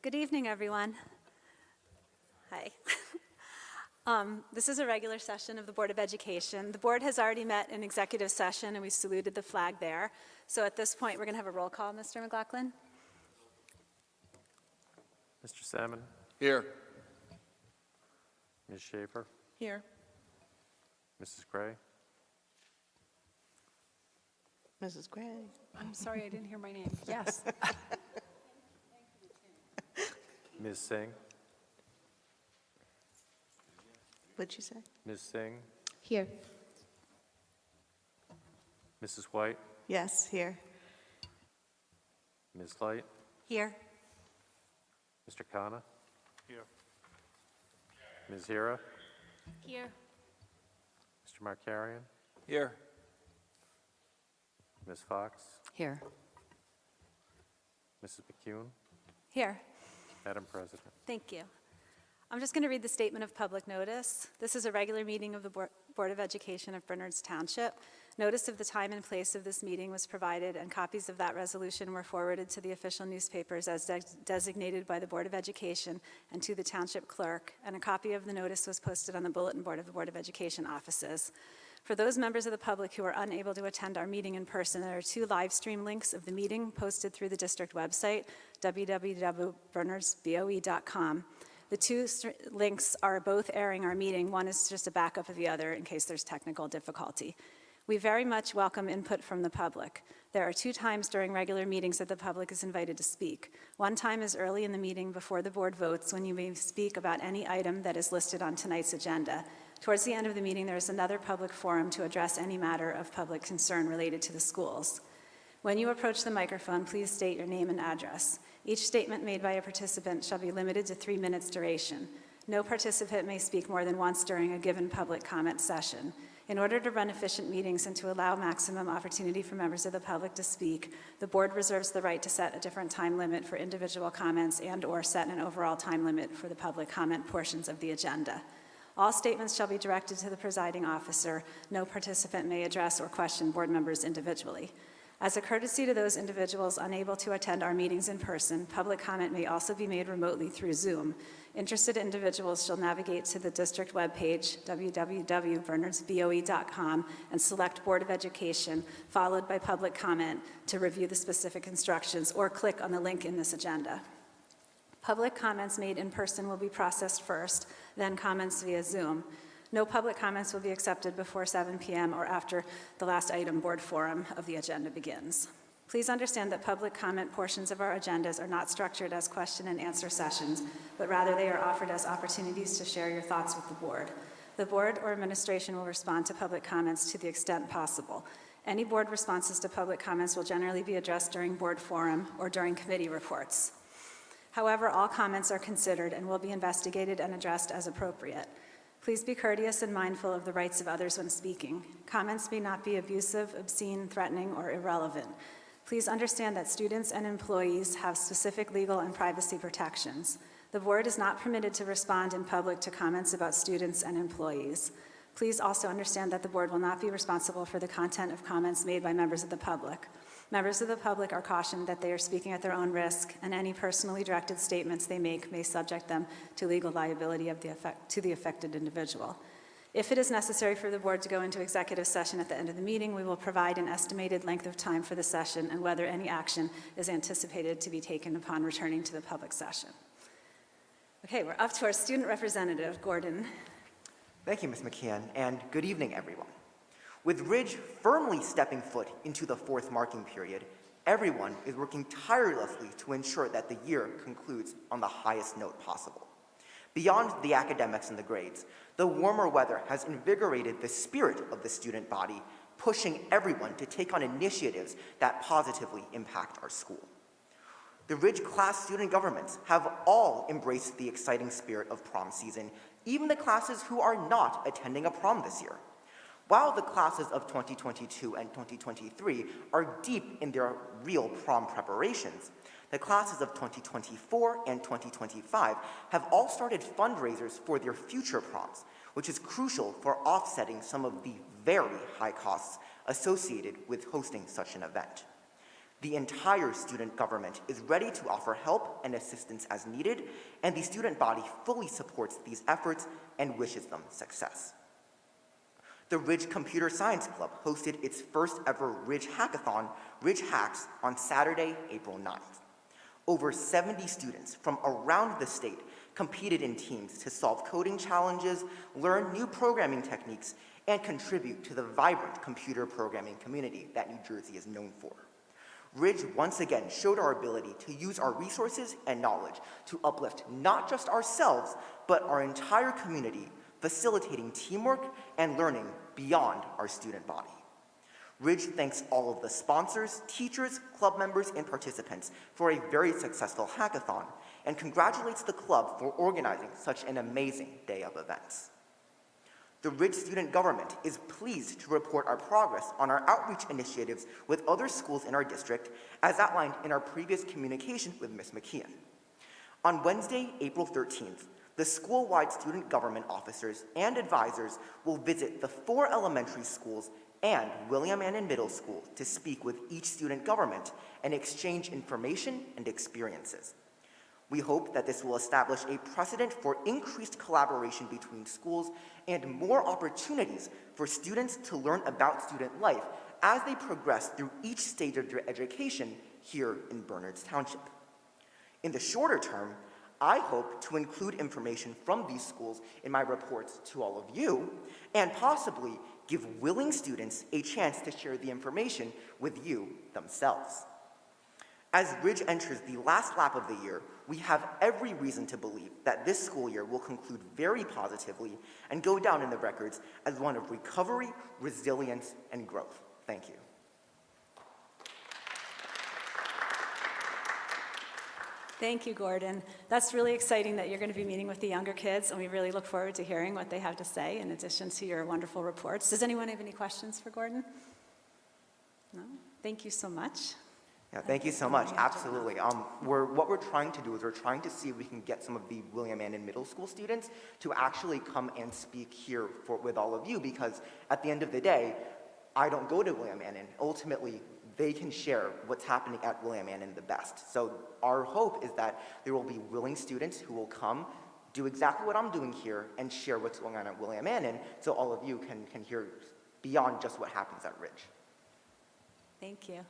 Good evening, everyone. Hi. This is a regular session of the Board of Education. The board has already met in executive session, and we saluted the flag there. So at this point, we're going to have a roll call, Mr. McLaughlin. Mr. Salmon? Here. Ms. Schaefer? Here. Mrs. Gray? Mrs. Gray. I'm sorry, I didn't hear my name. Yes. Ms. Singh? What'd you say? Ms. Singh? Here. Mrs. White? Yes, here. Ms. Light? Here. Mr. Khanna? Here. Ms. Hira? Here. Mr. Markarian? Here. Ms. Fox? Here. Mrs. McCune? Here. Madam President? Thank you. I'm just going to read the statement of public notice. This is a regular meeting of the Board of Education of Bernards Township. Notice of the time and place of this meeting was provided, and copies of that resolution were forwarded to the official newspapers as designated by the Board of Education and to the Township Clerk, and a copy of the notice was posted on the bulletin board of the Board of Education offices. For those members of the public who are unable to attend our meeting in person, there are two live stream links of the meeting posted through the district website, www.bernardsboe.com. The two links are both airing our meeting. One is just a backup of the other in case there's technical difficulty. We very much welcome input from the public. There are two times during regular meetings that the public is invited to speak. One time is early in the meeting before the board votes, when you may speak about any item that is listed on tonight's agenda. Towards the end of the meeting, there is another public forum to address any matter of public concern related to the schools. When you approach the microphone, please state your name and address. Each statement made by a participant shall be limited to 3 minutes duration. No participant may speak more than once during a given public comment session. In order to run efficient meetings and to allow maximum opportunity for members of the public to speak, the board reserves the right to set a different time limit for individual comments and/or set an overall time limit for the public comment portions of the agenda. All statements shall be directed to the presiding officer. No participant may address or question board members individually. As a courtesy to those individuals unable to attend our meetings in person, public comment may also be made remotely through Zoom. Interested individuals shall navigate to the district webpage, www.bernardsboe.com, and select Board of Education, followed by public comment to review the specific instructions, or click on the link in this agenda. Public comments made in person will be processed first, then comments via Zoom. No public comments will be accepted before 7 p.m. or after the last item board forum of the agenda begins. Please understand that public comment portions of our agendas are not structured as question and answer sessions, but rather they are offered as opportunities to share your thoughts with the board. The board or administration will respond to public comments to the extent possible. Any board responses to public comments will generally be addressed during board forum or during committee reports. However, all comments are considered and will be investigated and addressed as appropriate. Please be courteous and mindful of the rights of others when speaking. Comments may not be abusive, obscene, threatening, or irrelevant. Please understand that students and employees have specific legal and privacy protections. The board is not permitted to respond in public to comments about students and employees. Please also understand that the board will not be responsible for the content of comments made by members of the public. Members of the public are cautioned that they are speaking at their own risk, and any personally directed statements they make may subject them to legal liability to the affected individual. If it is necessary for the board to go into executive session at the end of the meeting, we will provide an estimated length of time for the session and whether any action is anticipated to be taken upon returning to the public session. Okay, we're up to our student representative, Gordon. Thank you, Ms. McKeon, and good evening, everyone. With Ridge firmly stepping foot into the fourth marking period, everyone is working tirelessly to ensure that the year concludes on the highest note possible. Beyond the academics and the grades, the warmer weather has invigorated the spirit of the student body, pushing everyone to take on initiatives that positively impact our school. The Ridge class student governments have all embraced the exciting spirit of prom season, even the classes who are not attending a prom this year. While the classes of 2022 and 2023 are deep in their real prom preparations, the classes of 2024 and 2025 have all started fundraisers for their future proms, which is crucial for offsetting some of the very high costs associated with hosting such an event. The entire student government is ready to offer help and assistance as needed, and the student body fully supports these efforts and wishes them success. The Ridge Computer Science Club hosted its first ever Ridge Hackathon, Ridge Hacks, on Saturday, April 9th. Over 70 students from around the state competed in teams to solve coding challenges, learn new programming techniques, and contribute to the vibrant computer programming community that New Jersey is known for. Ridge once again showed our ability to use our resources and knowledge to uplift not just ourselves, but our entire community, facilitating teamwork and learning beyond our student body. Ridge thanks all of the sponsors, teachers, club members, and participants for a very successful hackathon, and congratulates the club for organizing such an amazing day of events. The Ridge student government is pleased to report our progress on our outreach initiatives with other schools in our district, as outlined in our previous communication with Ms. McKeon. On Wednesday, April 13th, the school-wide student government officers and advisors will visit the 4 elementary schools and William Annan Middle School to speak with each student government and exchange information and experiences. We hope that this will establish a precedent for increased collaboration between schools and more opportunities for students to learn about student life as they progress through each stage of their education here in Bernards Township. In the shorter term, I hope to include information from these schools in my reports to all of you, and possibly give willing students a chance to share the information with you themselves. As Ridge enters the last lap of the year, we have every reason to believe that this school year will conclude very positively and go down in the records as one of recovery, resilience, and growth. Thank you. Thank you, Gordon. That's really exciting that you're going to be meeting with the younger kids, and we really look forward to hearing what they have to say in addition to your wonderful reports. Does anyone have any questions for Gordon? No? Thank you so much. Yeah, thank you so much. Absolutely. What we're trying to do is we're trying to see if we can get some of the William Annan Middle School students to actually come and speak here with all of you, because at the end of the day, I don't go to William Annan. Ultimately, they can share what's happening at William Annan the best. So our hope is that there will be willing students who will come, do exactly what I'm doing here, and share what's going on at William Annan, so all of you can hear beyond just what happens at Ridge. Thank you.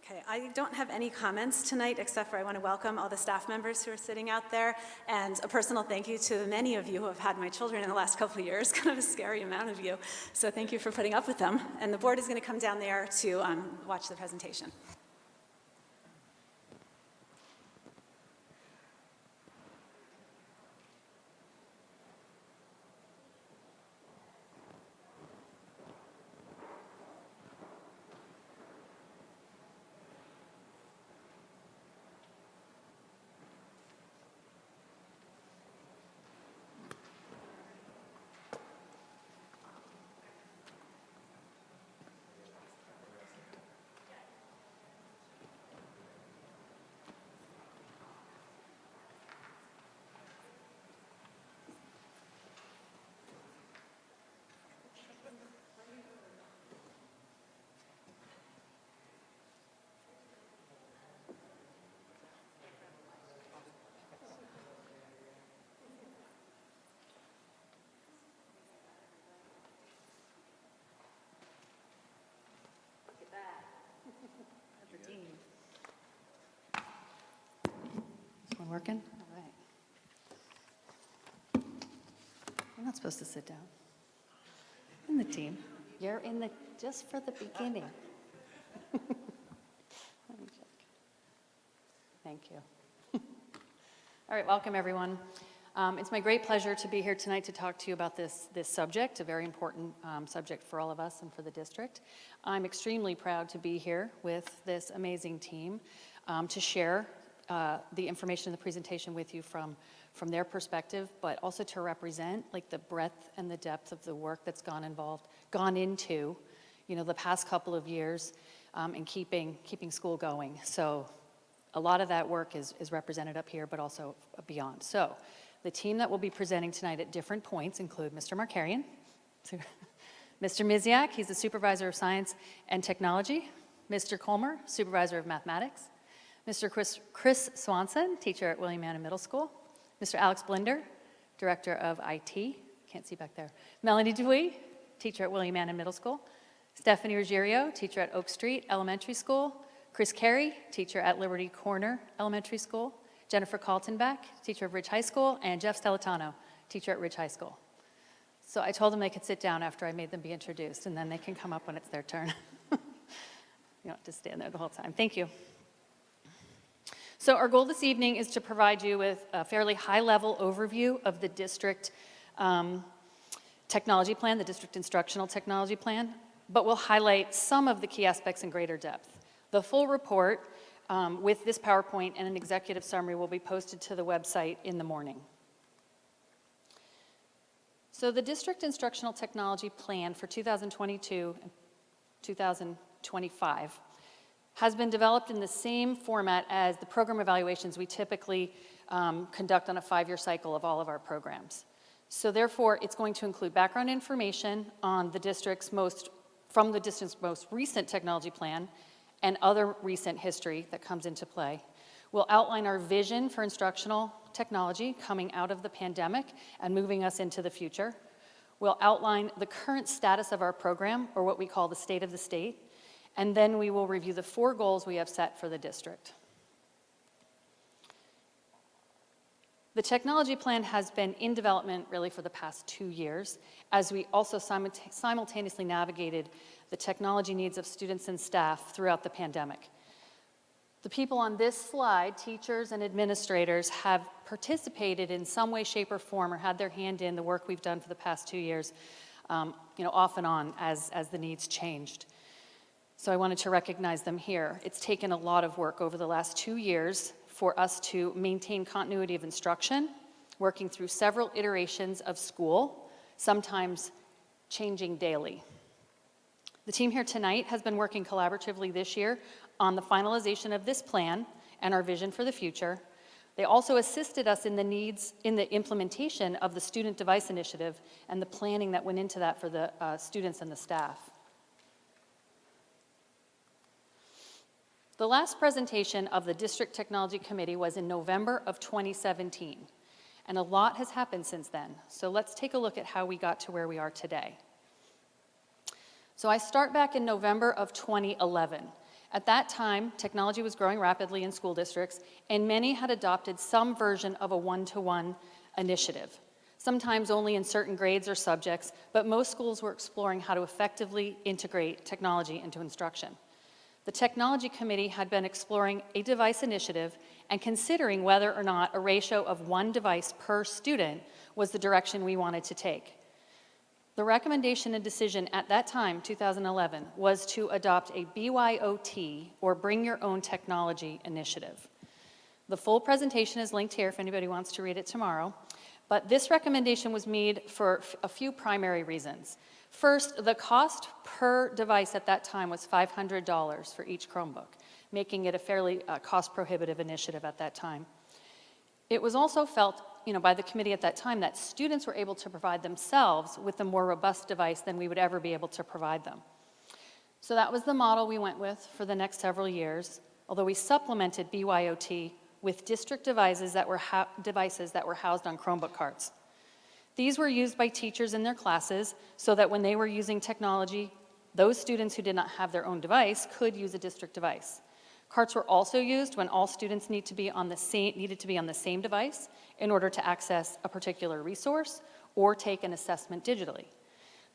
Okay, I don't have any comments tonight, except for I want to welcome all the staff members who are sitting out there, and a personal thank you to the many of you who have had my children in the last couple of years, kind of a scary amount of you. So thank you for putting up with them. And the board is going to come down there to watch the presentation. Is one working? All right. You're not supposed to sit down. In the team. You're in the, just for the beginning. Let me check. Thank you. All right, welcome everyone. It's my great pleasure to be here tonight to talk to you about this subject, a very important subject for all of us and for the district. I'm extremely proud to be here with this amazing team to share the information in the presentation with you from their perspective, but also to represent like the breadth and the depth of the work that's gone into, the past couple of years in keeping school going. So a lot of that work is represented up here, but also beyond. So the team that will be presenting tonight at different points include Mr. Markarian, Mr. Miziak, he's the Supervisor of Science and Technology. Mr. Colmer, Supervisor of Mathematics. Mr. Chris Swanson, teacher at William Anna Middle School. Mr. Alex Blinder, Director of IT. Can't see back there. Melanie Dewey, teacher at William Anna Middle School. Stephanie Ruggiero, teacher at Oak Street Elementary School. Chris Carey, teacher at Liberty Corner Elementary School. Jennifer Kaltenbach, teacher of Ridge High School. And Jeff Stellitano, teacher at Ridge High School. So I told them they could sit down after I made them be introduced, and then they can come up when it's their turn. You don't have to stand there the whole time. Thank you. So our goal this evening is to provide you with a fairly high-level overview of the district technology plan, the district instructional technology plan, but we'll highlight some of the key aspects in greater depth. The full report with this PowerPoint and an executive summary will be posted to the website in the morning. So the district instructional technology plan for 2022 and 2025 has been developed in the same format as the program evaluations we typically conduct on a 5-year cycle of all of our programs. So therefore, it's going to include background information on the district's most recent technology plan and other recent history that comes into play. We'll outline our vision for instructional technology coming out of the pandemic and moving us into the future. We'll outline the current status of our program, or what we call the state of the state, and then we will review the 4 goals we have set for the district. The technology plan has been in development really for the past 2 years, as we also simultaneously navigated the technology needs of students and staff throughout the pandemic. The people on this slide, teachers and administrators, have participated in some way, shape, or form, or had their hand in the work we've done for the past 2 years, off and on as the needs changed. So I wanted to recognize them here. It's taken a lot of work over the last 2 years for us to maintain continuity of instruction, working through several iterations of school, sometimes changing daily. The team here tonight has been working collaboratively this year on the finalization of this plan and our vision for the future. They also assisted us in the implementation of the Student Device Initiative and the planning that went into that for the students and the staff. The last presentation of the District Technology Committee was in November of 2017, and a lot has happened since then. So let's take a look at how we got to where we are today. So I start back in November of 2011. At that time, technology was growing rapidly in school districts, and many had adopted some version of a one-to-one initiative, sometimes only in certain grades or subjects, but most schools were exploring how to effectively integrate technology into instruction. The Technology Committee had been exploring a device initiative and considering whether or not a ratio of 1 device per student was the direction we wanted to take. The recommendation and decision at that time, 2011, was to adopt a BYOT, or Bring Your Own Technology initiative. The full presentation is linked here if anybody wants to read it tomorrow, but this recommendation was made for a few primary reasons. First, the cost per device at that time was $500 for each Chromebook, making it a fairly cost-prohibitive initiative at that time. It was also felt by the committee at that time that students were able to provide themselves with a more robust device than we would ever be able to provide them. So that was the model we went with for the next several years, although we supplemented BYOT with district devices that were housed on Chromebook carts. These were used by teachers in their classes so that when they were using technology, those students who did not have their own device could use a district device. Carts were also used when all students needed to be on the same device in order to access a particular resource or take an assessment digitally.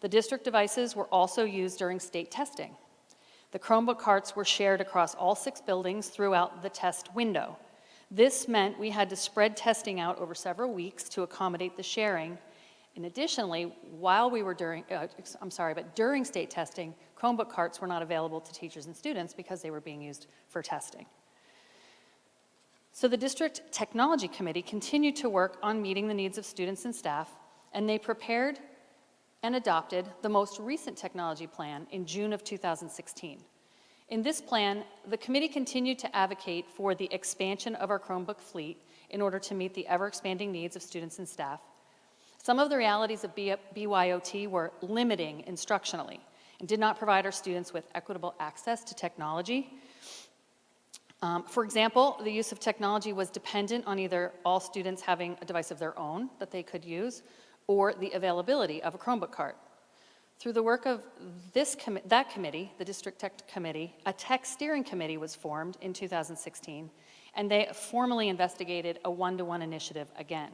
The district devices were also used during state testing. The Chromebook carts were shared across all 6 buildings throughout the test window. This meant we had to spread testing out over several weeks to accommodate the sharing. And additionally, during state testing, Chromebook carts were not available to teachers and students because they were being used for testing. So the District Technology Committee continued to work on meeting the needs of students and staff, and they prepared and adopted the most recent technology plan in June of 2016. In this plan, the committee continued to advocate for the expansion of our Chromebook fleet in order to meet the ever-expanding needs of students and staff. Some of the realities of BYOT were limiting instructionally and did not provide our students with equitable access to technology. For example, the use of technology was dependent on either all students having a device of their own that they could use or the availability of a Chromebook cart. Through the work of that committee, the District Tech Committee, a tech steering committee was formed in 2016, and they formally investigated a one-to-one initiative again.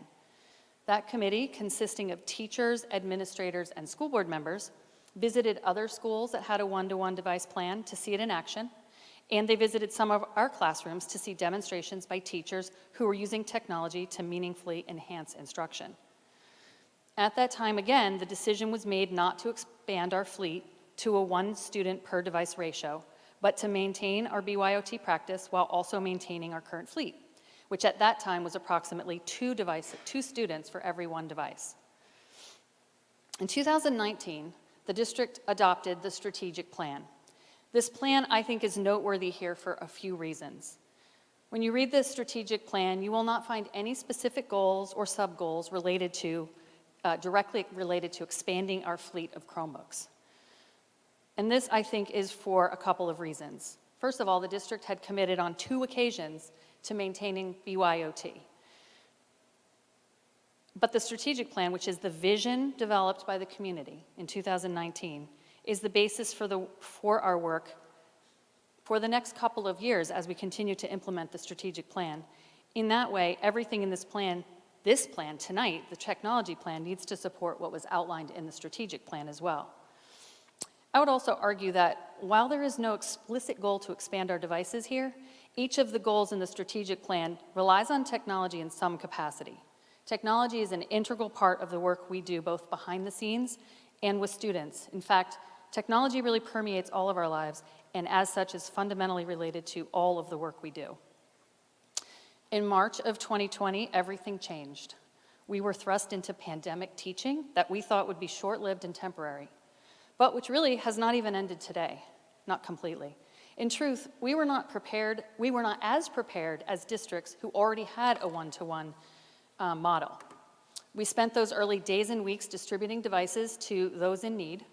That committee, consisting of teachers, administrators, and school board members, visited other schools that had a one-to-one device plan to see it in action, and they visited some of our classrooms to see demonstrations by teachers who were using technology to meaningfully enhance instruction. At that time, again, the decision was made not to expand our fleet to a one student per device ratio, but to maintain our BYOT practice while also maintaining our current fleet, which at that time was approximately two students for every one device. In 2019, the district adopted the strategic plan. This plan, I think, is noteworthy here for a few reasons. When you read this strategic plan, you will not find any specific goals or sub-goals directly related to expanding our fleet of Chromebooks. And this, I think, is for a couple of reasons. First of all, the district had committed on 2 occasions to maintaining BYOT. But the strategic plan, which is the vision developed by the community in 2019, is the basis for our work for the next couple of years as we continue to implement the strategic plan. In that way, everything in this plan tonight, the technology plan, needs to support what was outlined in the strategic plan as well. I would also argue that while there is no explicit goal to expand our devices here, each of the goals in the strategic plan relies on technology in some capacity. Technology is an integral part of the work we do both behind the scenes and with students. In fact, technology really permeates all of our lives and as such is fundamentally related to all of the work we do. In March of 2020, everything changed. We were thrust into pandemic teaching that we thought would be short-lived and temporary, but which really has not even ended today, not completely. In truth, we were not as prepared as districts who already had a one-to-one model. We spent those early days and weeks distributing devices to those in need.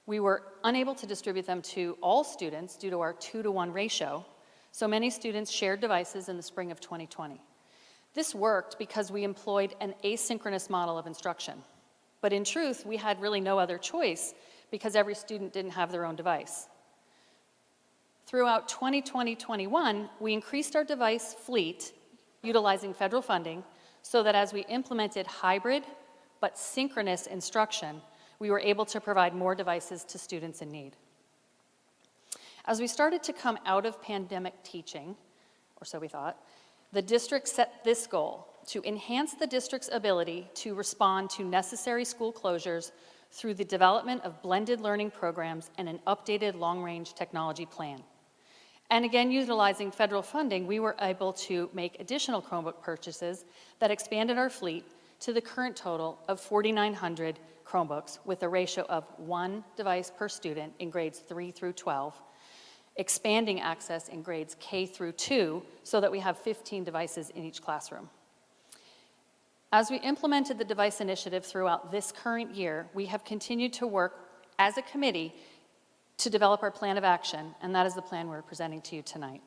We were unable to distribute them to all students due to our 2-to-1 ratio, so many students shared devices in the spring of 2020. This worked because we employed an asynchronous model of instruction. But in truth, we had really no other choice because every student didn't have their own device. Throughout 2020-21, we increased our device fleet utilizing federal funding so that as we implemented hybrid but synchronous instruction, we were able to provide more devices to students in need. As we started to come out of pandemic teaching, or so we thought, the district set this goal: to enhance the district's ability to respond to necessary school closures through the development of blended learning programs and an updated long-range technology plan. And again, utilizing federal funding, we were able to make additional Chromebook purchases that expanded our fleet to the current total of 4,900 Chromebooks with a ratio of 1 device per student in grades 3 through 12, expanding access in grades K through 2 so that we have 15 devices in each classroom. As we implemented the device initiative throughout this current year, we have continued to work as a committee to develop our plan of action, and that is the plan we're presenting to you tonight.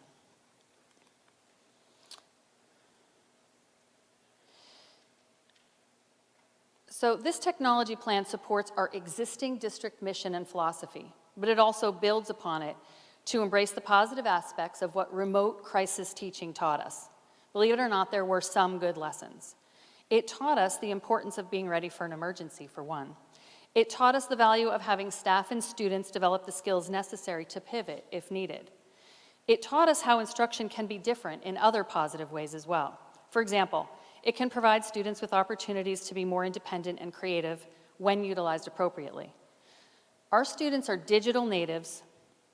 So this technology plan supports our existing district mission and philosophy, but it also builds upon it to embrace the positive aspects of what remote crisis teaching taught us. Believe it or not, there were some good lessons. It taught us the importance of being ready for an emergency, for one. It taught us the value of having staff and students develop the skills necessary to pivot if needed. It taught us how instruction can be different in other positive ways as well. For example, it can provide students with opportunities to be more independent and creative when utilized appropriately. Our students are digital natives,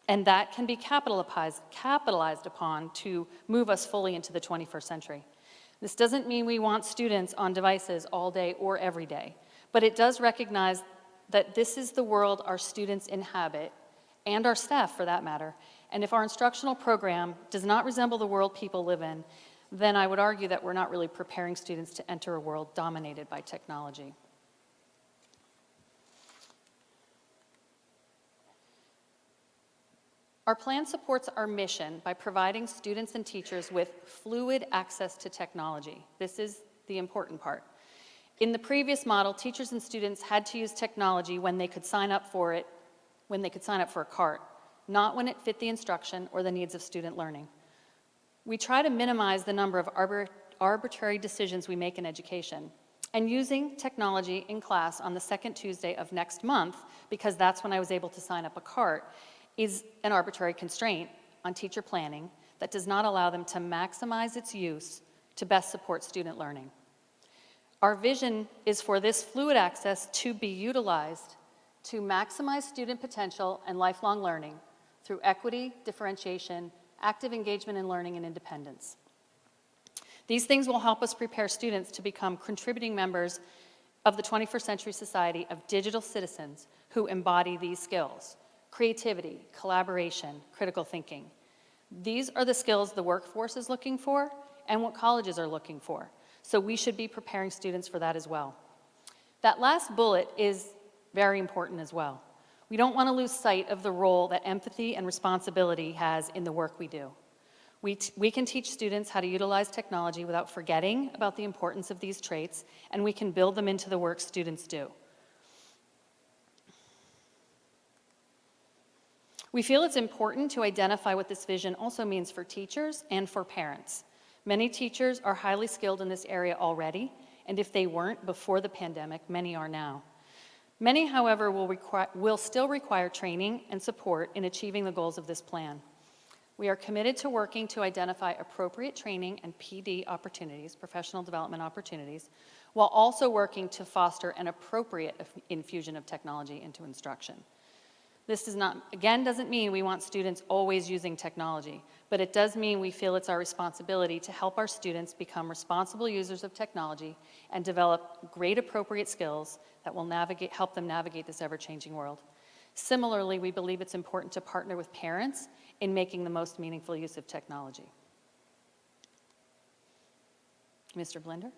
and that can be capitalized upon to move us fully into the 21st century. This doesn't mean we want students on devices all day or every day, but it does recognize that this is the world our students inhabit, and our staff for that matter, and if our instructional program does not resemble the world people live in, then I would argue that we're not really preparing students to enter a world dominated by technology. Our plan supports our mission by providing students and teachers with fluid access to technology. This is the important part. In the previous model, teachers and students had to use technology when they could sign up for it, when they could sign up for a CART, not when it fit the instruction or the needs of student learning. We try to minimize the number of arbitrary decisions we make in education. And using technology in class on the second Tuesday of next month, because that's when I was able to sign up a CART, is an arbitrary constraint on teacher planning that does not allow them to maximize its use to best support student learning. Our vision is for this fluid access to be utilized to maximize student potential and lifelong learning through equity, differentiation, active engagement in learning, and independence. These things will help us prepare students to become contributing members of the 21st century society of digital citizens who embody these skills: creativity, collaboration, critical thinking. These are the skills the workforce is looking for and what colleges are looking for. So we should be preparing students for that as well. That last bullet is very important as well. We don't want to lose sight of the role that empathy and responsibility has in the work we do. We can teach students how to utilize technology without forgetting about the importance of these traits, and we can build them into the work students do. We feel it's important to identify what this vision also means for teachers and for parents. Many teachers are highly skilled in this area already, and if they weren't before the pandemic, many are now. Many, however, will still require training and support in achieving the goals of this plan. We are committed to working to identify appropriate training and PD opportunities, professional development opportunities, while also working to foster an appropriate infusion of technology into instruction. This doesn't mean we want students always using technology, but it does mean we feel it's our responsibility to help our students become responsible users of technology and develop great appropriate skills that will help them navigate this ever-changing world. Similarly, we believe it's important to partner with parents in making the most meaningful use of technology. Mr. Blinder?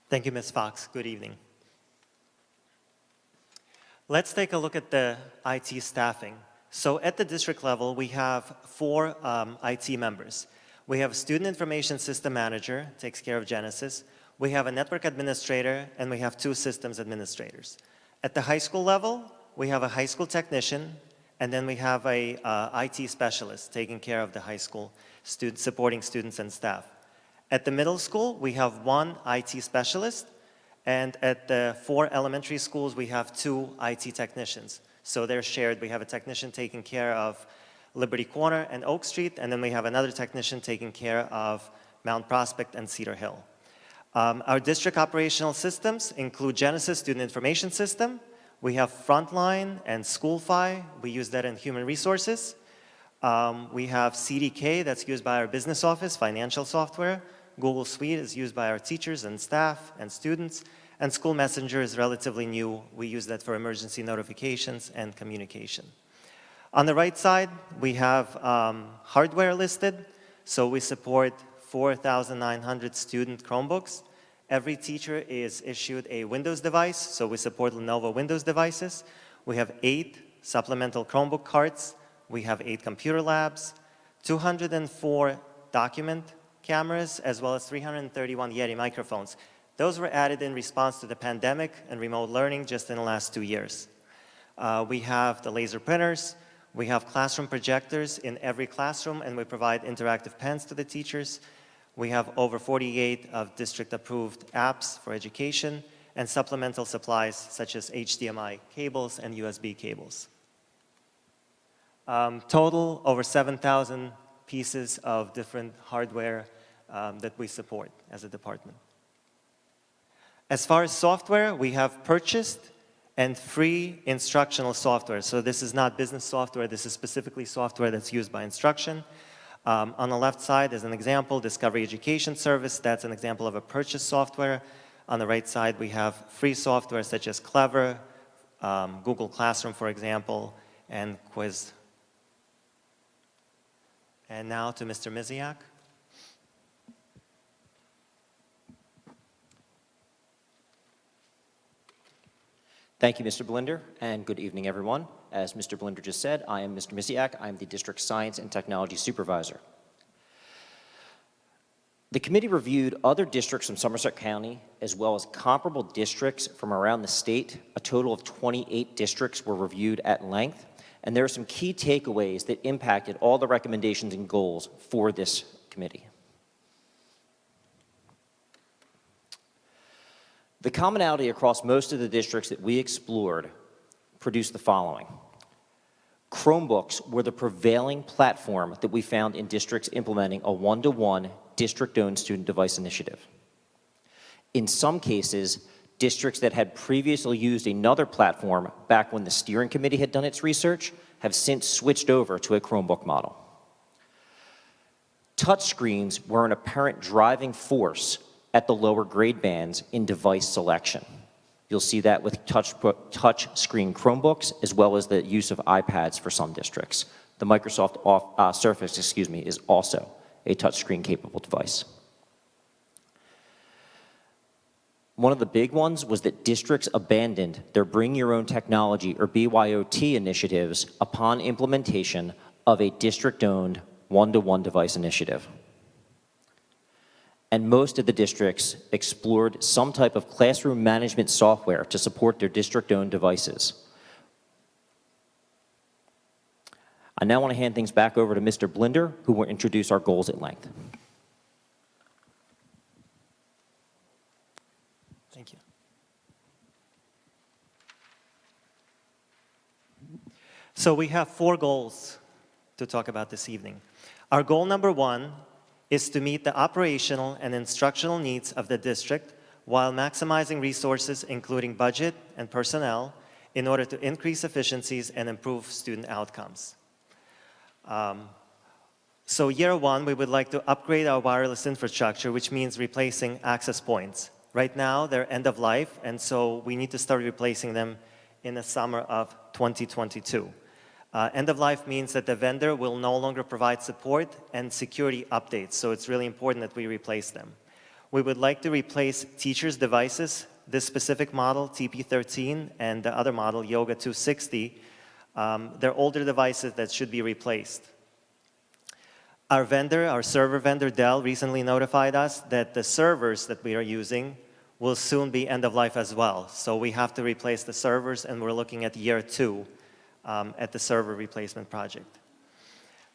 Thank you, Ms. Fox. Good evening. Let's take a look at the IT staffing. So at the district level, we have 4 IT members. We have a student information system manager, takes care of Genesis. We have a network administrator, and we have 2 systems administrators. At the high school level, we have a high school technician, and then we have a IT specialist taking care of the high school supporting students and staff. At the middle school, we have 1 IT specialist, and at the 4 elementary schools, we have 2 IT technicians. So they're shared. We have a technician taking care of Liberty Corner and Oak Street, and then we have another technician taking care of Mount Prospect and Cedar Hill. Our district operational systems include Genesis Student Information System. We have Frontline and SchoolFi. We use that in human resources. We have CDK that's used by our business office, financial software. Google Suite is used by our teachers and staff and students. And School Messenger is relatively new. We use that for emergency notifications and communication. On the right side, we have hardware listed. So we support 4,900 student Chromebooks. Every teacher is issued a Windows device, so we support Lenovo Windows devices. We have 8 supplemental Chromebook carts. We have 8 computer labs, 204 document cameras, as well as 331 Yeti microphones. Those were added in response to the pandemic and remote learning just in the last 2 years. We have the laser printers. We have classroom projectors in every classroom, and we provide interactive pens to the teachers. We have over 48 of district-approved apps for education and supplemental supplies such as HDMI cables and USB cables. Total, over 7,000 pieces of different hardware that we support as a department. As far as software, we have purchased and free instructional software. So this is not business software. This is specifically software that's used by instruction. On the left side is an example, Discovery Education Service. That's an example of a purchased software. On the right side, we have free software such as Clever, Google Classroom, for example, and Quiz. And now to Mr. Miziak. Thank you, Mr. Blinder, and good evening, everyone. As Mr. Blinder just said, I am Mr. Misiak. I am the District Science and Technology Supervisor. The committee reviewed other districts from Somerset County, as well as comparable districts from around the state. A total of 28 districts were reviewed at length, and there are some key takeaways that impacted all the recommendations and goals for this committee. The commonality across most of the districts that we explored produced the following. Chromebooks were the prevailing platform that we found in districts implementing a one-to-one district-owned student device initiative. In some cases, districts that had previously used another platform back when the steering committee had done its research have since switched over to a Chromebook model. Touchscreens were an apparent driving force at the lower grade bands in device selection. You'll see that with touch screen Chromebooks, as well as the use of iPads for some districts. The Microsoft Surface, is also a touchscreen capable device. One of the big ones was that districts abandoned their Bring Your Own Technology, or BYOT, initiatives upon implementation of a district-owned one-to-one device initiative. And most of the districts explored some type of classroom management software to support their district-owned devices. I now want to hand things back over to Mr. Blinder, who will introduce our goals at length. Thank you. So we have 4 goals to talk about this evening. Our goal number 1 is to meet the operational and instructional needs of the district while maximizing resources, including budget and personnel, in order to increase efficiencies and improve student outcomes. So year 1, we would like to upgrade our wireless infrastructure, which means replacing access points. Right now, they're end of life, and so we need to start replacing them in the summer of 2022. End of life means that the vendor will no longer provide support and security updates, so it's really important that we replace them. We would like to replace teachers' devices. This specific model, TP 13, and the other model, Yoga 260, they're older devices that should be replaced. Our server vendor, Dell, recently notified us that the servers that we are using will soon be end of life as well. So we have to replace the servers, and we're looking at year 2 at the server replacement project.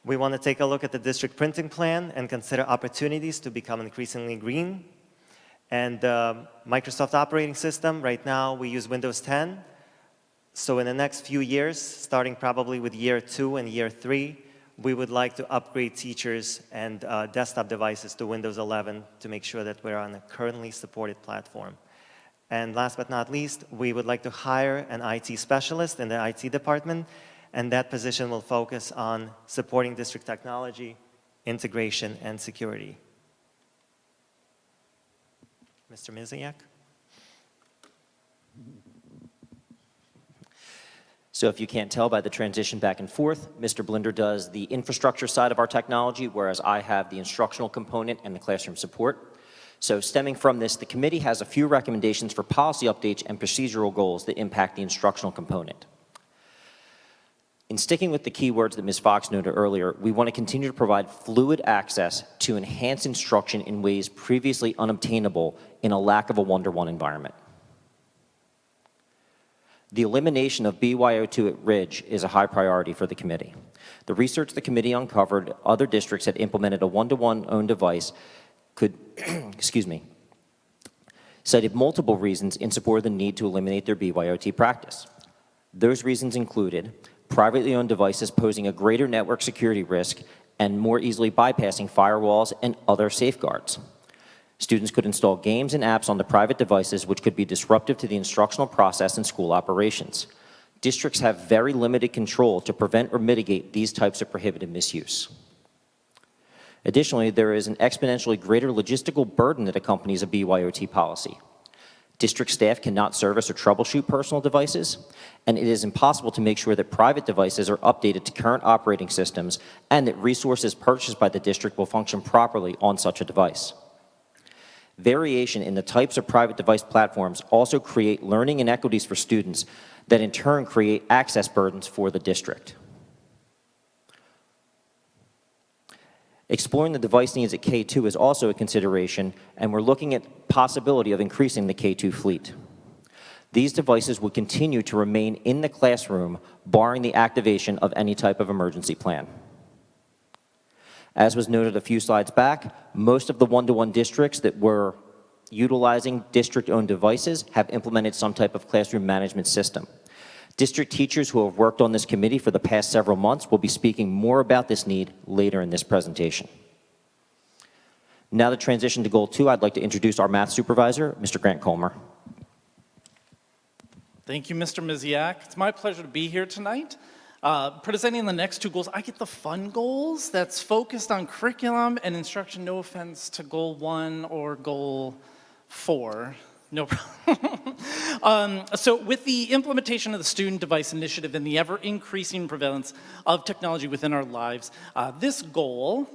We want to take a look at the district printing plan and consider opportunities to become increasingly green. And Microsoft operating system, right now we use Windows 10. So in the next few years, starting probably with year 2 and year 3, we would like to upgrade teachers and desktop devices to Windows 11 to make sure that we're on a currently supported platform. And last but not least, we would like to hire an IT specialist in the IT department, and that position will focus on supporting district technology, integration, and security. Mr. Misiak? So if you can't tell by the transition back and forth, Mr. Blinder does the infrastructure side of our technology, whereas I have the instructional component and the classroom support. So stemming from this, the committee has a few recommendations for policy updates and procedural goals that impact the instructional component. In sticking with the keywords that Ms. Fox noted earlier, we want to continue to provide fluid access to enhance instruction in ways previously unobtainable in a lack of a one-to-one environment. The elimination of BYO2 at Ridge is a high priority for the committee. The research the committee uncovered other districts that implemented a one-to-one owned device could, cited multiple reasons in support of the need to eliminate their BYOT practice. Those reasons included privately owned devices posing a greater network security risk and more easily bypassing firewalls and other safeguards. Students could install games and apps on the private devices, which could be disruptive to the instructional process and school operations. Districts have very limited control to prevent or mitigate these types of prohibited misuse. Additionally, there is an exponentially greater logistical burden that accompanies a BYOT policy. District staff cannot service or troubleshoot personal devices, and it is impossible to make sure that private devices are updated to current operating systems and that resources purchased by the district will function properly on such a device. Variation in the types of private device platforms also create learning inequities for students that in turn create access burdens for the district. Exploring the device needs at K2 is also a consideration, and we're looking at possibility of increasing the K2 fleet. These devices will continue to remain in the classroom, barring the activation of any type of emergency plan. As was noted a few slides back, most of the one-to-one districts that were utilizing district-owned devices have implemented some type of classroom management system. District teachers who have worked on this committee for the past several months will be speaking more about this need later in this presentation. Now to transition to Goal 2, I'd like to introduce our math supervisor, Mr. Grant Colmer. Thank you, Mr. Miziak. It's my pleasure to be here tonight. Presenting the next two goals, I get the fun goals that's focused on curriculum and instruction. No offense to Goal 1 or Goal 4. No problem. So with the implementation of the Student Device Initiative and the ever-increasing prevalence of technology within our lives, this goal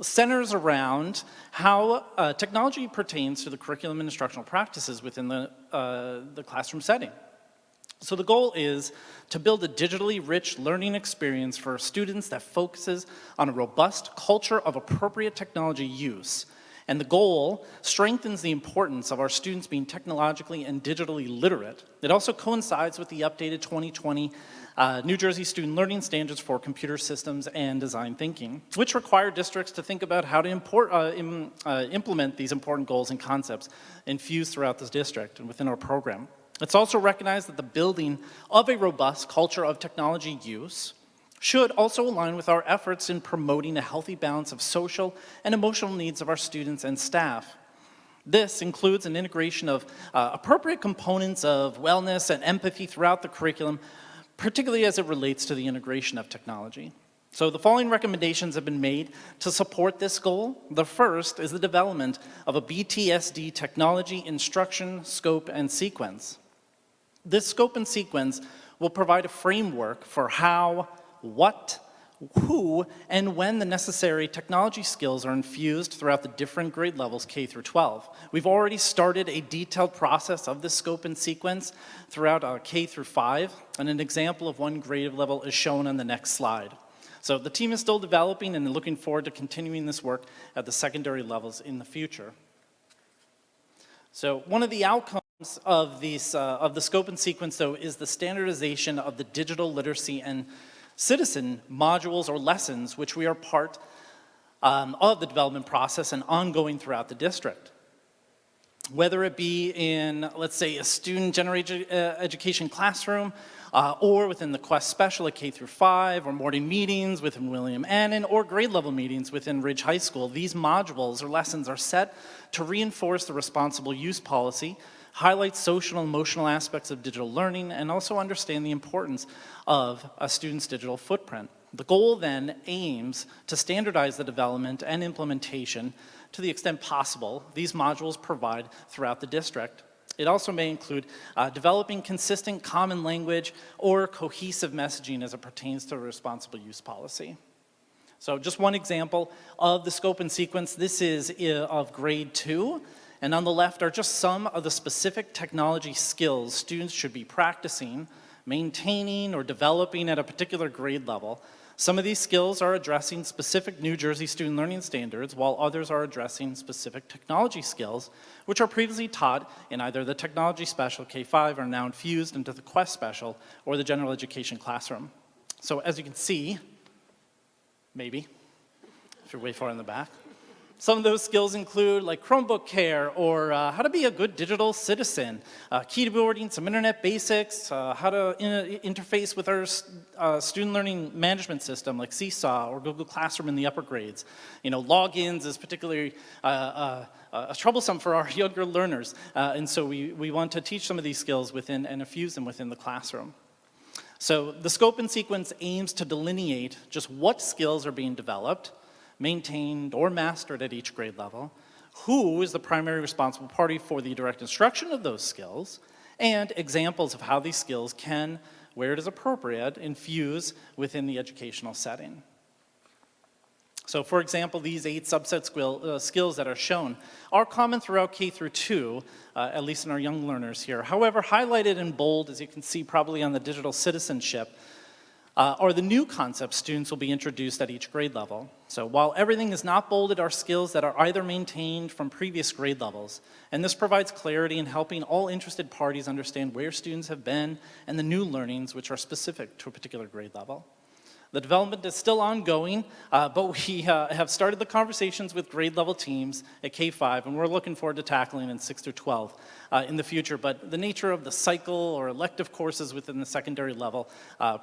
centers around how technology pertains to the curriculum and instructional practices within the classroom setting. So the goal is to build a digitally rich learning experience for students that focuses on a robust culture of appropriate technology use. And the goal strengthens the importance of our students being technologically and digitally literate. It also coincides with the updated 2020 New Jersey Student Learning Standards for Computer Systems and Design Thinking, which require districts to think about how to implement these important goals and concepts infused throughout this district and within our program. It's also recognized that the building of a robust culture of technology use should also align with our efforts in promoting a healthy balance of social and emotional needs of our students and staff. This includes an integration of appropriate components of wellness and empathy throughout the curriculum, particularly as it relates to the integration of technology. So the following recommendations have been made to support this goal. The first is the development of a BTSD technology instruction, scope, and sequence. This scope and sequence will provide a framework for how, what, who, and when the necessary technology skills are infused throughout the different grade levels K through 12. We've already started a detailed process of this scope and sequence throughout K through 5, and an example of one grade level is shown on the next slide. So the team is still developing and looking forward to continuing this work at the secondary levels in the future. So one of the outcomes of the scope and sequence, though, is the standardization of the digital literacy and citizen modules or lessons, which we are part of the development process and ongoing throughout the district. Whether it be in, let's say, a student-generated education classroom, or within the Quest Special at K through 5, or morning meetings within William Annan, or grade level meetings within Ridge High School, these modules or lessons are set to reinforce the responsible use policy, highlight social and emotional aspects of digital learning, and also understand the importance of a student's digital footprint. The goal then aims to standardize the development and implementation to the extent possible these modules provide throughout the district. It also may include developing consistent common language or cohesive messaging as it pertains to a responsible use policy. So just one example of the scope and sequence. This is of grade 2. And on the left are just some of the specific technology skills students should be practicing, maintaining, or developing at a particular grade level. Some of these skills are addressing specific New Jersey student learning standards, while others are addressing specific technology skills, which are previously taught in either the Technology Special K-5 or now infused into the Quest Special or the General Education classroom. So as you can see, maybe, if you're way far in the back, some of those skills include like Chromebook care or how to be a good digital citizen, keyboarding, some internet basics, how to interface with our student learning management system like Seesaw or Google Classroom in the upper grades. You know, logins is particularly troublesome for our younger learners, and so we want to teach some of these skills within and infuse them within the classroom. So the scope and sequence aims to delineate just what skills are being developed, maintained, or mastered at each grade level, who is the primary responsible party for the direct instruction of those skills, and examples of how these skills can, where it is appropriate, infuse within the educational setting. So for example, these 8 subset skills that are shown are common throughout K through 2, at least in our young learners here. However, highlighted in bold, as you can see probably on the digital citizenship, are the new concepts students will be introduced at each grade level. So while everything is not bolded, are skills that are either maintained from previous grade levels. And this provides clarity in helping all interested parties understand where students have been and the new learnings which are specific to a particular grade level. The development is still ongoing, but we have started the conversations with grade level teams at K-5, and we're looking forward to tackling in 6 through 12 in the future. But the nature of the cycle or elective courses within the secondary level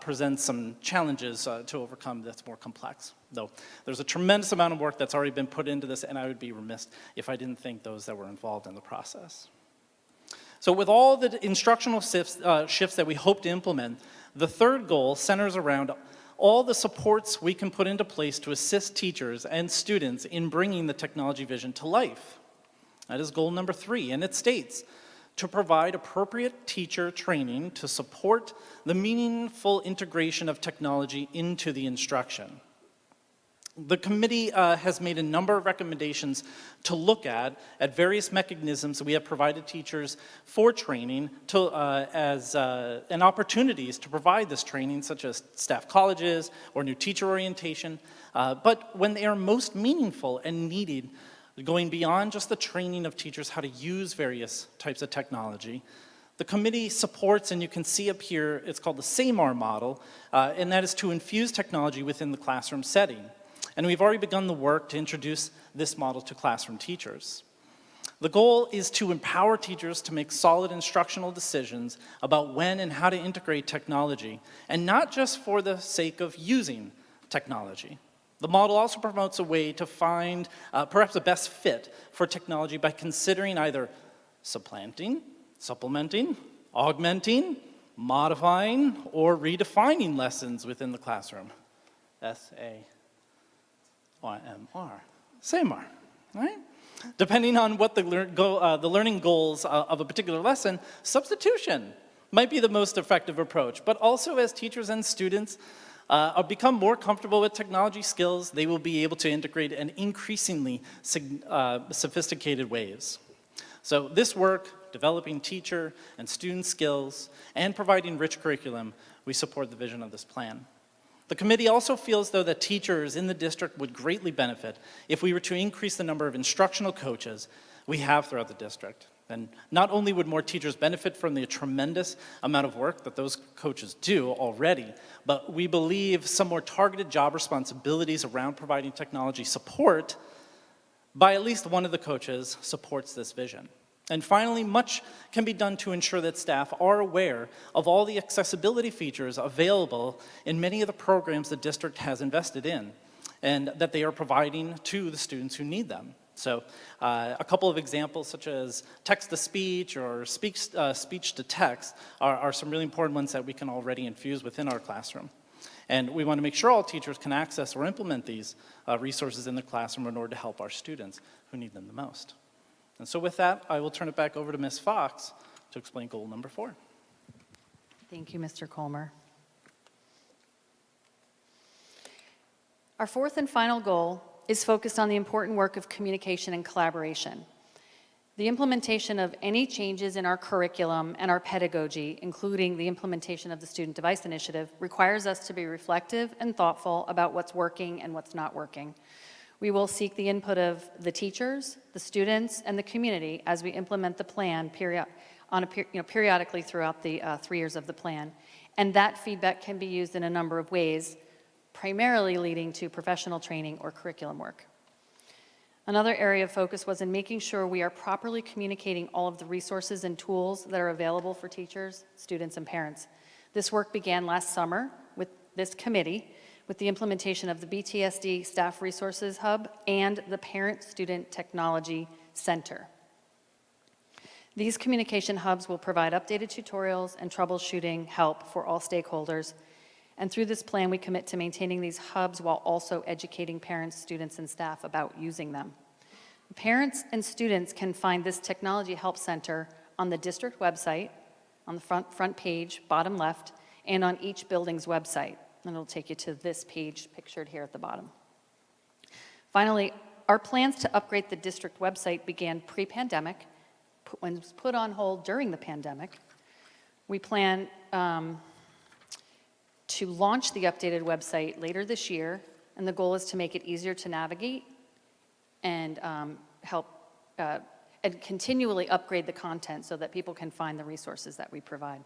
presents some challenges to overcome that's more complex. Though there's a tremendous amount of work that's already been put into this, and I would be remiss if I didn't thank those that were involved in the process. So with all the instructional shifts that we hope to implement, the third goal centers around all the supports we can put into place to assist teachers and students in bringing the technology vision to life. That is goal number 3, and it states, to provide appropriate teacher training to support the meaningful integration of technology into the instruction. The committee has made a number of recommendations to look at various mechanisms that we have provided teachers for training and opportunities to provide this training, such as staff colleges or new teacher orientation. But when they are most meaningful and needed, going beyond just the training of teachers how to use various types of technology, the committee supports, and you can see up here, it's called the SAMAR model, and that is to infuse technology within the classroom setting. And we've already begun the work to introduce this model to classroom teachers. The goal is to empower teachers to make solid instructional decisions about when and how to integrate technology, and not just for the sake of using technology. The model also promotes a way to find perhaps a best fit for technology by considering either supplanting, supplementing, augmenting, modifying, or redefining lessons within the classroom. SAMR, SAMR, right? Depending on what the learning goals of a particular lesson, substitution might be the most effective approach. But also as teachers and students become more comfortable with technology skills, they will be able to integrate in increasingly sophisticated ways. So this work, developing teacher and student skills, and providing rich curriculum, we support the vision of this plan. The committee also feels, though, that teachers in the district would greatly benefit if we were to increase the number of instructional coaches we have throughout the district. And not only would more teachers benefit from the tremendous amount of work that those coaches do already, but we believe some more targeted job responsibilities around providing technology support by at least one of the coaches supports this vision. And finally, much can be done to ensure that staff are aware of all the accessibility features available in many of the programs the district has invested in, and that they are providing to the students who need them. So a couple of examples such as text-to-speech or speech-to-text are some really important ones that we can already infuse within our classroom. And we want to make sure all teachers can access or implement these resources in the classroom in order to help our students who need them the most. And so with that, I will turn it back over to Ms. Fox to explain goal number 4. Thank you, Mr. Colmer. Our fourth and final goal is focused on the important work of communication and collaboration. The implementation of any changes in our curriculum and our pedagogy, including the implementation of the Student Device Initiative, requires us to be reflective and thoughtful about what's working and what's not working. We will seek the input of the teachers, the students, and the community as we implement the plan periodically throughout the 3 years of the plan. And that feedback can be used in a number of ways, primarily leading to professional training or curriculum work. Another area of focus was in making sure we are properly communicating all of the resources and tools that are available for teachers, students, and parents. This work began last summer with this committee, with the implementation of the BTSD Staff Resources Hub and the Parent Student Technology Center. These communication hubs will provide updated tutorials and troubleshooting help for all stakeholders. And through this plan, we commit to maintaining these hubs while also educating parents, students, and staff about using them. Parents and students can find this Technology Help Center on the district website, on the front page, bottom left, and on each building's website. And it'll take you to this page pictured here at the bottom. Finally, our plans to upgrade the district website began pre-pandemic, when it was put on hold during the pandemic. We plan to launch the updated website later this year, and the goal is to make it easier to navigate and and continually upgrade the content so that people can find the resources that we provide.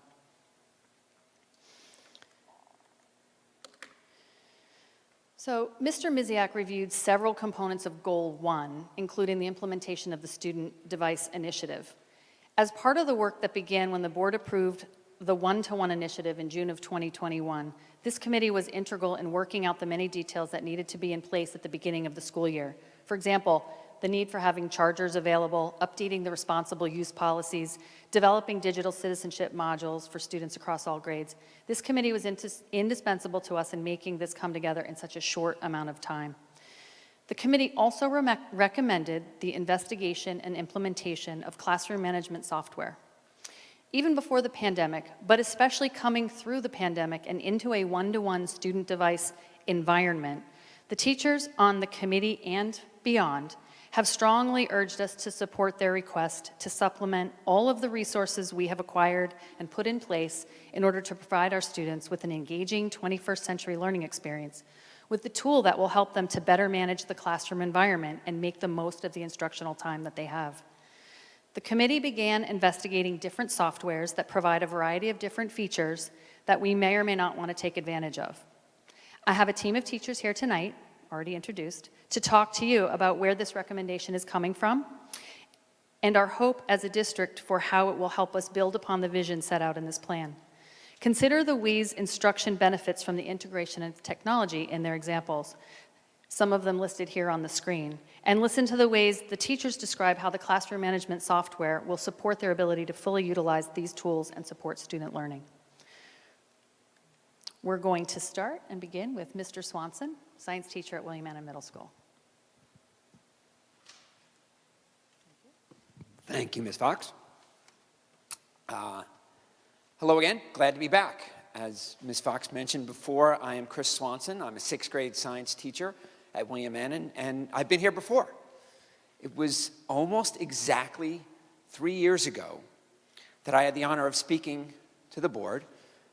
So Mr. Miziak reviewed several components of Goal 1, including the implementation of the Student Device Initiative. As part of the work that began when the board approved the one-to-one initiative in June of 2021, this committee was integral in working out the many details that needed to be in place at the beginning of the school year. For example, the need for having chargers available, updating the responsible use policies, developing digital citizenship modules for students across all grades. This committee was indispensable to us in making this come together in such a short amount of time. The committee also recommended the investigation and implementation of classroom management software. Even before the pandemic, but especially coming through the pandemic and into a one-to-one student device environment, the teachers on the committee and beyond have strongly urged us to support their request to supplement all of the resources we have acquired and put in place in order to provide our students with an engaging 21st century learning experience, with the tool that will help them to better manage the classroom environment and make the most of the instructional time that they have. The committee began investigating different softwares that provide a variety of different features that we may or may not want to take advantage of. I have a team of teachers here tonight, already introduced, to talk to you about where this recommendation is coming from and our hope as a district for how it will help us build upon the vision set out in this plan. Consider the ways instruction benefits from the integration of technology in their examples, some of them listed here on the screen, and listen to the ways the teachers describe how the classroom management software will support their ability to fully utilize these tools and support student learning. We're going to start and begin with Mr. Swanson, science teacher at William Anna Middle School. Thank you, Ms. Fox. Hello again, glad to be back. As Ms. Fox mentioned before, I am Chris Swanson. I'm a 6th grade science teacher at William Anna, and I've been here before. It was almost exactly 3 years ago that I had the honor of speaking to the board,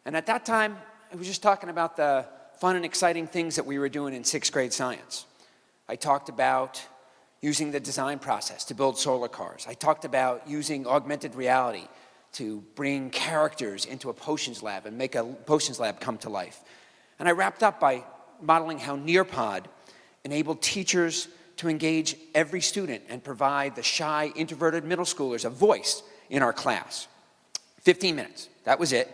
and at that time, I was just talking about the fun and exciting things that we were doing in 6th grade science. I talked about using the design process to build solar cars. I talked about using augmented reality to bring characters into a potions lab and make a potions lab come to life. And I wrapped up by modeling how Nearpod enabled teachers to engage every student and provide the shy, introverted middle schoolers a voice in our class. 15 minutes, that was it.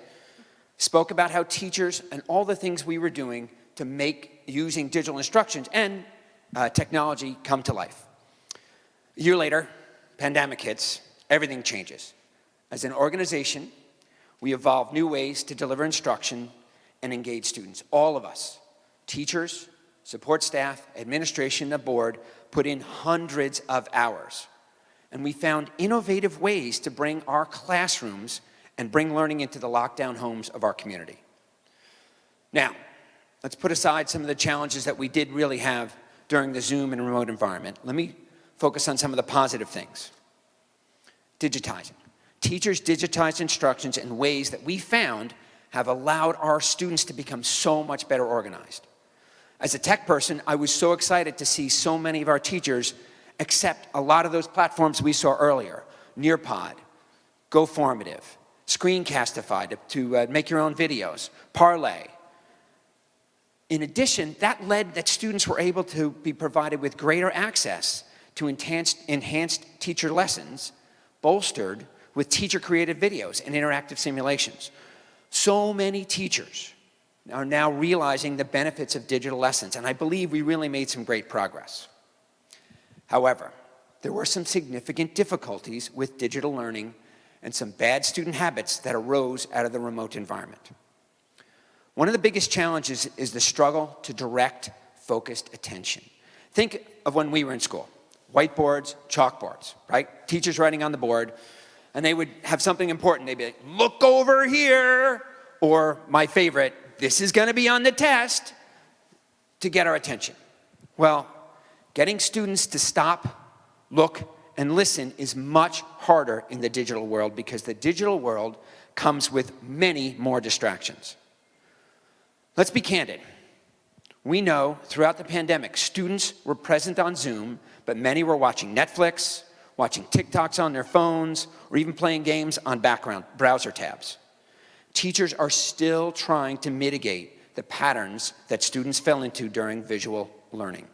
Spoke about how teachers and all the things we were doing to make using digital instructions and technology come to life. A year later, pandemic hits, everything changes. As an organization, we evolve new ways to deliver instruction and engage students. All of us, teachers, support staff, administration, the board, put in hundreds of hours. And we found innovative ways to bring our classrooms and bring learning into the lockdown homes of our community. Now, let's put aside some of the challenges that we did really have during the Zoom and remote environment. Let me focus on some of the positive things. Digitizing. Teachers digitized instructions in ways that we found have allowed our students to become so much better organized. As a tech person, I was so excited to see so many of our teachers accept a lot of those platforms we saw earlier. Nearpod, GoFormative, Screencastify to make your own videos, Parlay. In addition, that led that students were able to be provided with greater access to enhanced teacher lessons, bolstered with teacher-created videos and interactive simulations. So many teachers are now realizing the benefits of digital lessons, and I believe we really made some great progress. However, there were some significant difficulties with digital learning and some bad student habits that arose out of the remote environment. One of the biggest challenges is the struggle to direct focused attention. Think of when we were in school. Whiteboards, chalkboards, right? Teachers writing on the board, and they would have something important. They'd be like, look over here, or my favorite, this is gonna be on the test, to get our attention. Well, Getting students to stop, look, and listen is much harder in the digital world because the digital world comes with many more distractions. Let's be candid. We know throughout the pandemic, students were present on Zoom, but many were watching Netflix, watching TikToks on their phones, or even playing games on background browser tabs. Teachers are still trying to mitigate the patterns that students fell into during visual learning.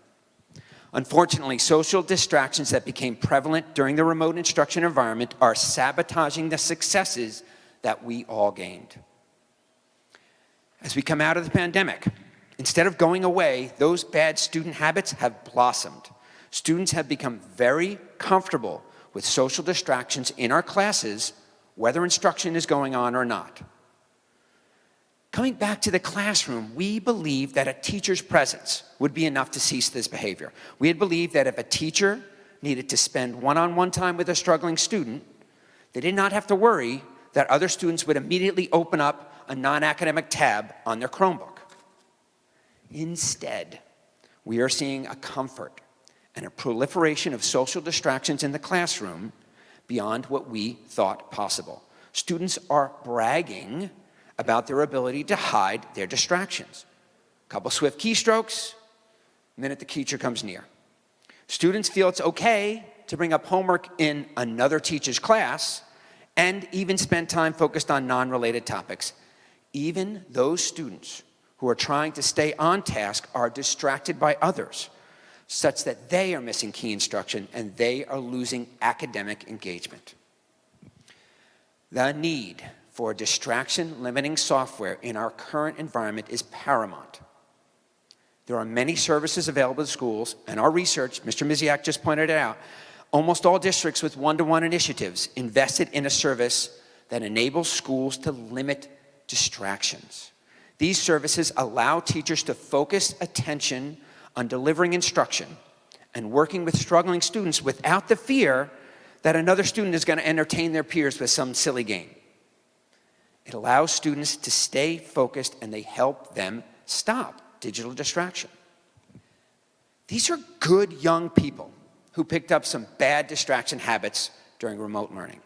Unfortunately, social distractions that became prevalent during the remote instruction environment are sabotaging the successes that we all gained. As we come out of the pandemic, instead of going away, those bad student habits have blossomed. Students have become very comfortable with social distractions in our classes, whether instruction is going on or not. Coming back to the classroom, we believed that a teacher's presence would be enough to cease this behavior. We had believed that if a teacher needed to spend one-on-one time with a struggling student, they did not have to worry that other students would immediately open up a non-academic tab on their Chromebook. Instead, we are seeing a comfort and a proliferation of social distractions in the classroom beyond what we thought possible. Students are bragging about their ability to hide their distractions. A couple swift keystrokes, the minute the teacher comes near. Students feel it's okay to bring up homework in another teacher's class and even spend time focused on non-related topics. Even those students who are trying to stay on task are distracted by others, such that they are missing key instruction and they are losing academic engagement. The need for distraction-limiting software in our current environment is paramount. There are many services available to schools, and our research, Mr. Miziak just pointed it out, almost all districts with one-to-one initiatives invested in a service that enables schools to limit distractions. These services allow teachers to focus attention on delivering instruction and working with struggling students without the fear that another student is going to entertain their peers with some silly game. It allows students to stay focused and they help them stop digital distraction. These are good young people who picked up some bad distraction habits during remote learning.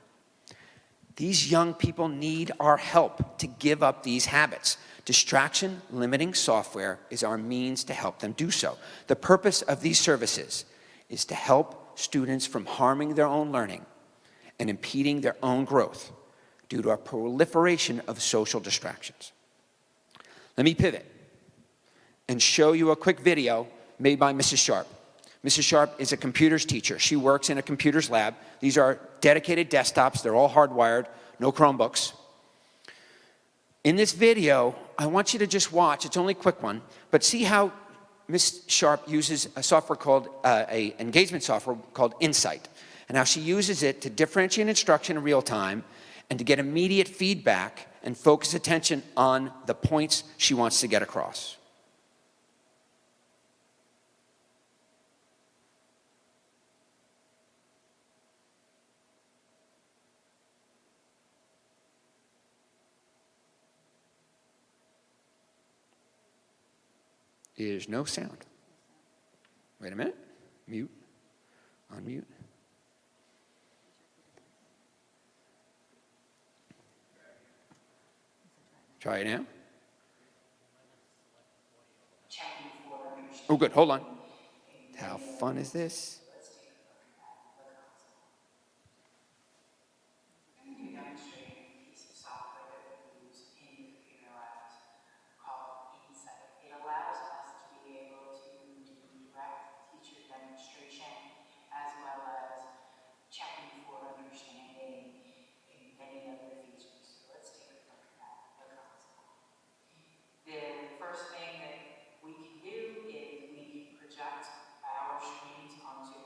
These young people need our help to give up these habits. Distraction-limiting software is our means to help them do so. The purpose of these services is to help students from harming their own learning and impeding their own growth due to a proliferation of social distractions. Let me pivot and show you a quick video made by Mrs. Sharp. Mrs. Sharp is a computers teacher. She works in a computers lab. These are dedicated desktops. They're all hardwired, no Chromebooks. In this video, I want you to just watch. It's only a quick one, but see how Ms. Sharp uses a software called, a engagement software called Insight, and how she uses it to differentiate instruction in real time and to get immediate feedback and focus attention on the points she wants to get across. There's no sound. Wait a minute. Mute. Unmute. Try it now. Oh, good. Hold on. How fun is this? As well as checking for understanding and many other features. So let's take a look at that, the console. The first thing that we can do is we can project our screens onto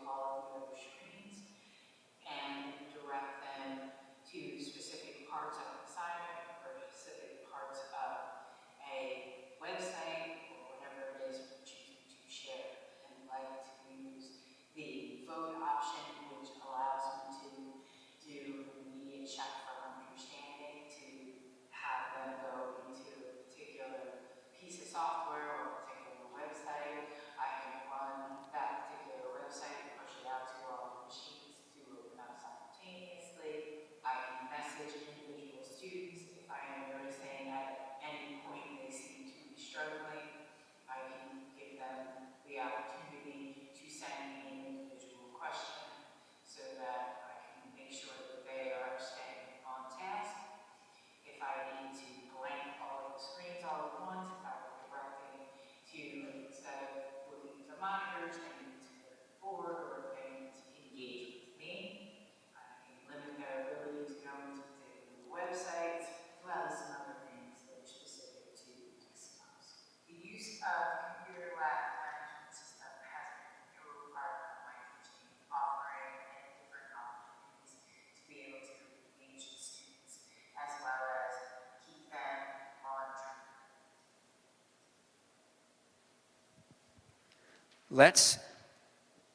let's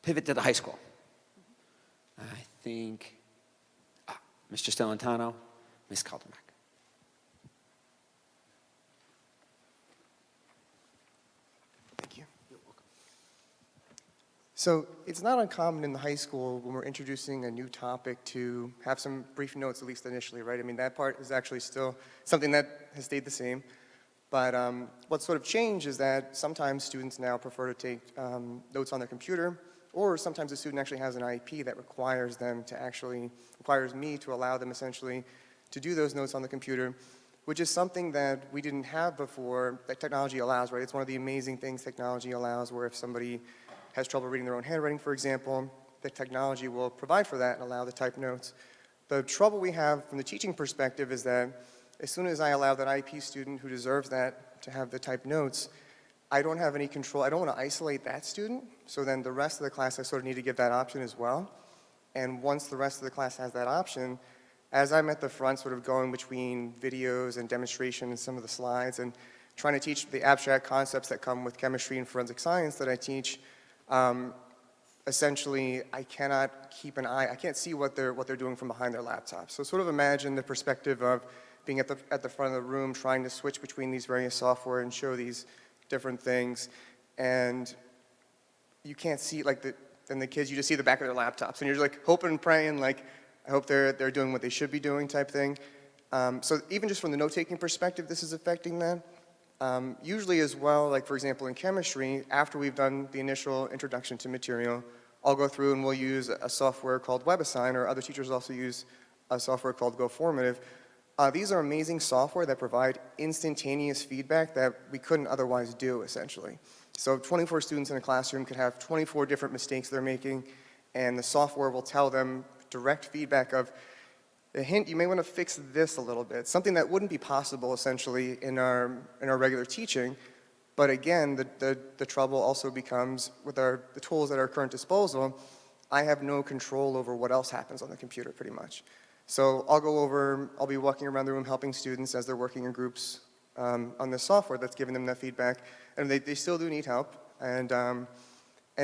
pivot to the high school. I think, Mr. Stellantano, Ms. Caldermack. Thank you. So it's not uncommon in the high school when we're introducing a new topic to have some brief notes, at least initially, right? I mean, that part is actually still something that has stayed the same. But what's sort of changed is that sometimes students now prefer to take notes on their computer, or sometimes a student actually has an IEP that requires me to allow them essentially to do those notes on the computer, which is something that we didn't have before that technology allows, right? It's one of the amazing things technology allows, where if somebody has trouble reading their own handwriting, for example, the technology will provide for that and allow the type notes. The trouble we have from the teaching perspective is that as soon as I allow that IEP student who deserves that to have the type notes, I don't have any control. I don't want to isolate that student, so then the rest of the class, I sort of need to give that option as well. And once the rest of the class has that option, as I'm at the front sort of going between videos and demonstration and some of the slides and trying to teach the abstract concepts that come with chemistry and forensic science that I teach, essentially I cannot keep an eye, I can't see what they're doing from behind their laptop. So sort of imagine the perspective of being at the front of the room, trying to switch between these various software and show these different things, and you can't see, like, then the kids, you just see the back of their laptops, and you're just like hoping and praying, like, I hope they're doing what they should be doing type thing. So even just from the note-taking perspective, this is affecting that. Usually as well, like for example in chemistry, after we've done the initial introduction to material, I'll go through and we'll use a software called WebAssign, or other teachers also use a software called GoFormative. These are amazing software that provide instantaneous feedback that we couldn't otherwise do, essentially. So 24 students in a classroom could have 24 different mistakes they're making, and the software will tell them direct feedback of, a hint, you may want to fix this a little bit. Something that wouldn't be possible, essentially, in our regular teaching. But again, the trouble also becomes with the tools at our current disposal, I have no control over what else happens on the computer, pretty much. So I'll be walking around the room helping students as they're working in groups on this software that's giving them that feedback, and they still do need help. And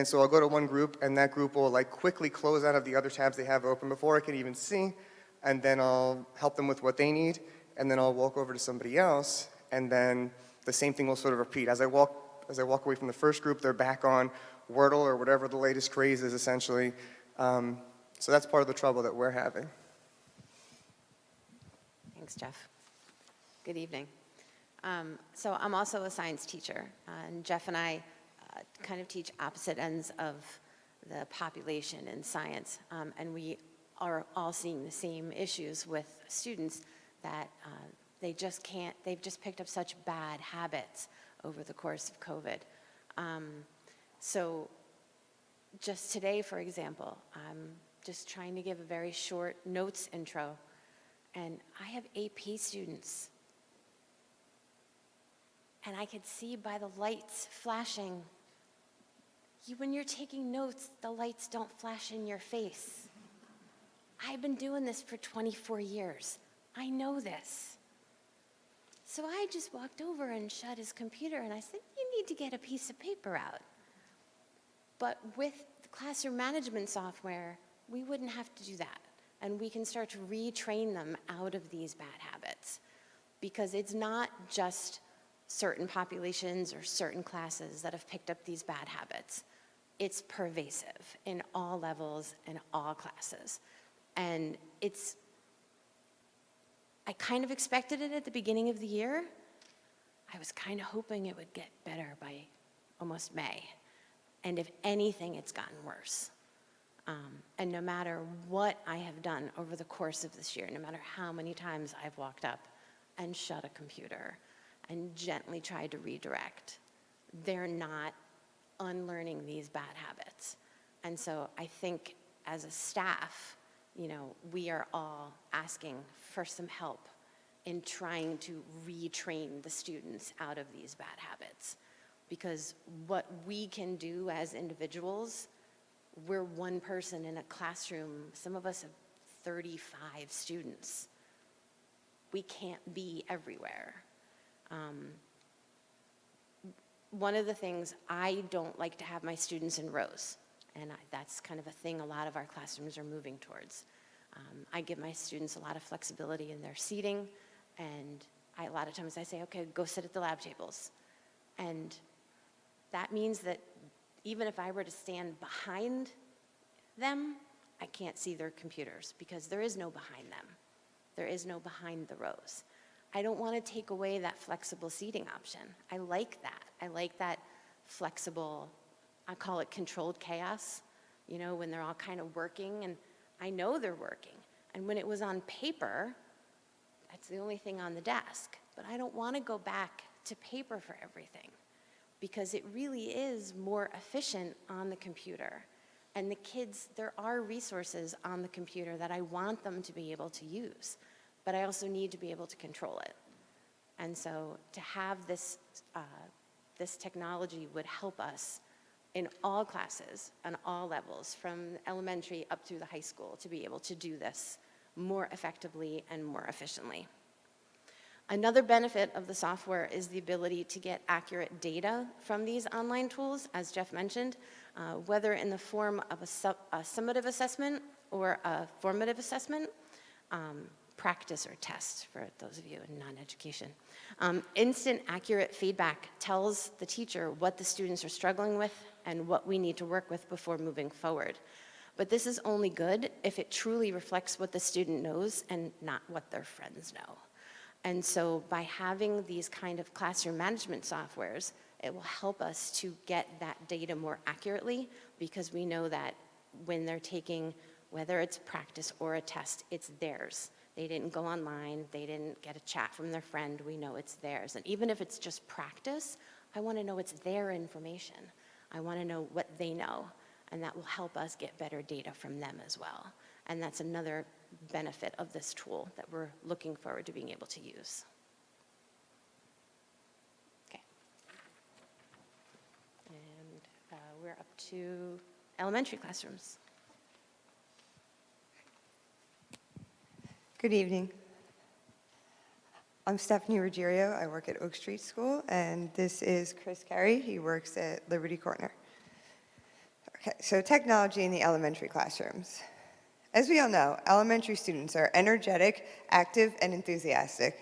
so I'll go to one group, and that group will like quickly close out of the other tabs they have open before I can even see, and then I'll help them with what they need, and then I'll walk over to somebody else, and then the same thing will sort of repeat. As I walk away from the first group, they're back on Wordle or whatever the latest craze is, essentially. So that's part of the trouble that we're having. Thanks, Jeff. Good evening. So I'm also a science teacher, and Jeff and I kind of teach opposite ends of the population in science, and we are all seeing the same issues with students that they've just picked up such bad habits over the course of COVID. So just today, for example, I'm just trying to give a very short notes intro, and I have AP students, and I could see by the lights flashing, when you're taking notes, the lights don't flash in your face. I've been doing this for 24 years. I know this. So I just walked over and shut his computer, and I said, you need to get a piece of paper out. But with the classroom management software, we wouldn't have to do that. And we can start to retrain them out of these bad habits. Because it's not just certain populations or certain classes that have picked up these bad habits. It's pervasive in all levels and all classes. And I kind of expected it at the beginning of the year. I was kind of hoping it would get better by almost May. And if anything, it's gotten worse. And no matter what I have done over the course of this year, no matter how many times I've walked up and shut a computer and gently tried to redirect, they're not unlearning these bad habits. And so I think as a staff, we are all asking for some help in trying to retrain the students out of these bad habits. Because what we can do as individuals, we're one person in a classroom. Some of us have 35 students. We can't be everywhere. one of the things, I don't like to have my students in rows. And that's kind of a thing a lot of our classrooms are moving towards. I give my students a lot of flexibility in their seating, and a lot of times I say, okay, go sit at the lab tables. And that means that even if I were to stand behind them, I can't see their computers because there is no behind them. There is no behind the rows. I don't want to take away that flexible seating option. I like that. I like that flexible, I call it controlled chaos, you know, when they're all kind of working, and I know they're working. And when it was on paper, that's the only thing on the desk. But I don't want to go back to paper for everything because it really is more efficient on the computer. And the kids, there are resources on the computer that I want them to be able to use, but I also need to be able to control it. And so to have this, this technology would help us in all classes, on all levels, from elementary up through the high school, to be able to do this more effectively and more efficiently. Another benefit of the software is the ability to get accurate data from these online tools, as Jeff mentioned, whether in the form of a summative assessment or a formative assessment, practice or test for those of you in non-education. Instant accurate feedback tells the teacher what the students are struggling with and what we need to work with before moving forward. But this is only good if it truly reflects what the student knows and not what their friends know. And so by having these kind of classroom management softwares, it will help us to get that data more accurately because we know that when they're taking, whether it's practice or a test, it's theirs. They didn't go online, they didn't get a chat from their friend, we know it's theirs. And even if it's just practice, I want to know it's their information. I want to know what they know, and that will help us get better data from them as well. And that's another benefit of this tool that we're looking forward to being able to use. Okay. And we're up to elementary classrooms. Good evening. I'm Stephanie Ruggiero. I work at Oak Street School, and this is Chris Carey. He works at Liberty Corner. Okay, so technology in the elementary classrooms. As we all know, elementary students are energetic, active, and enthusiastic.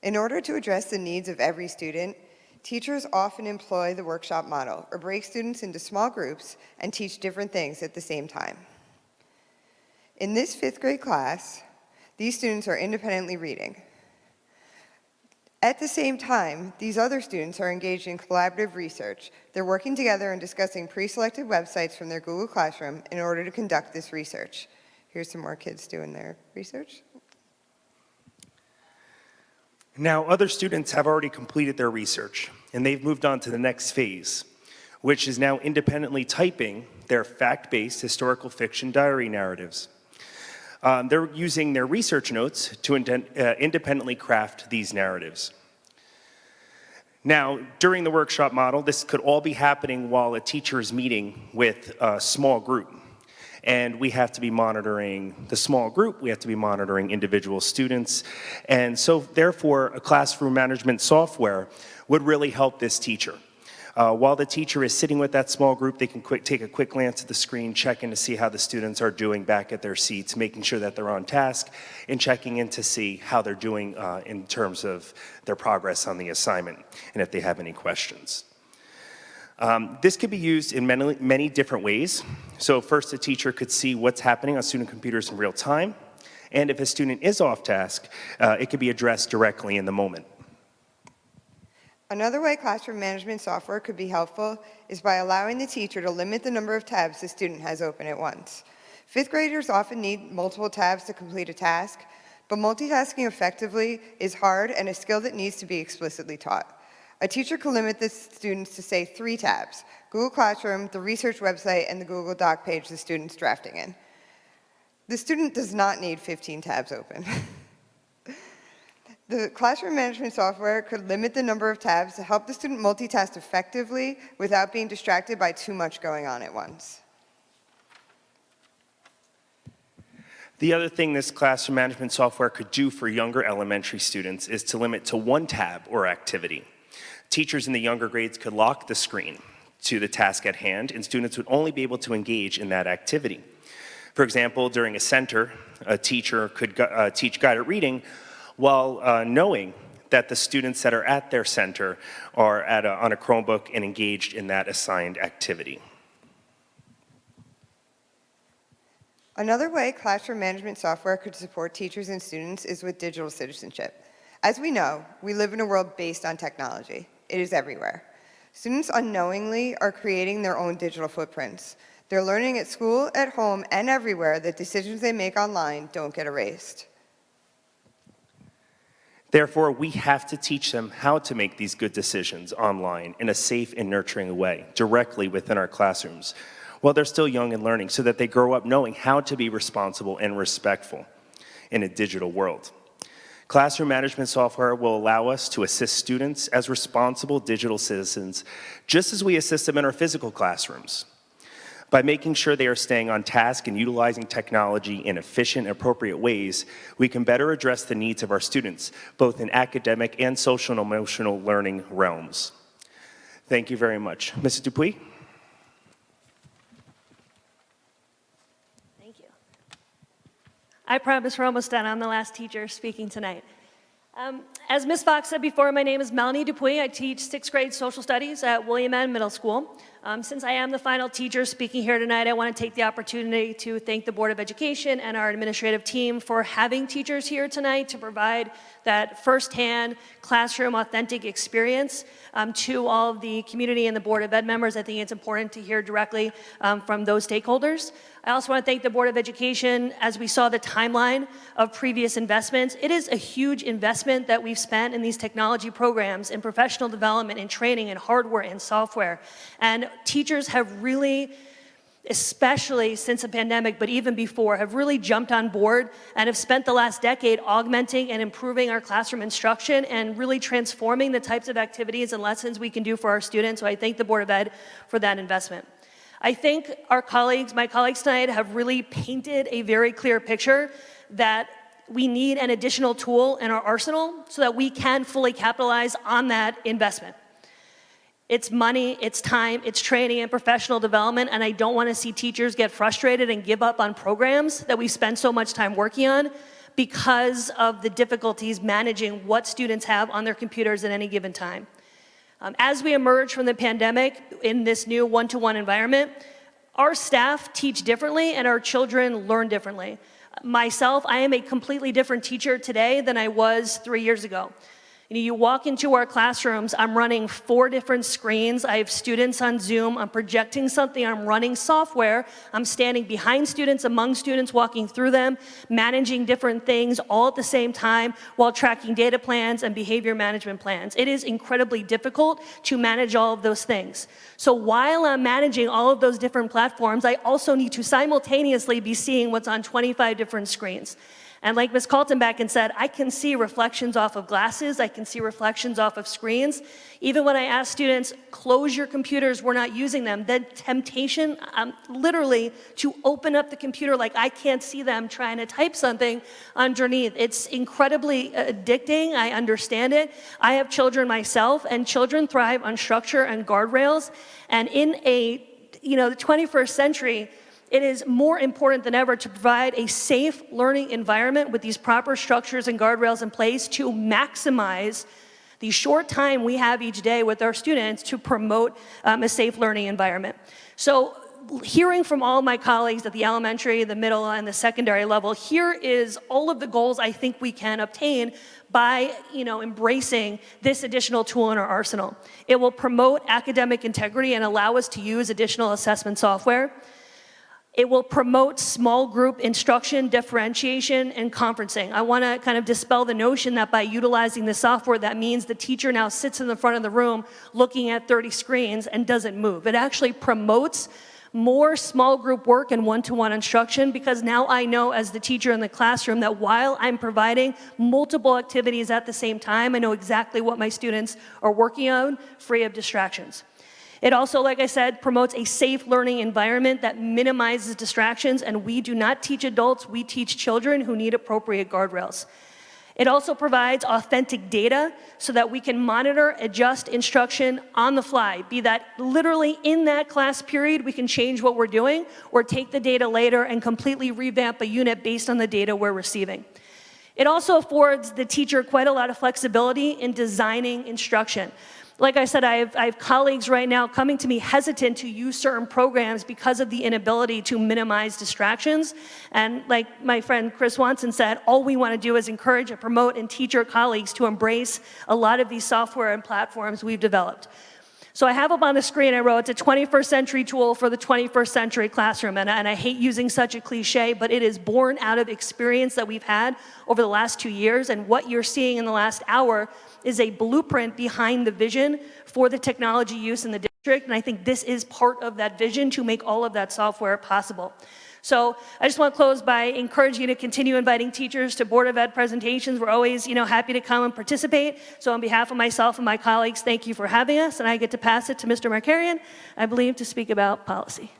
In order to address the needs of every student, teachers often employ the workshop model, or break students into small groups and teach different things at the same time. In this 5th grade class, these students are independently reading. At the same time, these other students are engaged in collaborative research. They're working together and discussing pre-selected websites from their Google Classroom in order to conduct this research. Here's some more kids doing their research. Now, other students have already completed their research, and they've moved on to the next phase, which is now independently typing their fact-based historical fiction diary narratives. They're using their research notes to independently craft these narratives. Now, during the workshop model, this could all be happening while a teacher is meeting with a small group. And we have to be monitoring the small group, we have to be monitoring individual students. And so, therefore, a classroom management software would really help this teacher. While the teacher is sitting with that small group, they can take a quick glance at the screen, check in to see how the students are doing back at their seats, making sure that they're on task, and checking in to see how they're doing in terms of their progress on the assignment, and if they have any questions. This could be used in many different ways. So first, a teacher could see what's happening on student computers in real time, and if a student is off task, it could be addressed directly in the moment. Another way classroom management software could be helpful is by allowing the teacher to limit the number of tabs the student has open at once. 5th graders often need multiple tabs to complete a task, but multitasking effectively is hard and a skill that needs to be explicitly taught. A teacher could limit the students to, say, 3 tabs: Google Classroom, the research website, and the Google Doc page the student's drafting in. The student does not need 15 tabs open. The classroom management software could limit the number of tabs to help the student multitask effectively without being distracted by too much going on at once. The other thing this classroom management software could do for younger elementary students is to limit to 1 tab or activity. Teachers in the younger grades could lock the screen to the task at hand, and students would only be able to engage in that activity. For example, during a center, a teacher could teach guided reading while knowing that the students that are at their center are on a Chromebook and engaged in that assigned activity. Another way classroom management software could support teachers and students is with digital citizenship. As we know, we live in a world based on technology. It is everywhere. Students unknowingly are creating their own digital footprints. They're learning at school, at home, and everywhere that decisions they make online don't get erased. Therefore, we have to teach them how to make these good decisions online in a safe and nurturing way, directly within our classrooms, while they're still young and learning, so that they grow up knowing how to be responsible and respectful in a digital world. Classroom management software will allow us to assist students as responsible digital citizens, just as we assist them in our physical classrooms. By making sure they are staying on task and utilizing technology in efficient and appropriate ways, we can better address the needs of our students, both in academic and social and emotional learning realms. Thank you very much. Mrs. Dupuy? Thank you. I promise we're almost done. I'm the last teacher speaking tonight. As Ms. Fox said before, my name is Melanie Dupuy. I teach 6th grade social studies at William N. Middle School. Since I am the final teacher speaking here tonight, I want to take the opportunity to thank the Board of Education and our administrative team for having teachers here tonight to provide that firsthand classroom authentic experience to all of the community and the Board of Ed members. I think it's important to hear directly from those stakeholders. I also want to thank the Board of Education. As we saw the timeline of previous investments, it is a huge investment that we've spent in these technology programs, in professional development, in training, in hardware, and software. And teachers have really, especially since the pandemic, but even before, have really jumped on board and have spent the last decade augmenting and improving our classroom instruction and really transforming the types of activities and lessons we can do for our students. So I thank the Board of Ed for that investment. I think our colleagues, my colleagues tonight, have really painted a very clear picture that we need an additional tool in our arsenal so that we can fully capitalize on that investment. It's money, it's time, it's training and professional development, and I don't want to see teachers get frustrated and give up on programs that we spend so much time working on because of the difficulties managing what students have on their computers at any given time. As we emerge from the pandemic in this new one-to-one environment, our staff teach differently and our children learn differently. Myself, I am a completely different teacher today than I was 3 years ago. You walk into our classrooms, I'm running 4 different screens. I have students on Zoom. I'm projecting something. I'm running software. I'm standing behind students, among students, walking through them, managing different things all at the same time while tracking data plans and behavior management plans. It is incredibly difficult to manage all of those things. So while I'm managing all of those different platforms, I also need to simultaneously be seeing what's on 25 different screens. And like Ms. Kaltenbecken said, I can see reflections off of glasses, I can see reflections off of screens. Even when I ask students, close your computers, we're not using them, the temptation literally to open up the computer like I can't see them trying to type something underneath. It's incredibly addicting, I understand it. I have children myself, and children thrive on structure and guardrails. And in the 21st century, it is more important than ever to provide a safe learning environment with these proper structures and guardrails in place to maximize the short time we have each day with our students to promote a safe learning environment. So hearing from all of my colleagues at the elementary, the middle, and the secondary level, here is all of the goals I think we can obtain by embracing this additional tool in our arsenal. It will promote academic integrity and allow us to use additional assessment software. It will promote small group instruction, differentiation, and conferencing. I want to kind of dispel the notion that by utilizing the software, that means the teacher now sits in the front of the room looking at 30 screens and doesn't move. It actually promotes more small group work and one-to-one instruction, because now I know as the teacher in the classroom that while I'm providing multiple activities at the same time, I know exactly what my students are working on, free of distractions. It also, like I said, promotes a safe learning environment that minimizes distractions, and we do not teach adults, we teach children who need appropriate guardrails. It also provides authentic data so that we can monitor, adjust instruction on the fly, be that literally in that class period, we can change what we're doing, or take the data later and completely revamp a unit based on the data we're receiving. It also affords the teacher quite a lot of flexibility in designing instruction. Like I said, I have colleagues right now coming to me hesitant to use certain programs because of the inability to minimize distractions. And like my friend Chris Swanson said, all we want to do is encourage and promote and teach our colleagues to embrace a lot of these software and platforms we've developed. So I have up on the screen, I wrote, it's a 21st century tool for the 21st century classroom. And I hate using such a cliche, but it is born out of experience that we've had over the last 2 years. And what you're seeing in the last hour is a blueprint behind the vision for the technology use in the district. And I think this is part of that vision to make all of that software possible. So I just want to close by encouraging you to continue inviting teachers to Board of Ed presentations. We're always, happy to come and participate. So on behalf of myself and my colleagues, thank you for having us. And I get to pass it to Mr. Markarian, I believe, to speak about policy.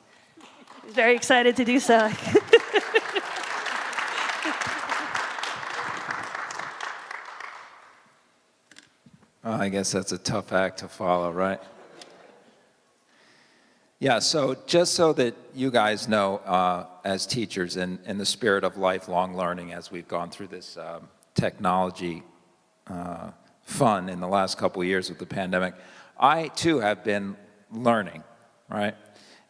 Very excited to do so. I guess that's a tough act to follow, right? Yeah, so just so that you guys know, as teachers, in the spirit of lifelong learning, as we've gone through this technology fun in the last couple of years with the pandemic, I too have been learning, right?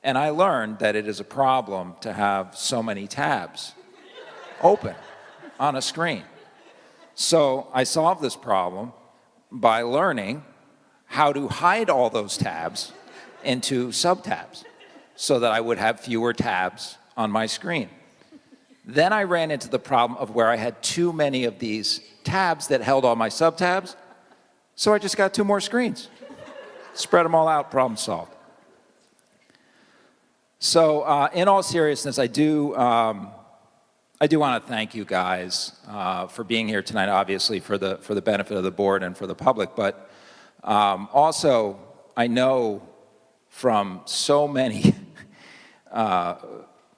And I learned that it is a problem to have so many tabs open on a screen. So I solved this problem by learning how to hide all those tabs into subtabs so that I would have fewer tabs on my screen. Then I ran into the problem of where I had too many of these tabs that held all my subtabs, so I just got 2 more screens. Spread them all out, problem solved. So in all seriousness, I do want to thank you guys for being here tonight, obviously for the benefit of the board and for the public, but also I know from so many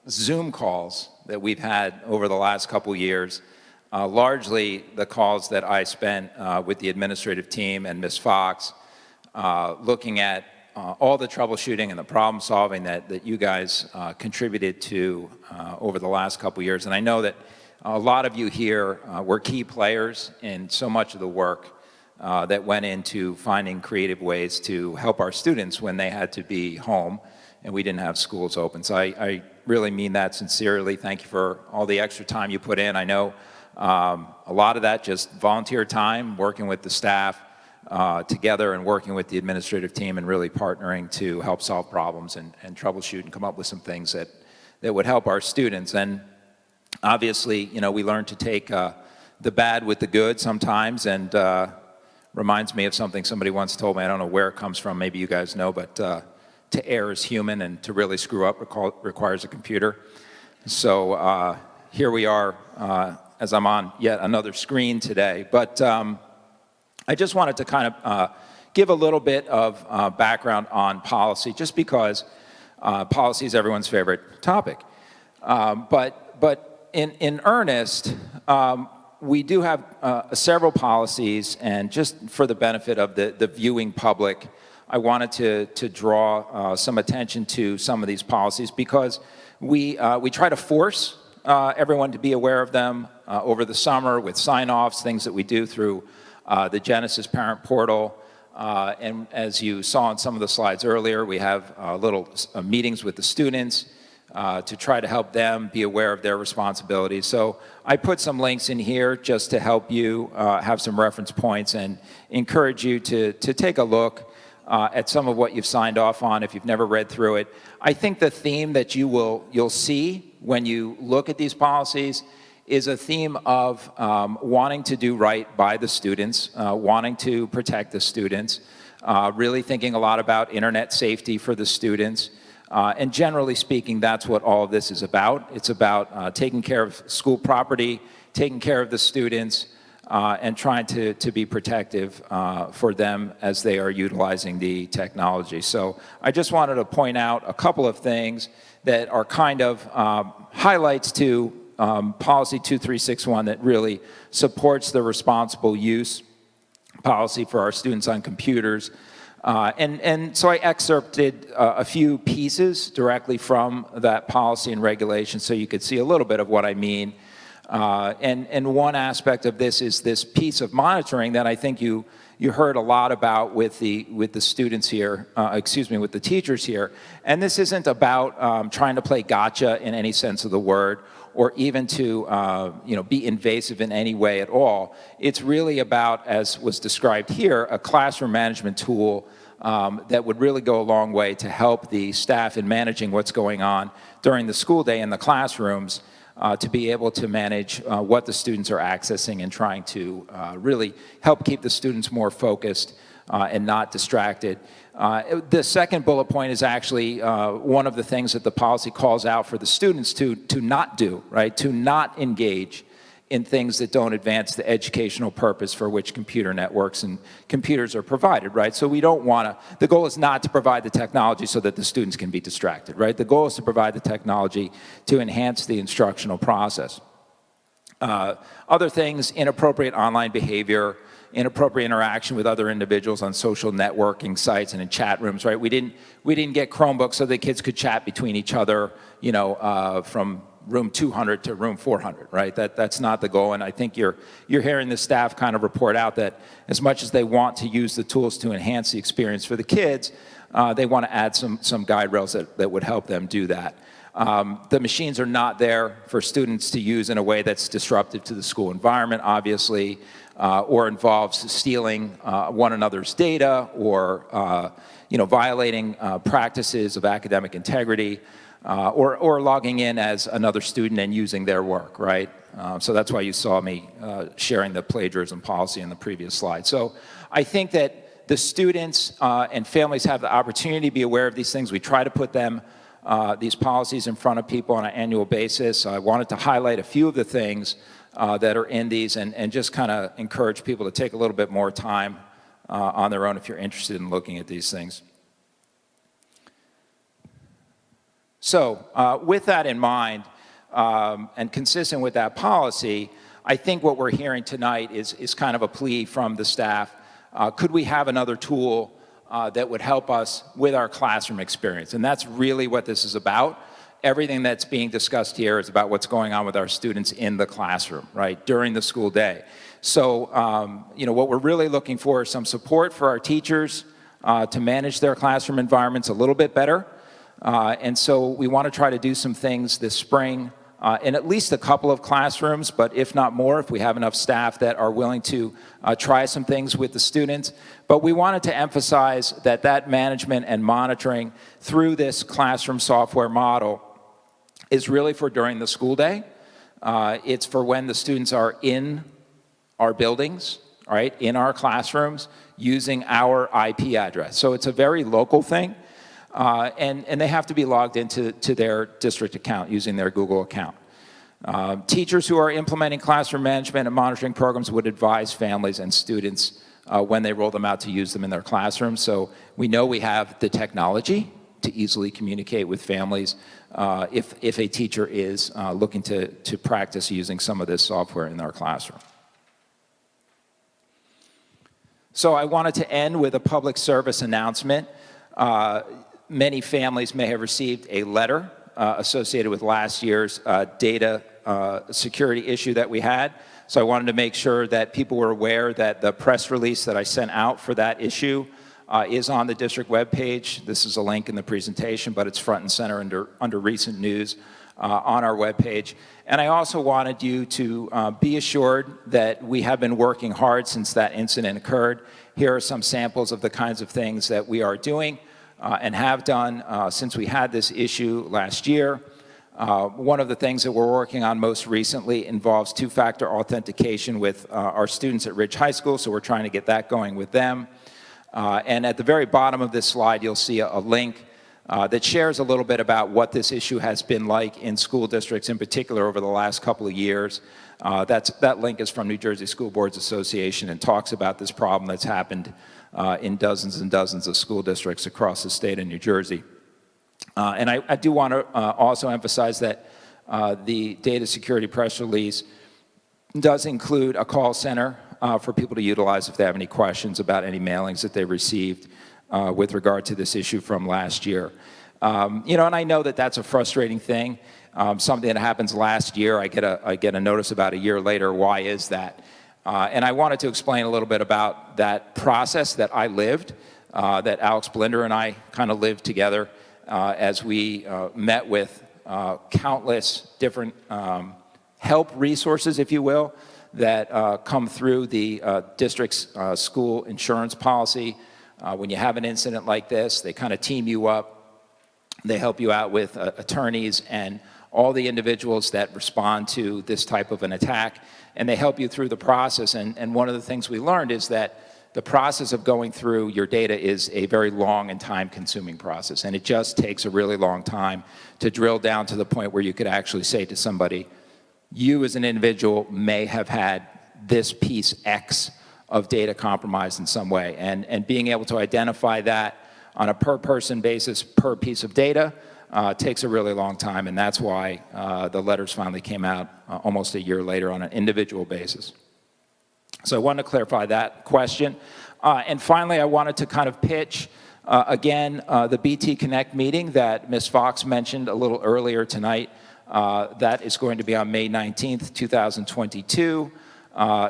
Zoom calls that we've had over the last couple years, largely the calls that I spent with the administrative team and Ms. Fox, looking at all the troubleshooting and the problem solving that you guys contributed to over the last couple years. And I know that a lot of you here were key players in so much of the work that went into finding creative ways to help our students when they had to be home and we didn't have schools open. So I really mean that sincerely. Thank you for all the extra time you put in. I know a lot of that just volunteer time, working with the staff together and working with the administrative team and really partnering to help solve problems and troubleshoot and come up with some things that would help our students. And obviously, we learn to take the bad with the good sometimes, and reminds me of something somebody once told me. I don't know where it comes from, maybe you guys know, but to err is human and to really screw up requires a computer. So here we are as I'm on yet another screen today. But I just wanted to kind of give a little bit of background on policy, just because policy is everyone's favorite topic. But in earnest, we do have several policies, and just for the benefit of the viewing public, I wanted to draw some attention to some of these policies, because we try to force everyone to be aware of them over the summer with sign-offs, things that we do through the Genesis Parent Portal. And as you saw in some of the slides earlier, we have little meetings with the students to try to help them be aware of their responsibilities. So I put some links in here just to help you have some reference points and encourage you to take a look at some of what you've signed off on if you've never read through it. I think the theme that you'll see when you look at these policies is a theme of wanting to do right by the students, wanting to protect the students, really thinking a lot about internet safety for the students. And generally speaking, that's what all of this is about. It's about taking care of school property, taking care of the students, and trying to be protective for them as they are utilizing the technology. So I just wanted to point out a couple of things that are kind of highlights to policy 2361 that really supports the responsible use policy for our students on computers. And so I excerpted a few pieces directly from that policy and regulation so you could see a little bit of what I mean. And one aspect of this is this piece of monitoring that I think you heard a lot about with the students here, with the teachers here. And this isn't about trying to play gotcha in any sense of the word, or even to be invasive in any way at all. It's really about, as was described here, a classroom management tool that would really go a long way to help the staff in managing what's going on during the school day in the classrooms, to be able to manage what the students are accessing and trying to really help keep the students more focused and not distracted. The second bullet point is actually one of the things that the policy calls out for the students to not do, right? To not engage in things that don't advance the educational purpose for which computer networks and computers are provided, right? So we don't want to, the goal is not to provide the technology so that the students can be distracted, right? The goal is to provide the technology to enhance the instructional process. Other things, inappropriate online behavior, inappropriate interaction with other individuals on social networking sites and in chat rooms, right? We didn't get Chromebooks so the kids could chat between each other, from room 200 to room 400, right? That's not the goal, and I think you're hearing the staff kind of report out that as much as they want to use the tools to enhance the experience for the kids, they want to add some guide rails that would help them do that. The machines are not there for students to use in a way that's disruptive to the school environment, obviously, or involves stealing one another's data or violating practices of academic integrity. Or logging in as another student and using their work, right? So that's why you saw me sharing the plagiarism policy in the previous slide. So I think that the students and families have the opportunity to be aware of these things. We try to put them, these policies in front of people on an annual basis. I wanted to highlight a few of the things that are in these and just kind of encourage people to take a little bit more time on their own if you're interested in looking at these things. So with that in mind, and consistent with that policy, I think what we're hearing tonight is kind of a plea from the staff. Could we have another tool that would help us with our classroom experience? And that's really what this is about. Everything that's being discussed here is about what's going on with our students in the classroom, right, during the school day. So, what we're really looking for is some support for our teachers to manage their classroom environments a little bit better. And so we want to try to do some things this spring in at least a couple of classrooms, but if not more, if we have enough staff that are willing to try some things with the students. But we wanted to emphasize that management and monitoring through this classroom software model is really for during the school day. It's for when the students are in our buildings, right, in our classrooms, using our IP address. So it's a very local thing. And they have to be logged into their district account using their Google account. Teachers who are implementing classroom management and monitoring programs would advise families and students when they roll them out to use them in their classrooms. So we know we have the technology to easily communicate with families if a teacher is looking to practice using some of this software in their classroom. So I wanted to end with a public service announcement. Many families may have received a letter associated with last year's data security issue that we had. So I wanted to make sure that people were aware that the press release that I sent out for that issue is on the district webpage. This is a link in the presentation, but it's front and center under recent news on our webpage. And I also wanted you to be assured that we have been working hard since that incident occurred. Here are some samples of the kinds of things that we are doing and have done since we had this issue last year. One of the things that we're working on most recently involves two-factor authentication with our students at Ridge High School, so we're trying to get that going with them. And at the very bottom of this slide, you'll see a link that shares a little bit about what this issue has been like in school districts, in particular over the last couple of years. That link is from New Jersey School Boards Association and talks about this problem that's happened in dozens and dozens of school districts across the state of New Jersey. And I do want to also emphasize that the data security press release does include a call center for people to utilize if they have any questions about any mailings that they received with regard to this issue from last year. You know, and I know that that's a frustrating thing. Something that happens last year, I get a notice about a year later. Why is that? And I wanted to explain a little bit about that process that I lived, that Alex Blinder and I kind of lived together as we met with countless different help resources, if you will, that come through the district's school insurance policy. When you have an incident like this, they kind of team you up. They help you out with attorneys and all the individuals that respond to this type of an attack, and they help you through the process. And one of the things we learned is that the process of going through your data is a very long and time-consuming process, and it just takes a really long time to drill down to the point where you could actually say to somebody, you as an individual may have had this piece X of data compromised in some way, and being able to identify that on a per-person basis, per piece of data, takes a really long time, and that's why the letters finally came out almost a year later on an individual basis. So I wanted to clarify that question. And finally, I wanted to kind of pitch, again, the BT Connect meeting that Ms. Fox mentioned a little earlier tonight. That is going to be on May 19th, 2022.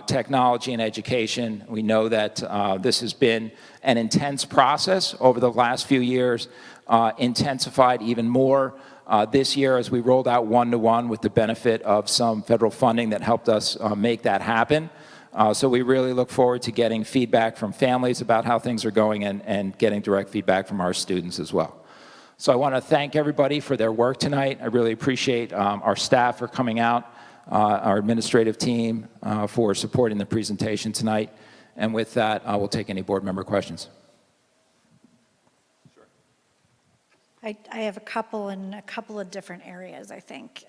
Technology and education. We know that this has been an intense process over the last few years, intensified even more this year as we rolled out one-to-one with the benefit of some federal funding that helped us make that happen. So we really look forward to getting feedback from families about how things are going and getting direct feedback from our students as well. So I want to thank everybody for their work tonight. I really appreciate our staff for coming out, our administrative team for supporting the presentation tonight. And with that, we'll take any board member questions. I have a couple in a couple of different areas, I think.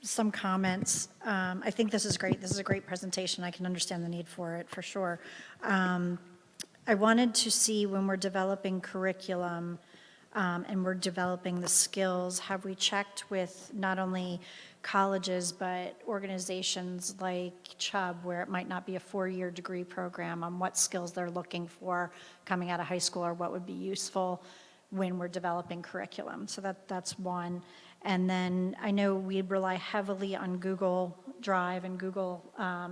Some comments. I think this is great. This is a great presentation. I can understand the need for it, for sure. I wanted to see when we're developing curriculum and we're developing the skills, have we checked with not only colleges but organizations like Chubb, where it might not be a 4-year degree program, on what skills they're looking for coming out of high school or what would be useful when we're developing curriculum. So that's one. And then I know we rely heavily on Google Drive and Google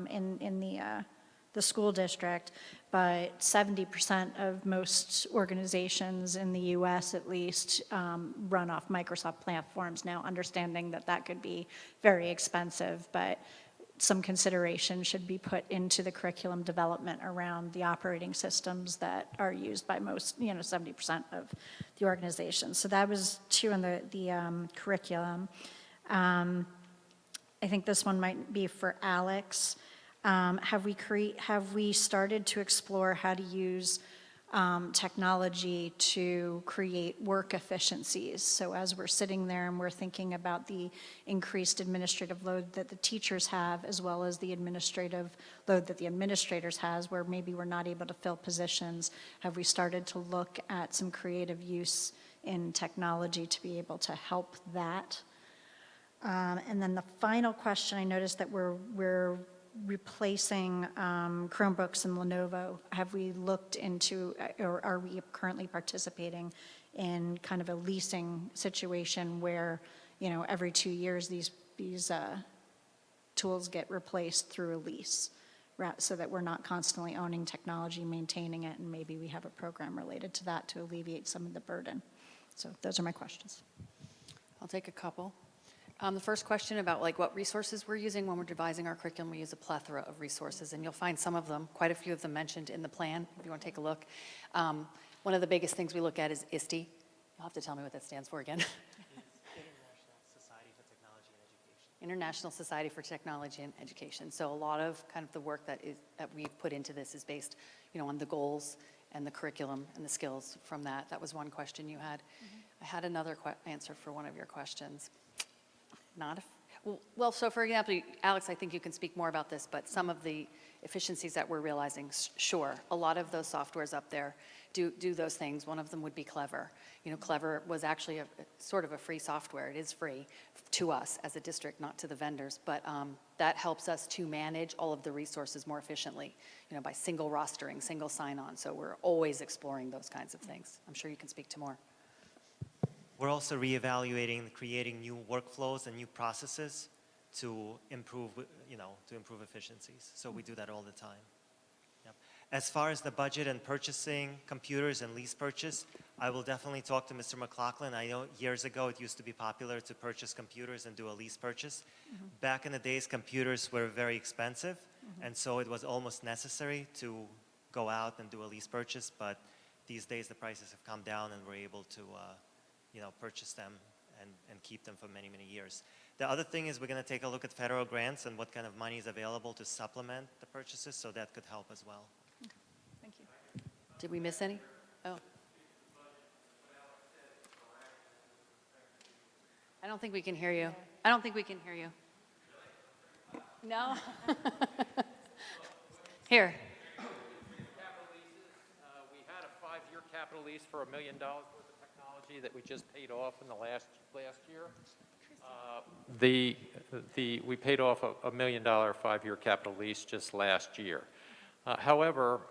in the school district, but 70% of most organizations in the US at least run off Microsoft platforms. Now, understanding that that could be very expensive, but some consideration should be put into the curriculum development around the operating systems that are used by most, 70% of the organizations. So that was two on the curriculum. I think this one might be for Alex. Have we started to explore how to use technology to create work efficiencies? So as we're sitting there and we're thinking about the increased administrative load that the teachers have, as well as the administrative load that the administrators has, where maybe we're not able to fill positions, have we started to look at some creative use in technology to be able to help that? And then the final question, I noticed that we're replacing Chromebooks and Lenovo. Have we looked into, or are we currently participating in kind of a leasing situation where, every 2 years these tools get replaced through a lease, so that we're not constantly owning technology, maintaining it, and maybe we have a program related to that to alleviate some of the burden. So those are my questions. I'll take a couple. The first question about what resources we're using when we're devising our curriculum, we use a plethora of resources, and you'll find some of them, quite a few of them mentioned in the plan, if you want to take a look. One of the biggest things we look at is ISTE. You'll have to tell me what that stands for again. International Society for Technology and Education. So a lot of kind of the work that we've put into this is based, on the goals and the curriculum and the skills from that. That was one question you had. I had another answer for one of your questions. Well, so for example, Alex, I think you can speak more about this, but some of the efficiencies that we're realizing, sure, a lot of those softwares up there do those things. One of them would be Clever. You know, Clever was actually sort of a free software. It is free to us as a district, not to the vendors, but that helps us to manage all of the resources more efficiently, you know, by single rostering, single sign-on. So we're always exploring those kinds of things. I'm sure you can speak to more. We're also reevaluating, creating new workflows and new processes to improve, to improve efficiencies. So we do that all the time. Yep. As far as the budget and purchasing computers and lease purchase, I will definitely talk to Mr. McLaughlin. I know years ago it used to be popular to purchase computers and do a lease purchase. Back in the days, computers were very expensive, and so it was almost necessary to go out and do a lease purchase, but these days the prices have come down and we're able to purchase them and keep them for many, many years. The other thing is we're going to take a look at federal grants and what kind of money is available to supplement the purchases, so that could help as well. Thank you. Did we miss any? Oh. I don't think we can hear you. I don't think we can hear you. No? Here. We had a 5-year capital lease for $1 million worth of technology that we just paid off in the last year. We paid off a $1 million 5-year capital lease just last year. However,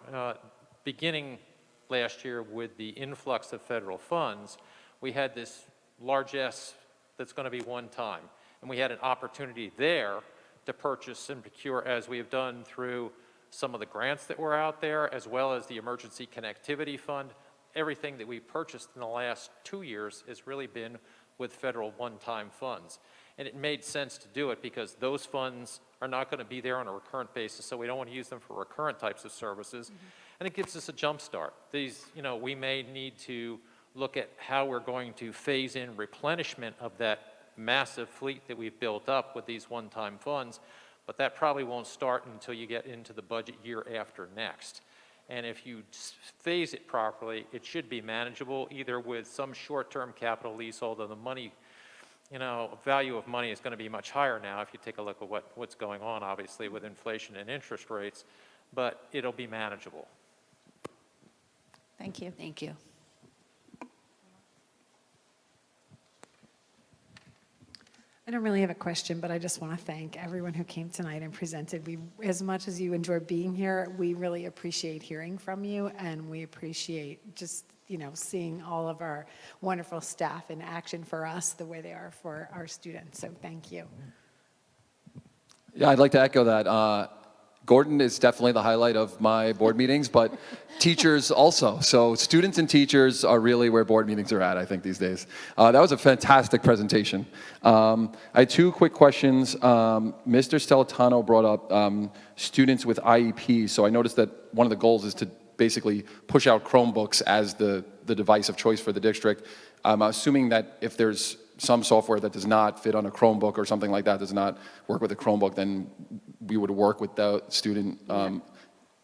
beginning last year with the influx of federal funds, we had this largesse that's going to be one time. And we had an opportunity there to purchase and procure, as we have done through some of the grants that were out there, as well as the Emergency Connectivity Fund. Everything that we purchased in the last 2 years has really been with federal one-time funds. And it made sense to do it because those funds are not going to be there on a recurrent basis, so we don't want to use them for recurrent types of services. And it gives us a jump start. These, we may need to look at how we're going to phase in replenishment of that massive fleet that we've built up with these one-time funds, but that probably won't start until you get into the budget year after next. And if you phase it properly, it should be manageable, either with some short-term capital lease, although the money, value of money is going to be much higher now if you take a look at what's going on, obviously, with inflation and interest rates, but it'll be manageable. Thank you. Thank you. I don't really have a question, but I just want to thank everyone who came tonight and presented. As much as you enjoy being here, we really appreciate hearing from you, and we appreciate just, seeing all of our wonderful staff in action for us the way they are for our students. So thank you. Yeah, I'd like to echo that. Gordon is definitely the highlight of my board meetings, but teachers also. So students and teachers are really where board meetings are at, I think, these days. That was a fantastic presentation. I had 2 quick questions. Mr. Steltano brought up students with IEPs. So I noticed that one of the goals is to basically push out Chromebooks as the device of choice for the district. I'm assuming that if there's some software that does not fit on a Chromebook or something like that, does not work with a Chromebook, then we would work with the student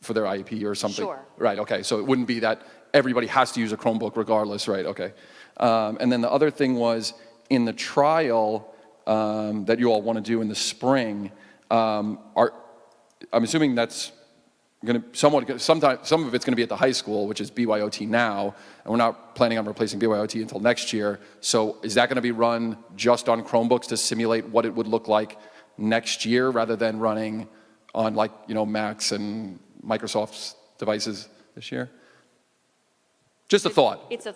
for their IEP or something. Sure. Right, okay, so it wouldn't be that everybody has to use a Chromebook regardless, right, okay. And then the other thing was, in the trial that you all want to do in the spring, I'm assuming that's going to some of it's going to be at the high school, which is BYOT now, and we're not planning on replacing BYOT until next year. So is that going to be run just on Chromebooks to simulate what it would look like next year, rather than running on Macs and Microsoft's devices this year? Just a thought. It's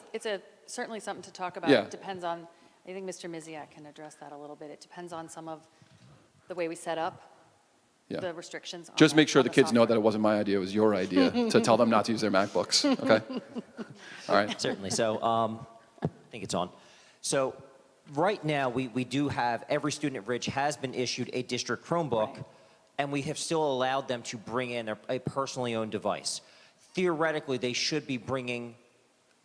certainly something to talk about. Yeah. It depends on, I think Mr. Miziak can address that a little bit. It depends on some of the way we set up the restrictions. Just make sure the kids know that it wasn't my idea, it was your idea to tell them not to use their MacBooks, okay? All right. Certainly. So I think it's on. So right now, we do have, every student at Ridge has been issued a district Chromebook, and we have still allowed them to bring in a personally owned device. Theoretically, they should be bringing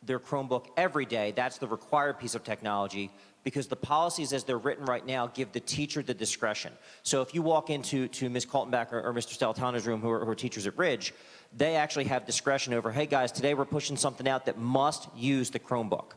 their Chromebook every day. That's the required piece of technology, because the policies as they're written right now give the teacher the discretion. So if you walk into Ms. Kaltenbach or Mr. Steltano's room, who are teachers at Ridge, they actually have discretion over, hey guys, today we're pushing something out that must use the Chromebook.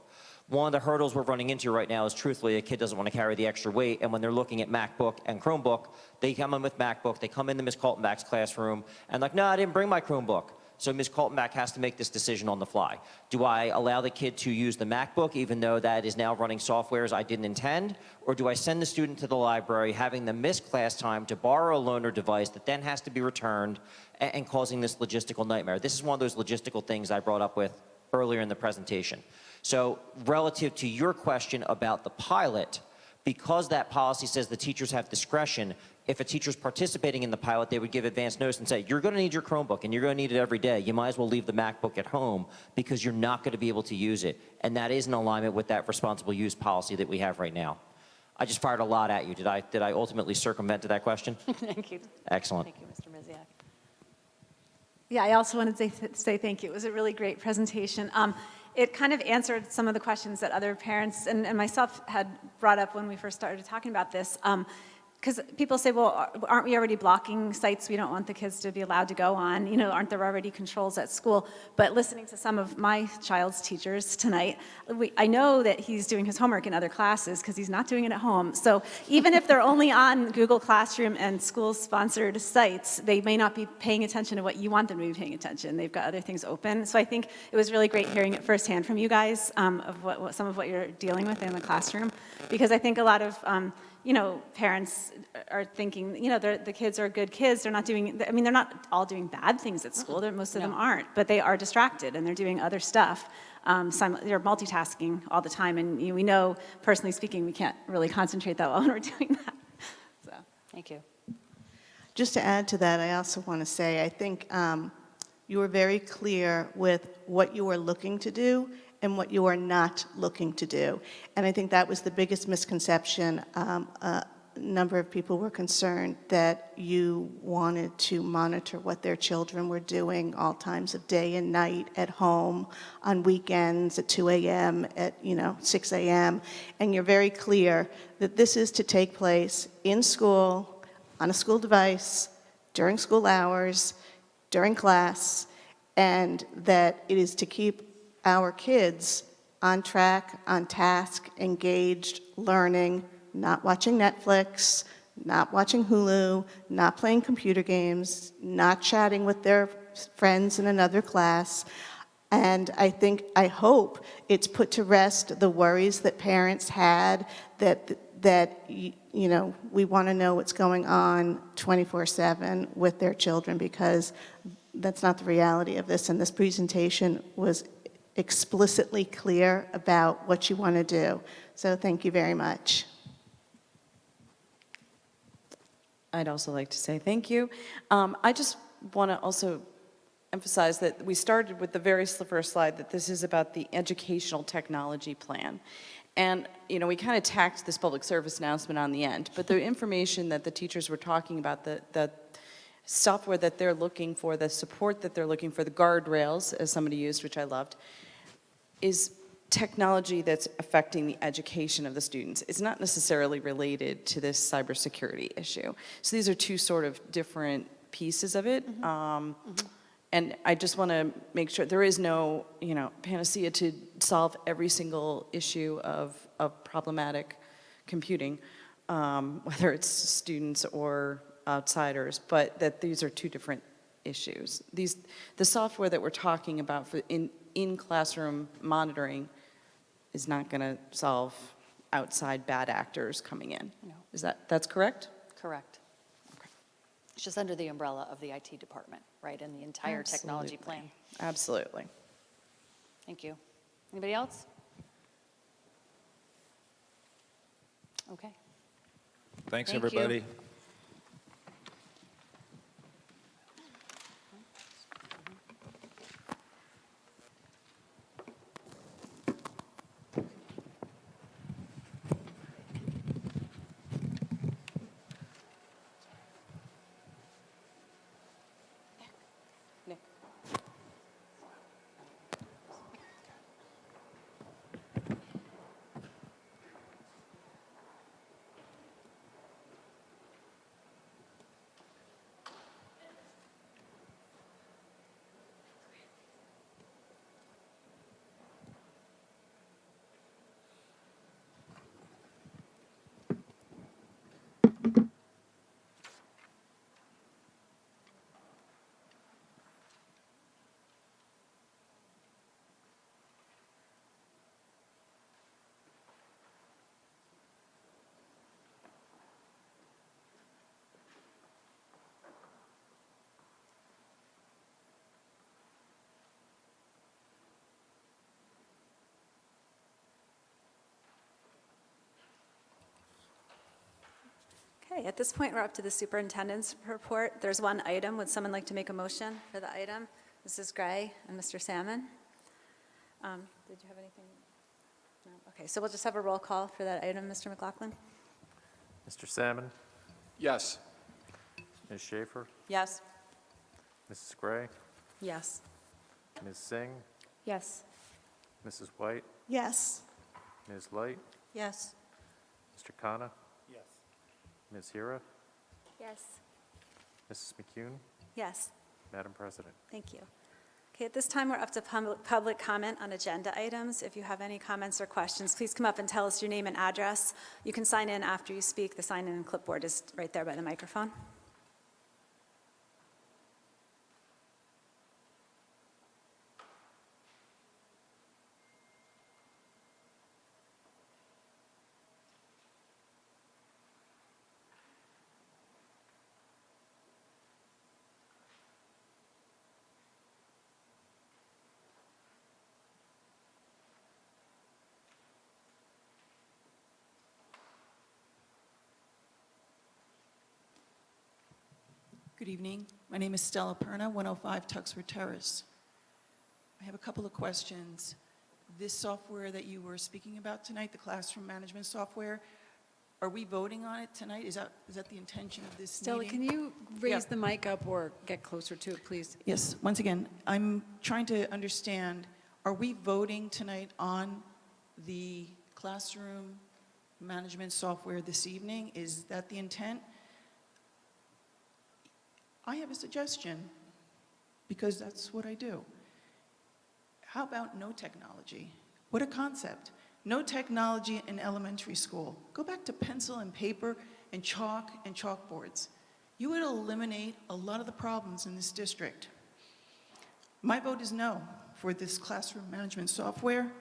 One of the hurdles we're running into right now is, truthfully, a kid doesn't want to carry the extra weight, and when they're looking at MacBook and Chromebook, they come in with MacBook, they come into Ms. Kaltenbach's classroom, and like, no, I didn't bring my Chromebook. So Ms. Kaltenbach has to make this decision on the fly. Do I allow the kid to use the MacBook, even though that is now running softwares I didn't intend? Or do I send the student to the library, having them miss class time to borrow a loaner device that then has to be returned and causing this logistical nightmare? This is one of those logistical things I brought up with earlier in the presentation. So relative to your question about the pilot, because that policy says the teachers have discretion, if a teacher's participating in the pilot, they would give advance notice and say, you're going to need your Chromebook and you're going to need it every day. You might as well leave the MacBook at home because you're not going to be able to use it. And that is in alignment with that responsible use policy that we have right now. I just fired a lot at you. Did I ultimately circumvent to that question? Thank you. Excellent. Thank you, Mr. Miziak. Yeah, I also wanted to say thank you. It was a really great presentation. It kind of answered some of the questions that other parents and myself had brought up when we first started talking about this. Because people say, well, aren't we already blocking sites we don't want the kids to be allowed to go on? You know, aren't there already controls at school? But listening to some of my child's teachers tonight, I know that he's doing his homework in other classes because he's not doing it at home. So even if they're only on Google Classroom and school-sponsored sites, they may not be paying attention to what you want them to be paying attention. They've got other things open. So I think it was really great hearing it firsthand from you guys of some of what you're dealing with in the classroom. Because I think a lot of you know, parents are thinking, you know, the kids are good kids. They're not doing, I mean, they're not all doing bad things at school. Most of them aren't, but they are distracted and they're doing other stuff. They're multitasking all the time. And we know, personally speaking, we can't really concentrate that well when we're doing that. So, thank you. Just to add to that, I also want to say, I think you were very clear with what you were looking to do and what you are not looking to do. And I think that was the biggest misconception. A number of people were concerned that you wanted to monitor what their children were doing all times of day and night, at home, on weekends, at 2 a.m., at 6 a.m. And you're very clear that this is to take place in school, on a school device, during school hours, during class, and that it is to keep our kids on track, on task, engaged, learning, not watching Netflix, not watching Hulu, not playing computer games, not chatting with their friends in another class. And I hope it's put to rest the worries that parents had that we want to know what's going on 24/7 with their children, because that's not the reality of this. And this presentation was explicitly clear about what you want to do. So thank you very much. I'd also like to say thank you. I just want to also emphasize that we started with the very first slide, that this is about the educational technology plan. And, we kind of tacked this public service announcement on the end, but the information that the teachers were talking about, the software that they're looking for, the support that they're looking for, the guardrails, as somebody used, which I loved, is technology that's affecting the education of the students. It's not necessarily related to this cybersecurity issue. So these are two sort of different pieces of it. And I just want to make sure there is no, panacea to solve every single issue of problematic computing, whether it's students or outsiders, but that these are two different issues. The software that we're talking about for in classroom monitoring is not going to solve outside bad actors coming in. No. That's correct? Correct. Okay. It's just under the umbrella of the IT department, right, and the entire technology plan. Absolutely. Thank you. Anybody else? Okay. Thanks, Thank you. everybody. Okay, at this point, we're up to the superintendent's report. There's one item. Would someone like to make a motion for the item? Mrs. Gray and Mr. Salmon? Did you have anything? No? Okay, so we'll just have a roll call for that item, Mr. McLaughlin. Mr. Salmon? Yes. Ms. Schaefer? Yes. Mrs. Gray? Yes. Ms. Singh? Yes. Mrs. White? Yes. Ms. Light? Yes. Mr. Khanna? Yes. Ms. Hira? Yes. Mrs. McCune? Yes, Madam President. thank you. Okay, at this time, we're up to public comment on agenda items. If you have any comments or questions, please come up and tell us your name and address. You can sign in after you speak. The sign-in clipboard is right there by the microphone. Good evening. My name is Stella Perna, 105 Tuxford Terrace. I have a couple of questions. This software that you were speaking about tonight, the classroom management software, are we voting on it tonight? Is that the intention of this Stella, meeting? can you Yeah. raise the mic up or get closer to it, please? Yes, once again, I'm trying to understand, are we voting tonight on the classroom management software this evening? Is that the intent? I have a suggestion, because that's what I do. How about no technology? What a concept. No technology in elementary school. Go back to pencil and paper and chalk and chalkboards. You would eliminate a lot of the problems in this district. My vote is no for this classroom management software.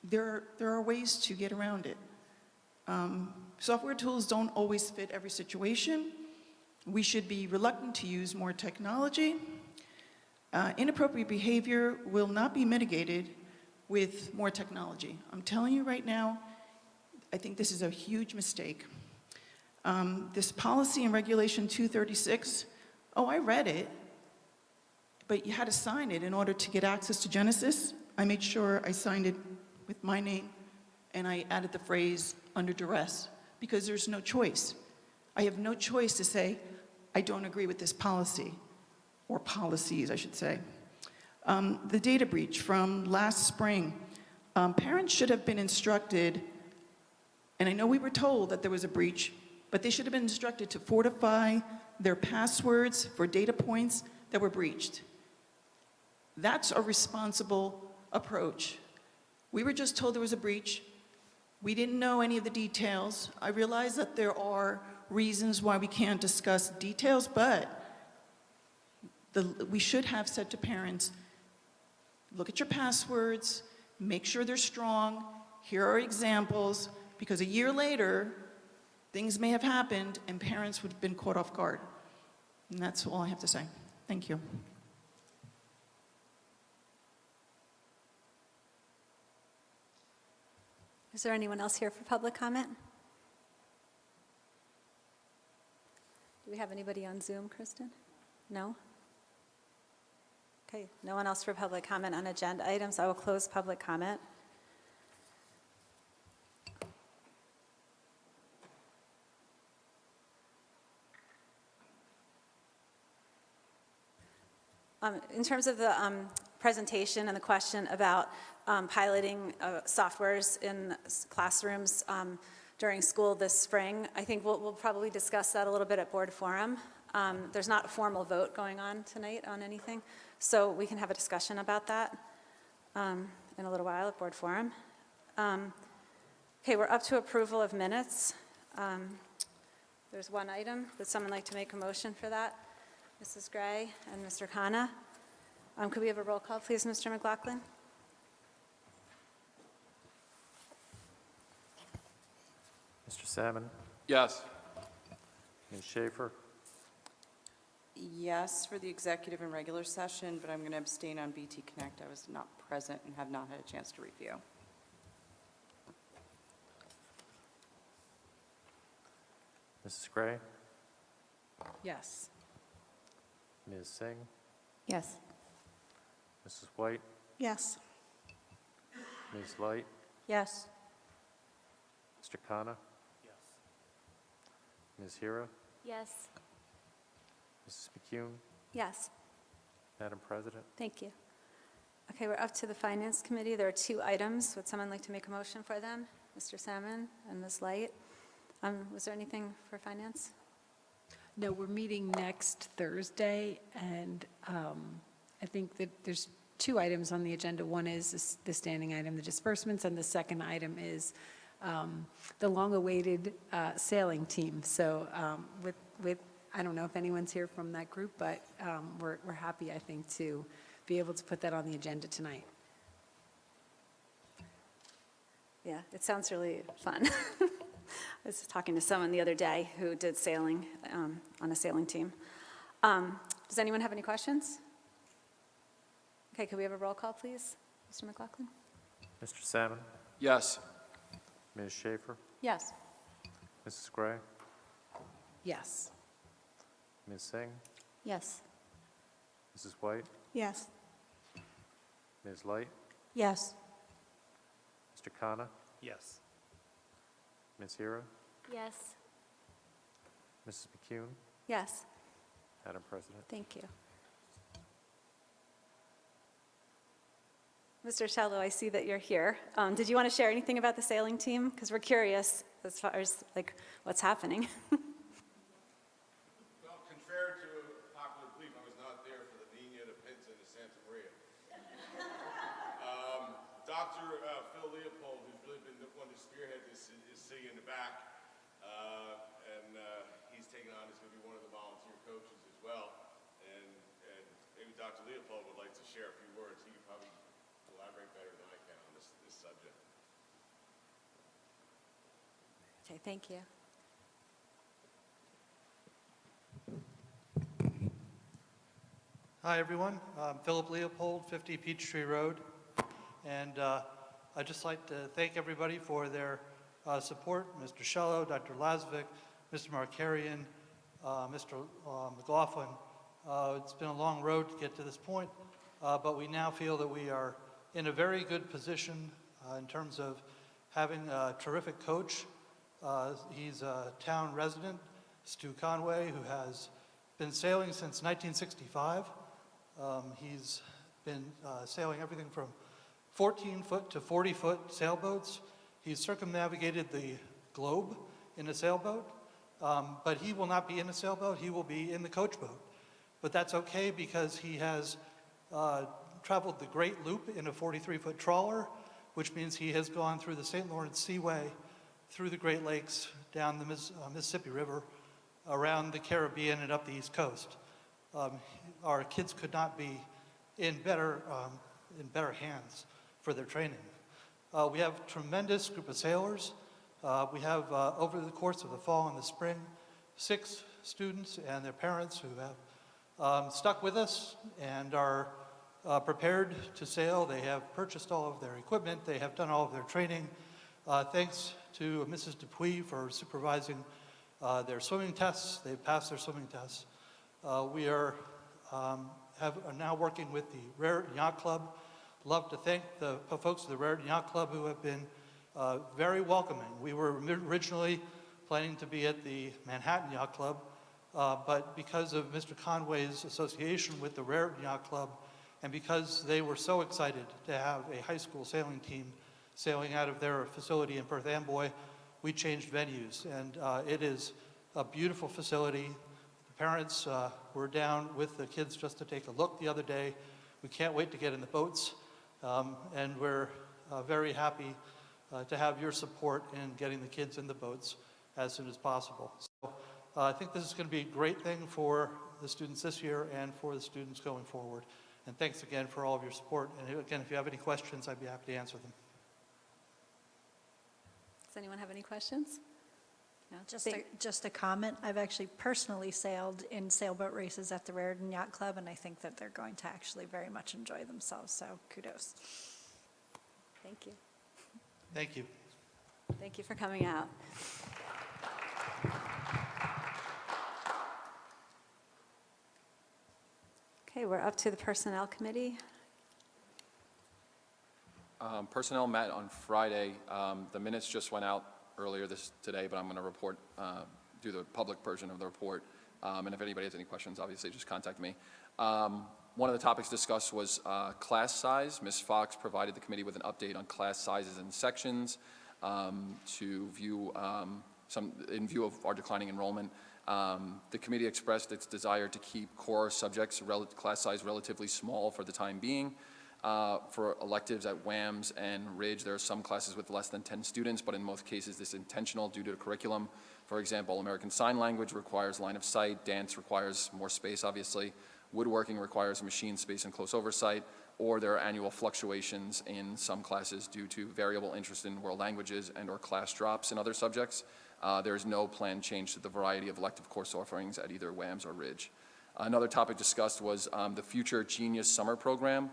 There are ways to get around it. Software tools don't always fit every situation. We should be reluctant to use more technology. Inappropriate behavior will not be mitigated with more technology. I'm telling you right now, I think this is a huge mistake. This policy and regulation 236, I read it, but you had to sign it in order to get access to Genesis. I made sure I signed it with my name, and I added the phrase under duress, because there's no choice. I have no choice to say, I don't agree with this policy, or policies, I should say. The data breach from last spring. Parents should have been instructed, and I know we were told that there was a breach, but they should have been instructed to fortify their passwords for data points that were breached. That's a responsible approach. We were just told there was a breach. We didn't know any of the details. I realize that there are reasons why we can't discuss details, but we should have said to parents, look at your passwords, make sure they're strong, here are examples, because a year later, things may have happened and parents would have been caught off guard. And that's all I have to say. Thank you. Is there anyone else here for public comment? Do we have anybody on Zoom, Kristen? No? Okay, no one else for public comment on agenda items. I will close public comment. In terms of the presentation and the question about piloting softwares in classrooms during school this spring, I think we'll probably discuss that a little bit at board forum. There's not a formal vote going on tonight on anything, so we can have a discussion about that in a little while at board forum. Okay, we're up to approval of minutes. There's one item. Would someone like to make a motion for that? Mrs. Gray and Mr. Khanna. Could we have a roll call, please, Mr. McLaughlin? Mr. Salmon? Yes. Ms. Schaefer? Yes for the executive and regular session, but I'm going to abstain on BT Connect. I was not present and have not had a chance to review. Mrs. Gray, Yes. Ms. Singh, Yes. Mrs. White, Yes. Ms. Light, Yes. Mr. Khanna, Ms. Hira, Yes. Mrs. McCune, Yes, Madam President. thank you. Okay, we're up to the Finance Committee. There are 2 items. Would someone like to make a motion for them? Mr. Salmon and Ms. Light. Was there anything for Finance? No, we're meeting next Thursday, and I think that there's 2 items on the agenda. One is the standing item, the disbursements, and the second item is the long-awaited sailing team. So with I don't know if anyone's here from that group, but we're happy, I think, to be able to put that on the agenda tonight. Yeah, it sounds really fun. I was talking to someone the other day who did sailing on a sailing team. Does anyone have any questions? Okay, could we have a roll call, please? Mr. McLaughlin? Mr. Salmon, Yes. Ms. Schaefer, Yes. Mrs. Gray, Yes. Ms. Singh, Yes. Mrs. White, Yes. Ms. Light, Yes. Mr. Khanna, Yes. Ms. Hira, Yes. Mrs. McCune, Yes, Madam President. thank you. Mr. Shallow, I see that you're here. Did you want to share anything about the sailing team? Because we're curious as far as like what's happening. Well, contrary to popular belief, I was not there for the Nina, the Pinta, and the Santa Maria. Dr. Phil Leopold, who's really been the one to spearhead this, is sitting in the back, and he's taken on, he's going to be one of the volunteer coaches as well. And maybe Dr. Leopold would like to share a few words. He could probably elaborate better than I can on this subject. Okay, thank you. Hi, everyone. I'm Philip Leopold, 50 Peachtree Road. And I'd just like to thank everybody for their support, Mr. Shello, Dr. Lasvik, Mr. Markarian, Mr. McLaughlin. It's been a long road to get to this point, but we now feel that we are in a very good position in terms of having a terrific coach. He's a town resident, Stu Conway, who has been sailing since 1965. He's been sailing everything from 14-foot to 40-foot sailboats. He's circumnavigated the globe in a sailboat, but he will not be in a sailboat, he will be in the coach boat. But that's okay because he has traveled the Great Loop in a 43-foot trawler, which means he has gone through the St. Lawrence Seaway, through the Great Lakes, down the Mississippi River, around the Caribbean and up the East Coast. Our kids could not be in better hands for their training. We have a tremendous group of sailors. We have, over the course of the fall and the spring, 6 students and their parents who have stuck with us and are prepared to sail. They have purchased all of their equipment. They have done all of their training. Thanks to Mrs. Dupuy for supervising their swimming tests. They've passed their swimming tests. We are now working with the Raritan Yacht Club. Love to thank the folks of the Raritan Yacht Club who have been very welcoming. We were originally planning to be at the Manhattan Yacht Club, but because of Mr. Conway's association with the Raritan Yacht Club, and because they were so excited to have a high school sailing team sailing out of their facility in Perth Amboy, we changed venues, and it is a beautiful facility. The parents were down with the kids just to take a look the other day. We can't wait to get in the boats, and we're very happy to have your support in getting the kids in the boats as soon as possible. So I think this is going to be a great thing for the students this year and for the students going forward. And thanks again for all of your support. And again, if you have any questions, I'd be happy to answer them. Does anyone have any questions? No? Just a comment. I've actually personally sailed in sailboat races at the Raritan Yacht Club, and I think that they're going to actually very much enjoy themselves, so kudos. Thank you. Thank you. Thank you for coming out. Okay, we're up to the Personnel Committee. Personnel met on Friday. The minutes just went out earlier today, but I'm going to report, do the public version of the report. And if anybody has any questions, obviously just contact me. One of the topics discussed was class size. Ms. Fox provided the committee with an update on class sizes and sections to view in view of our declining enrollment. The committee expressed its desire to keep core subjects class size relatively small for the time being. For electives at WAMS and Ridge, there are some classes with less than 10 students, but in most cases this is intentional due to the curriculum. For example, American Sign Language requires line of sight, dance requires more space, obviously, woodworking requires machine space and close oversight, or there are annual fluctuations in some classes due to variable interest in world languages and or class drops in other subjects. There is no planned change to the variety of elective course offerings at either WAMS or Ridge. Another topic discussed was the Future Genius Summer Program.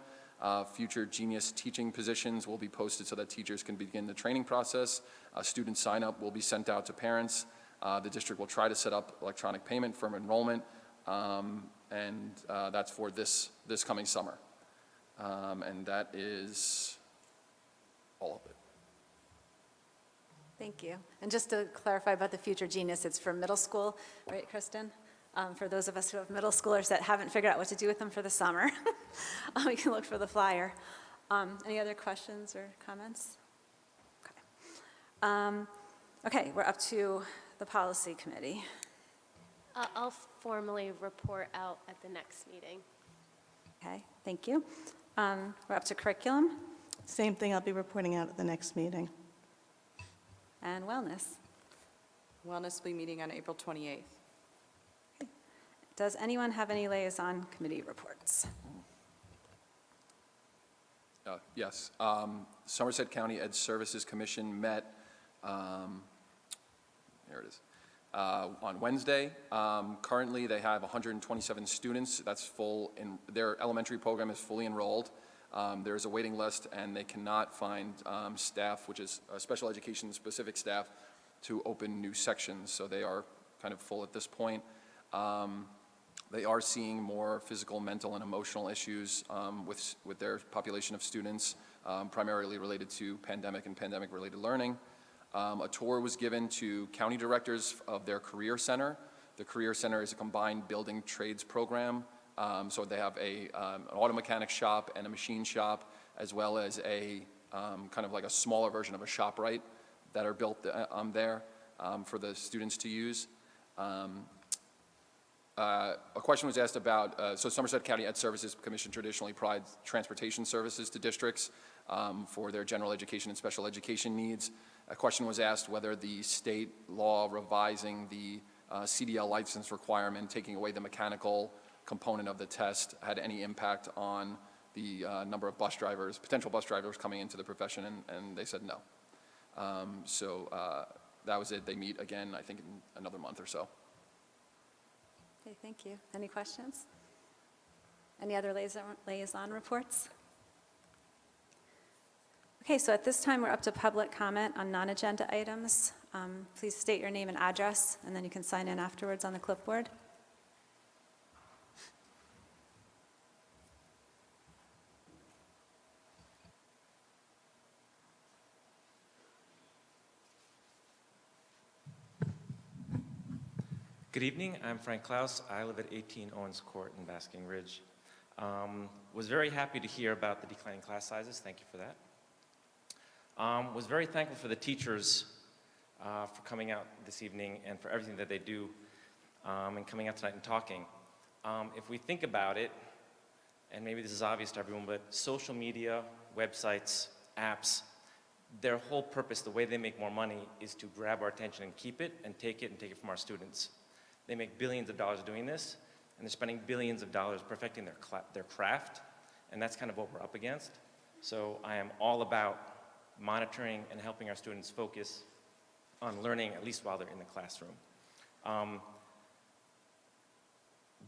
Future Genius teaching positions will be posted so that teachers can begin the training process. Student sign-up will be sent out to parents. The district will try to set up electronic payment for enrollment, and that's for this coming summer. And that is all of it. Thank you. And just to clarify about the Future Genius, it's for middle school, right, Kristen? For those of us who have middle schoolers that haven't figured out what to do with them for the summer, we can look for the flyer. Any other questions or comments? Okay. Okay, we're up to the Policy Committee. I'll formally report out at the next meeting. Okay, thank you. We're up to Curriculum. Same thing, I'll be reporting out at the next meeting. And Wellness. Wellness will be meeting on April 28th. Does anyone have any liaison committee reports? Yes. Somerset County Ed Services Commission met, here it is, on Wednesday. Currently, they have 127 students. That's full. Their elementary program is fully enrolled. There's a waiting list, and they cannot find staff, which is special education specific staff, to open new sections. So they are kind of full at this point. They are seeing more physical, mental, and emotional issues with their population of students, primarily related to pandemic and pandemic-related learning. A tour was given to county directors of their Career Center. The Career Center is a combined building trades program. So they have an auto mechanic shop and a machine shop, as well as a kind of like a smaller version of a ShopRite that are built there for the students to use. A question was asked about, so Somerset County Ed Services Commission traditionally provides transportation services to districts for their general education and special education needs. A question was asked whether the state law revising the CDL license requirement, taking away the mechanical component of the test, had any impact on the number of bus drivers, potential bus drivers coming into the profession, and they said no. So that was it. They meet again, I think, in another month or so. Okay, thank you. Any questions? Any other liaison reports? Okay, so at this time, we're up to public comment on non-agenda items. Please state your name and address, and then you can sign in afterwards on the clipboard. Good evening, I'm Frank Klaus. I live at 18 Owens Court in Basking Ridge. Was very happy to hear about the declining class sizes. Thank you for that. Was very thankful for the teachers for coming out this evening and for everything that they do and coming out tonight and talking. If we think about it, and maybe this is obvious to everyone, but social media, websites, apps, their whole purpose, the way they make more money, is to grab our attention and keep it and take it from our students. They make billions of dollars doing this, and they're spending billions of dollars perfecting their craft, and that's kind of what we're up against. So I am all about monitoring and helping our students focus on learning, at least while they're in the classroom.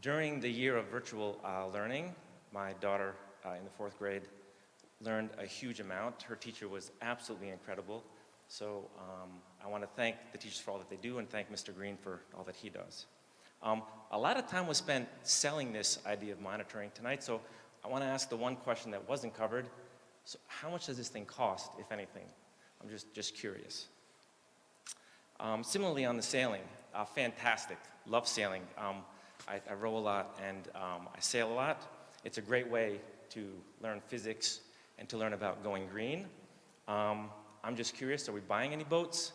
During the year of virtual learning, my daughter in the 4th grade learned a huge amount. Her teacher was absolutely incredible. So I want to thank the teachers for all that they do and thank Mr. Green for all that he does. A lot of time was spent selling this idea of monitoring tonight, so I want to ask the one question that wasn't covered. So how much does this thing cost, if anything? I'm just curious. Similarly on the sailing, fantastic, love sailing. I row a lot and I sail a lot. It's a great way to learn physics and to learn about going green. I'm just curious, are we buying any boats?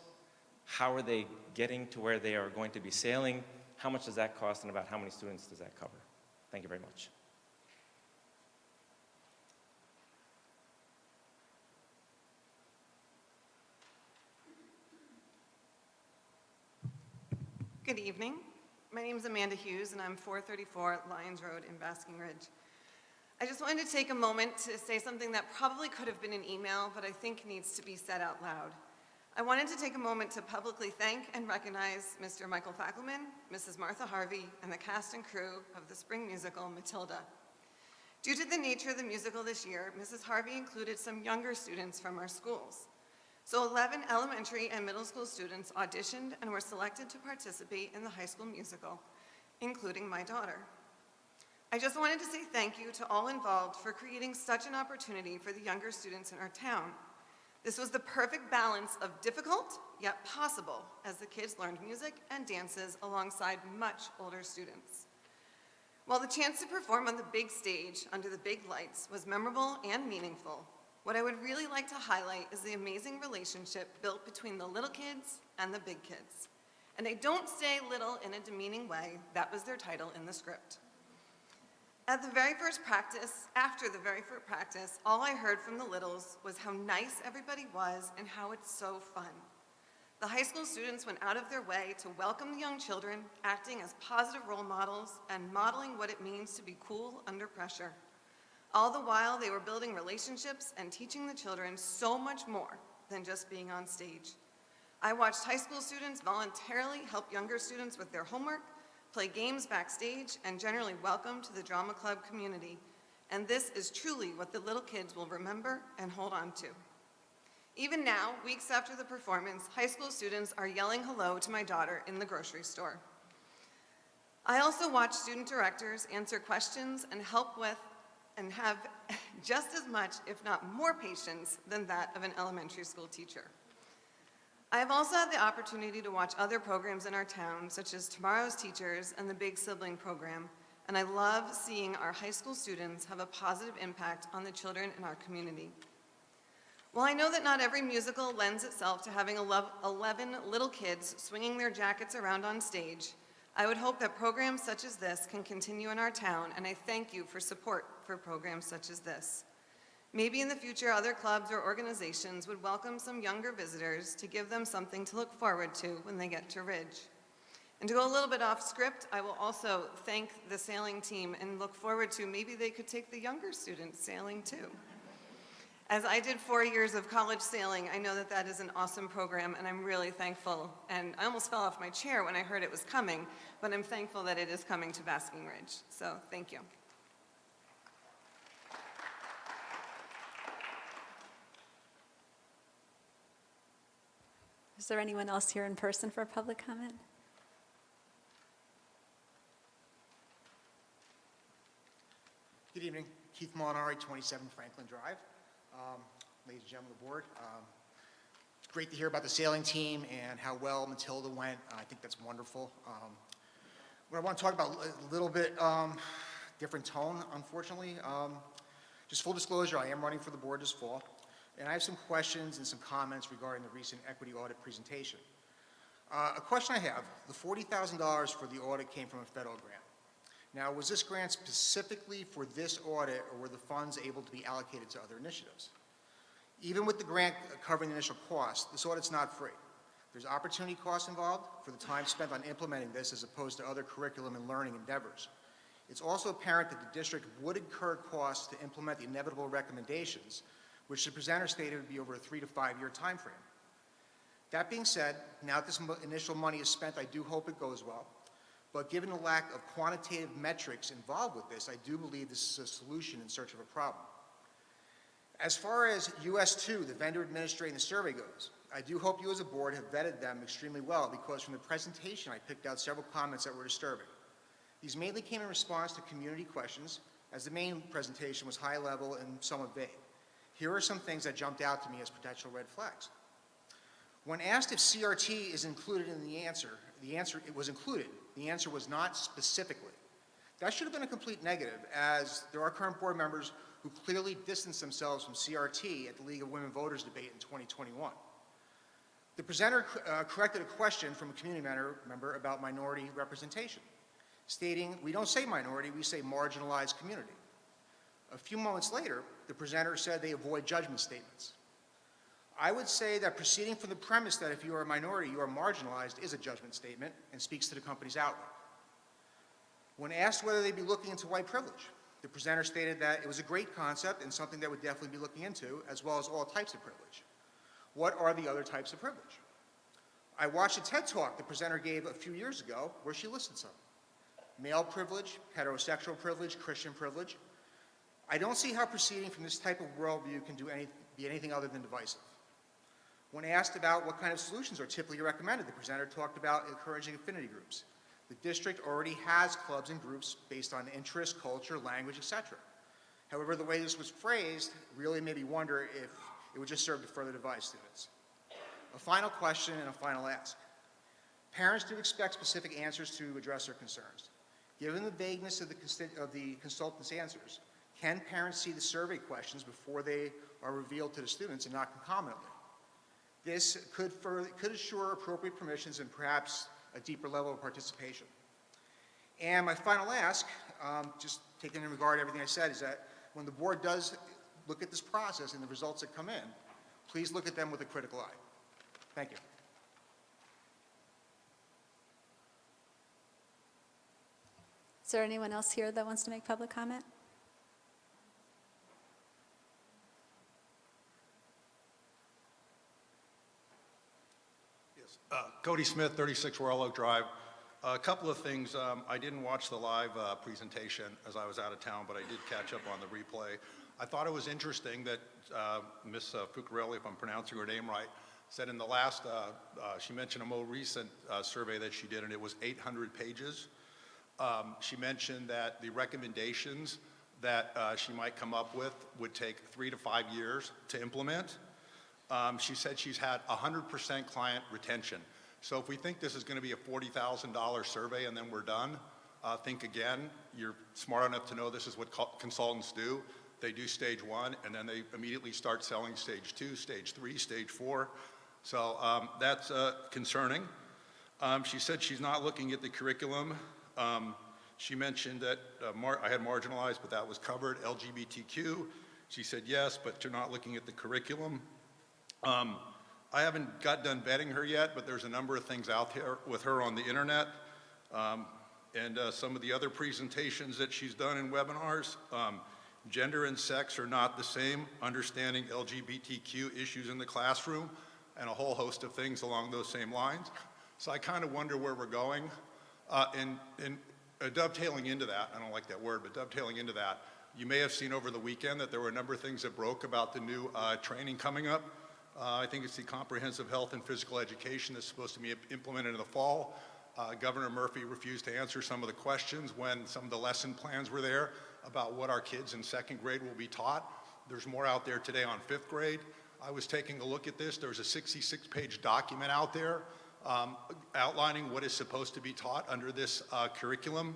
How are they getting to where they are going to be sailing? How much does that cost and about how many students does that cover? Thank you very much. Good evening. My name is Amanda Hughes, and I'm 434 Lyons Road in Basking Ridge. I just wanted to take a moment to say something that probably could have been an email, but I think needs to be said out loud. I wanted to take a moment to publicly thank and recognize Mr. Michael Fackelman, Mrs. Martha Harvey, and the cast and crew of the spring musical, Matilda. Due to the nature of the musical this year, Mrs. Harvey included some younger students from our schools. So 11 elementary and middle school students auditioned and were selected to participate in the high school musical, including my daughter. I just wanted to say thank you to all involved for creating such an opportunity for the younger students in our town. This was the perfect balance of difficult, yet possible, as the kids learned music and dances alongside much older students. While the chance to perform on the big stage under the big lights was memorable and meaningful, what I would really like to highlight is the amazing relationship built between the little kids and the big kids. And I don't say little in a demeaning way, that was their title in the script. After the very first practice, all I heard from the littles was how nice everybody was and how it's so fun. The high school students went out of their way to welcome the young children, acting as positive role models and modeling what it means to be cool under pressure. All the while, they were building relationships and teaching the children so much more than just being on stage. I watched high school students voluntarily help younger students with their homework, play games backstage, and generally welcome to the drama club community. And this is truly what the little kids will remember and hold on to. Even now, weeks after the performance, high school students are yelling hello to my daughter in the grocery store. I also watch student directors answer questions and help with and have just as much, if not more patience than that of an elementary school teacher. I have also had the opportunity to watch other programs in our town, such as Tomorrow's Teachers and the Big Sibling Program, and I love seeing our high school students have a positive impact on the children in our community. While I know that not every musical lends itself to having 11 little kids swinging their jackets around on stage, I would hope that programs such as this can continue in our town, and I thank you for support for programs such as this. Maybe in the future, other clubs or organizations would welcome some younger visitors to give them something to look forward to when they get to Ridge. And to go a little bit off script, I will also thank the sailing team and look forward to maybe they could take the younger students sailing too. As I did 4 years of college sailing, I know that that is an awesome program, and I'm really thankful. And I almost fell off my chair when I heard it was coming, but I'm thankful that it is coming to Basking Ridge. So thank you. Is there anyone else here in person for a public comment? Good evening. Keith Molinari, 27 Franklin Drive. Ladies and gentlemen of the board, it's great to hear about the sailing team and how well Matilda went. I think that's wonderful. What I want to talk about a little bit different tone, unfortunately. Just full disclosure, I am running for the board this fall, and I have some questions and some comments regarding the recent equity audit presentation. A question I have, the $40,000 for the audit came from a federal grant. Now, was this grant specifically for this audit, or were the funds able to be allocated to other initiatives? Even with the grant covering the initial cost, this audit's not free. There's opportunity costs involved for the time spent on implementing this as opposed to other curriculum and learning endeavors. It's also apparent that the district would incur costs to implement the inevitable recommendations, which the presenter stated would be over a 3 to 5 year time frame. That being said, now that this initial money is spent, I do hope it goes well. But given the lack of quantitative metrics involved with this, I do believe this is a solution in search of a problem. As far as US2, the vendor administrating the survey goes, I do hope you as a board have vetted them extremely well, because from the presentation I picked out several comments that were disturbing. These mainly came in response to community questions, as the main presentation was high level and somewhat vague. Here are some things that jumped out to me as potential red flags. When asked if CRT is included in the answer it was included. The answer was not specifically. That should have been a complete negative, as there are current board members who clearly distanced themselves from CRT at the League of Women Voters debate in 2021. The presenter corrected a question from a community member about minority representation, stating, "We don't say minority, we say marginalized community." A few moments later, the presenter said they avoid judgment statements. I would say that proceeding from the premise that if you are a minority, you are marginalized is a judgment statement and speaks to the company's outlook. When asked whether they'd be looking into white privilege, the presenter stated that it was a great concept and something that would definitely be looking into, as well as all types of privilege. What are the other types of privilege? I watched a TED Talk the presenter gave a few years ago where she listed some. Male privilege, heterosexual privilege, Christian privilege. I don't see how proceeding from this type of worldview can be anything other than divisive. When asked about what kind of solutions are typically recommended, the presenter talked about encouraging affinity groups. The district already has clubs and groups based on interest, culture, language, etc. However, the way this was phrased really made me wonder if it would just serve to further divide students. A final question and a final ask. Parents do expect specific answers to address their concerns. Given the vagueness of the consultant's answers, can parents see the survey questions before they are revealed to the students and not concomitantly? This could assure appropriate permissions and perhaps a deeper level of participation. And my final ask, just taking in regard everything I said, is that when the board does look at this process and the results that come in, please look at them with a critical eye. Thank you. Is there anyone else here that wants to make public comment? Cody Smith, 36 Royal Oak Drive. A couple of things. I didn't watch the live presentation as I was out of town, but I did catch up on the replay. I thought it was interesting that Ms. Fucarelli, if I'm pronouncing her name right, said in the last, she mentioned a more recent survey that she did, and it was 800 pages. She mentioned that the recommendations that she might come up with would take 3 to 5 years to implement. She said she's had 100% client retention. So if we think this is going to be a $40,000 survey and then we're done, think again. You're smart enough to know this is what consultants do. They do stage 1, and then they immediately start selling stage 2, stage 3, stage 4. So that's concerning. She said she's not looking at the curriculum. She mentioned that I had marginalized, but that was covered. LGBTQ, she said yes, but you're not looking at the curriculum. I haven't got done vetting her yet, but there's a number of things out there with her on the internet. And some of the other presentations that she's done in webinars. Gender and sex are not the same. Understanding LGBTQ issues in the classroom, and a whole host of things along those same lines. So I kind of wonder where we're going. And dovetailing into that, I don't like that word, but dovetailing into that, you may have seen over the weekend that there were a number of things that broke about the new training coming up. I think it's the comprehensive health and physical education that's supposed to be implemented in the fall. Governor Murphy refused to answer some of the questions when some of the lesson plans were there about what our kids in 2nd grade will be taught. There's more out there today on 5th grade. I was taking a look at this. There's a 66-page document out there outlining what is supposed to be taught under this curriculum.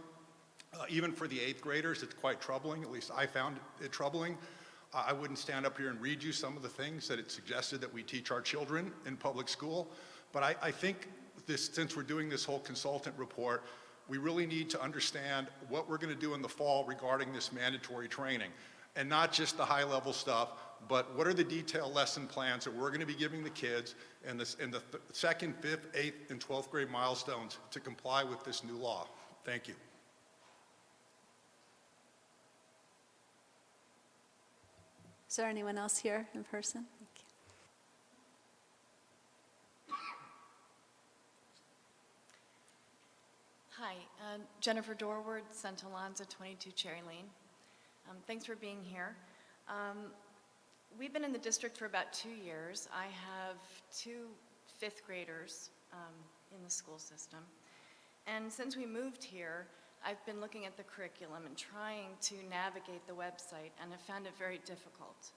Even for the 8th graders, it's quite troubling. At least I found it troubling. I wouldn't stand up here and read you some of the things that it suggested that we teach our children in public school. But I think since we're doing this whole consultant report, we really need to understand what we're going to do in the fall regarding this mandatory training. And not just the high-level stuff, but what are the detailed lesson plans that we're going to be giving the kids in the 2nd, 5th, 8th, and 12th grade milestones to comply with this new law. Thank you. Is there anyone else here in person? Thank you. Hi, Jennifer Dorward, St. Alonzo, 22 Cherry Lane. Thanks for being here. We've been in the district for about 2 years. I have 2 5th graders in the school system. And since we moved here, I've been looking at the curriculum and trying to navigate the website, and have found it very difficult.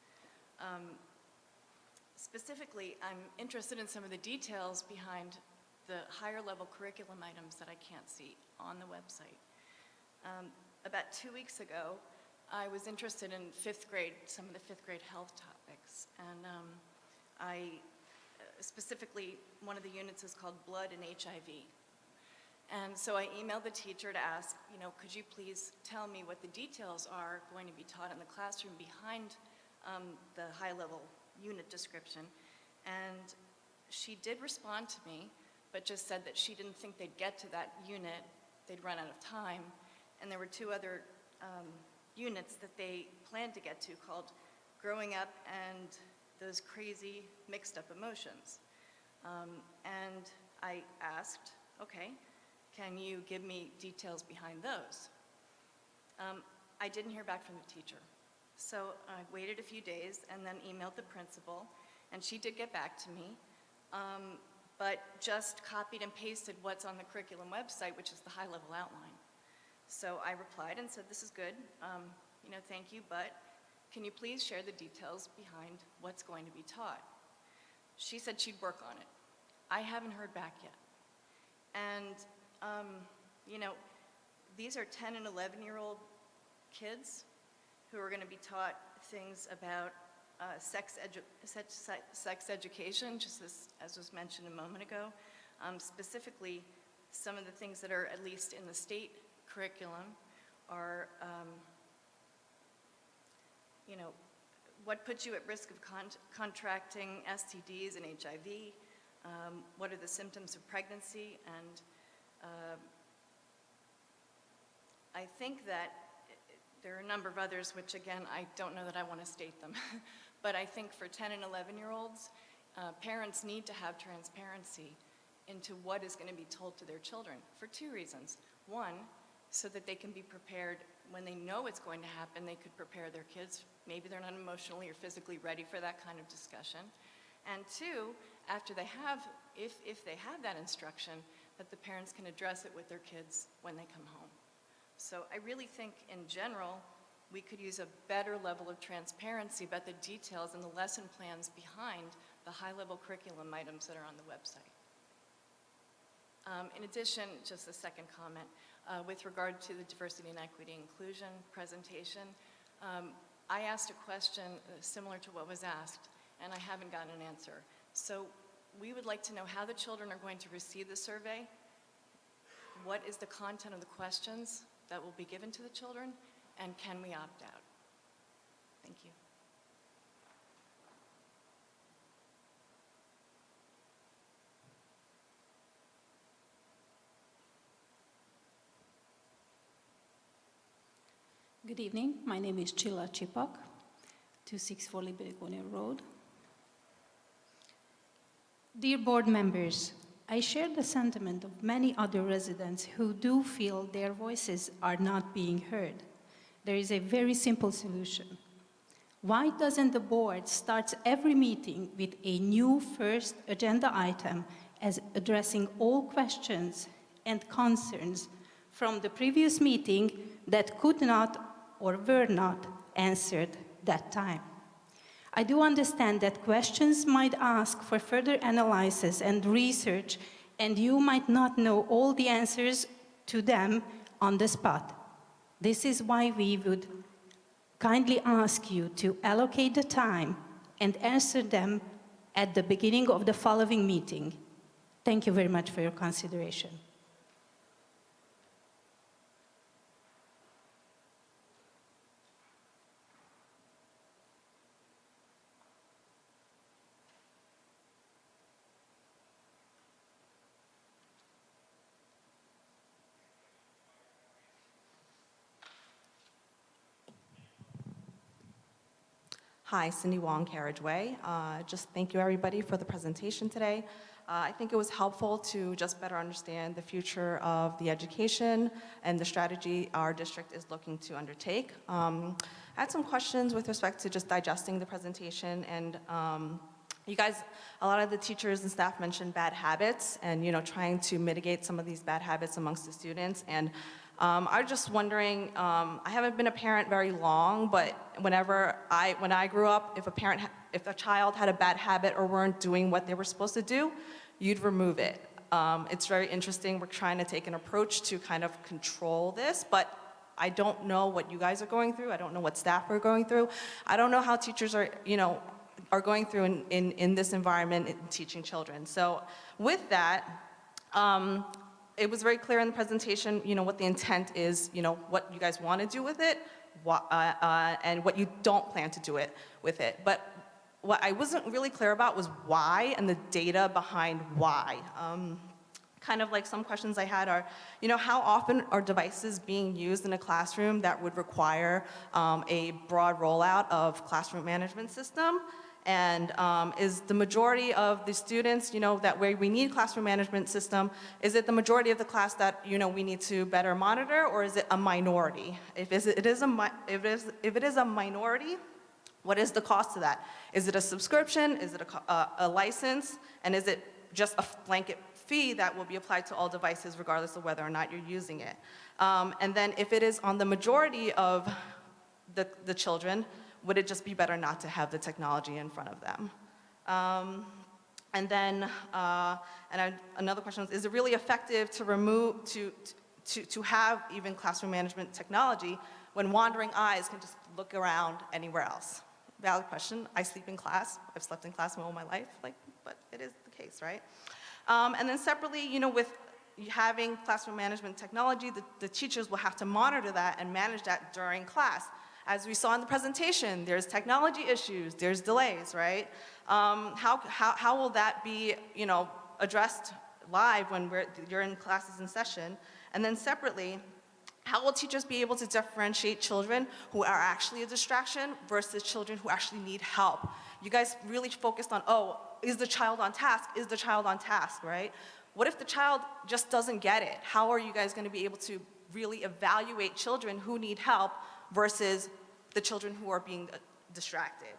Specifically, I'm interested in some of the details behind the higher level curriculum items that I can't see on the website. About 2 weeks ago, I was interested in fifth grade, some of the fifth grade health topics, and specifically, one of the units is called Blood and HIV. And so I emailed the teacher to ask, could you please tell me what the details are going to be taught in the classroom behind the high-level unit description. And she did respond to me, but just said that she didn't think they'd get to that unit. They'd run out of time. And there were 2 other units that they planned to get to called Growing Up and Those Crazy Mixed Up Emotions. And I asked, okay, can you give me details behind those? I didn't hear back from the teacher. So I waited a few days and then emailed the principal, and she did get back to me, but just copied and pasted what's on the curriculum website, which is the high-level outline. So I replied and said, this is good, thank you, but can you please share the details behind what's going to be taught? She said she'd work on it. I haven't heard back yet. And, these are 10 and 11-year-old kids who are going to be taught things about sex education, just as was mentioned a moment ago. Specifically, some of the things that are at least in the state curriculum are, what puts you at risk of contracting STDs and HIV, what are the symptoms of pregnancy, and I think that there are a number of others, which again, I don't know that I want to state them, but I think for 10 and 11-year-olds, parents need to have transparency into what is going to be told to their children for 2 reasons. One, so that they can be prepared when they know it's going to happen, they could prepare their kids. Maybe they're not emotionally or physically ready for that kind of discussion. And 2, after they have, if they have that instruction, that the parents can address it with their kids when they come home. So I really think in general, we could use a better level of transparency about the details and the lesson plans behind the high-level curriculum items that are on the website. In addition, just a second comment, with regard to the diversity and equity inclusion presentation, I asked a question similar to what was asked, and I haven't gotten an answer. So we would like to know how the children are going to receive the survey, what is the content of the questions that will be given to the children, and can we opt out? Thank you. Good evening. My name is Chilla Chipak, 264 Liberikonia Road. Dear board members, I share the sentiment of many other residents who do feel their voices are not being heard. There is a very simple solution. Why doesn't the board start every meeting with a new first agenda item as addressing all questions and concerns from the previous meeting that could not or were not answered that time? I do understand that questions might ask for further analysis and research, and you might not know all the answers to them on the spot. This is why we would kindly ask you to allocate the time and answer them at the beginning of the following meeting. Thank you very much for your consideration. Hi, Cindy Wong, Carriageway. Just thank you everybody for the presentation today. I think it was helpful to just better understand the future of the education and the strategy our district is looking to undertake. I had some questions with respect to just digesting the presentation, and you guys, a lot of the teachers and staff mentioned bad habits and trying to mitigate some of these bad habits amongst the students. And I'm just wondering, I haven't been a parent very long, but when I grew up, if a child had a bad habit or weren't doing what they were supposed to do, you'd remove it. It's very interesting. We're trying to take an approach to kind of control this, but I don't know what you guys are going through. I don't know what staff are going through. I don't know how teachers are, are going through in this environment in teaching children. So with that, it was very clear in the presentation, what the intent is, what you guys want to do with it, and what you don't plan to do with it. But what I wasn't really clear about was why and the data behind why. Kind of like some questions I had are, how often are devices being used in a classroom that would require a broad rollout of classroom management system? And is the majority of the students, that where we need classroom management system, is it the majority of the class that, we need to better monitor, or is it a minority? If it is a minority, what is the cost of that? Is it a subscription? Is it a license? And is it just a blanket fee that will be applied to all devices regardless of whether or not you're using it? And then if it is on the majority of the children, would it just be better not to have the technology in front of them? And then another question is it really effective to have even classroom management technology when wandering eyes can just look around anywhere else? Valid question. I sleep in class. I've slept in class all my life, but it is the case, right? And then separately, with having classroom management technology, the teachers will have to monitor that and manage that during class. As we saw in the presentation, there's technology issues, there's delays, right? How will that be, addressed live when you're in classes in session? And then separately, how will teachers be able to differentiate children who are actually a distraction versus children who actually need help? You guys really focused on, is the child on task? Is the child on task, right? What if the child just doesn't get it? How are you guys going to be able to really evaluate children who need help versus the children who are being distracted?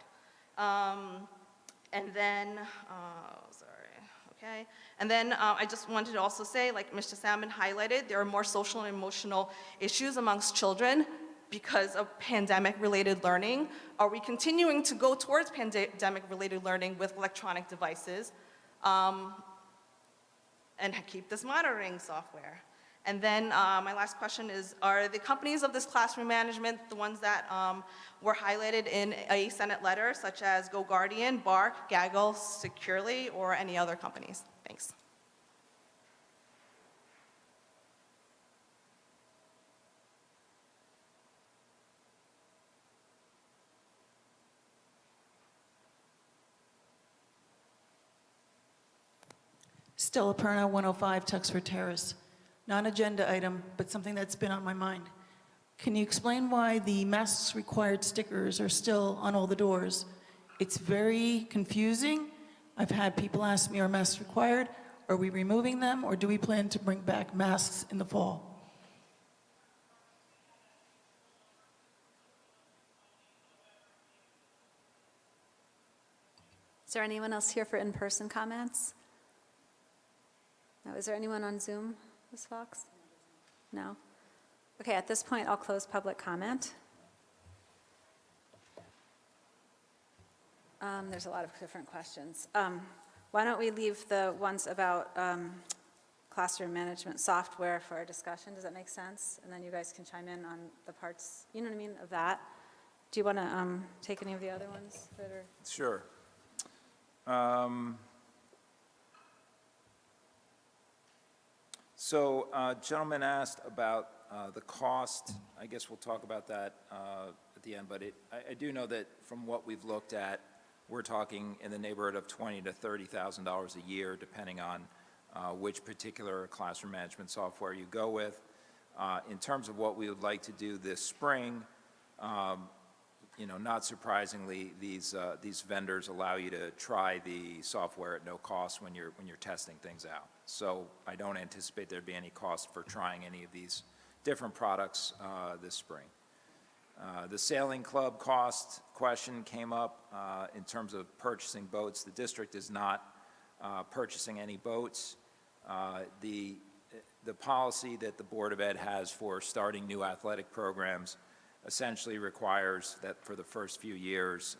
And then, okay. And then I just wanted to also say, like Mr. Salmon highlighted, there are more social and emotional issues amongst children because of pandemic-related learning. Are we continuing to go towards pandemic-related learning with electronic devices and keep this monitoring software? And then my last question is, are the companies of this classroom management the ones that were highlighted in a Senate letter, such as GoGuardian, Bark, Gaggle, Securely, or any other companies? Thanks. Stella Perna, 105 Tuxford Terrace. Non-agenda item, but something that's been on my mind. Can you explain why the masks required stickers are still on all the doors? It's very confusing. I've had people ask me, are masks required? Are we removing them, or do we plan to bring back masks in the fall? Is there anyone else here for in-person comments? No, is there anyone on Zoom, Ms. Fox? No? Okay, at this point, I'll close public comment. There's a lot of different questions. Why don't we leave the ones about classroom management software for our discussion? Does that make sense? And then you guys can chime in on the parts, you know what I mean, of that. Do you want to take any of the other ones that are? Sure. So, gentleman asked about the cost. I guess we'll talk about that at the end, but I do know that from what we've looked at, we're talking in the neighborhood of $20,000 to $30,000 a year, depending on which particular classroom management software you go with. In terms of what we would like to do this spring, not surprisingly, these vendors allow you to try the software at no cost when you're testing things out. So I don't anticipate there'd be any cost for trying any of these different products this spring. The sailing club cost question came up in terms of purchasing boats. The district is not purchasing any boats. the policy that the Board of Ed has for starting new athletic programs essentially requires that for the first few years,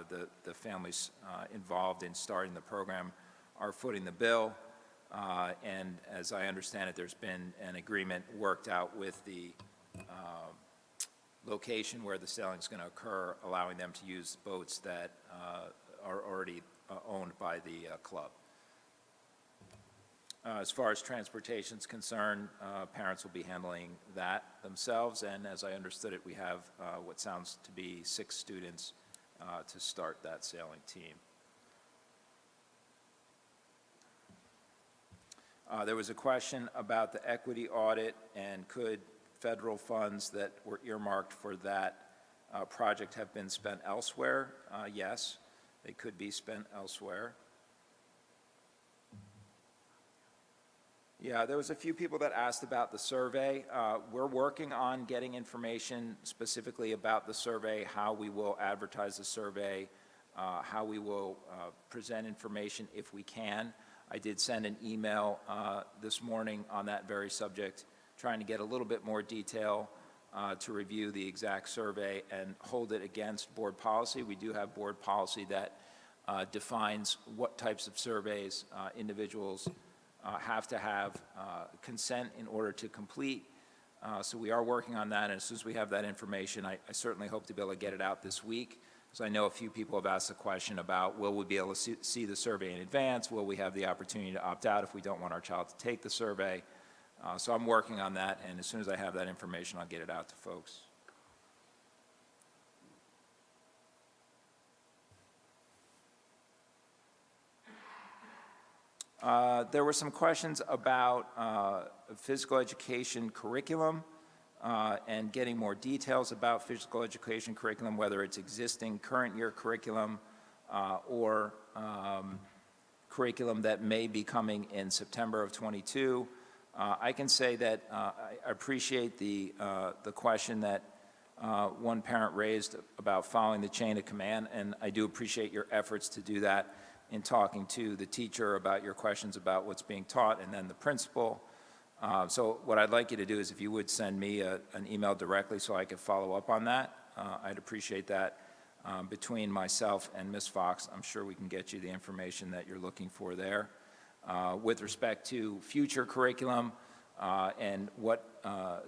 the families involved in starting the program are footing the bill. And as I understand it, there's been an agreement worked out with the location where the sailing is going to occur, allowing them to use boats that are already owned by the club. As far as transportation is concerned, parents will be handling that themselves, and as I understood it, we have what sounds to be 6 students to start that sailing team. There was a question about the equity audit and could federal funds that were earmarked for that project have been spent elsewhere? Yes, they could be spent elsewhere. Yeah, there was a few people that asked about the survey. We're working on getting information specifically about the survey, how we will advertise the survey, how we will present information if we can. I did send an email this morning on that very subject, trying to get a little bit more detail to review the exact survey and hold it against board policy. We do have board policy that defines what types of surveys individuals have to have consent in order to complete. So we are working on that, and as soon as we have that information, I certainly hope to be able to get it out this week. So I know a few people have asked the question about, will we be able to see the survey in advance? Will we have the opportunity to opt out if we don't want our child to take the survey? So I'm working on that, and as soon as I have that information, I'll get it out to folks. There were some questions about physical education curriculum and getting more details about physical education curriculum, whether it's existing current year curriculum or curriculum that may be coming in September of '22. I can say that I appreciate the question that one parent raised about following the chain of command, and I do appreciate your efforts to do that in talking to the teacher about your questions about what's being taught and then the principal. So what I'd like you to do is if you would send me an email directly so I could follow up on that, I'd appreciate that. Between myself and Ms. Fox, I'm sure we can get you the information that you're looking for there. With respect to future curriculum and what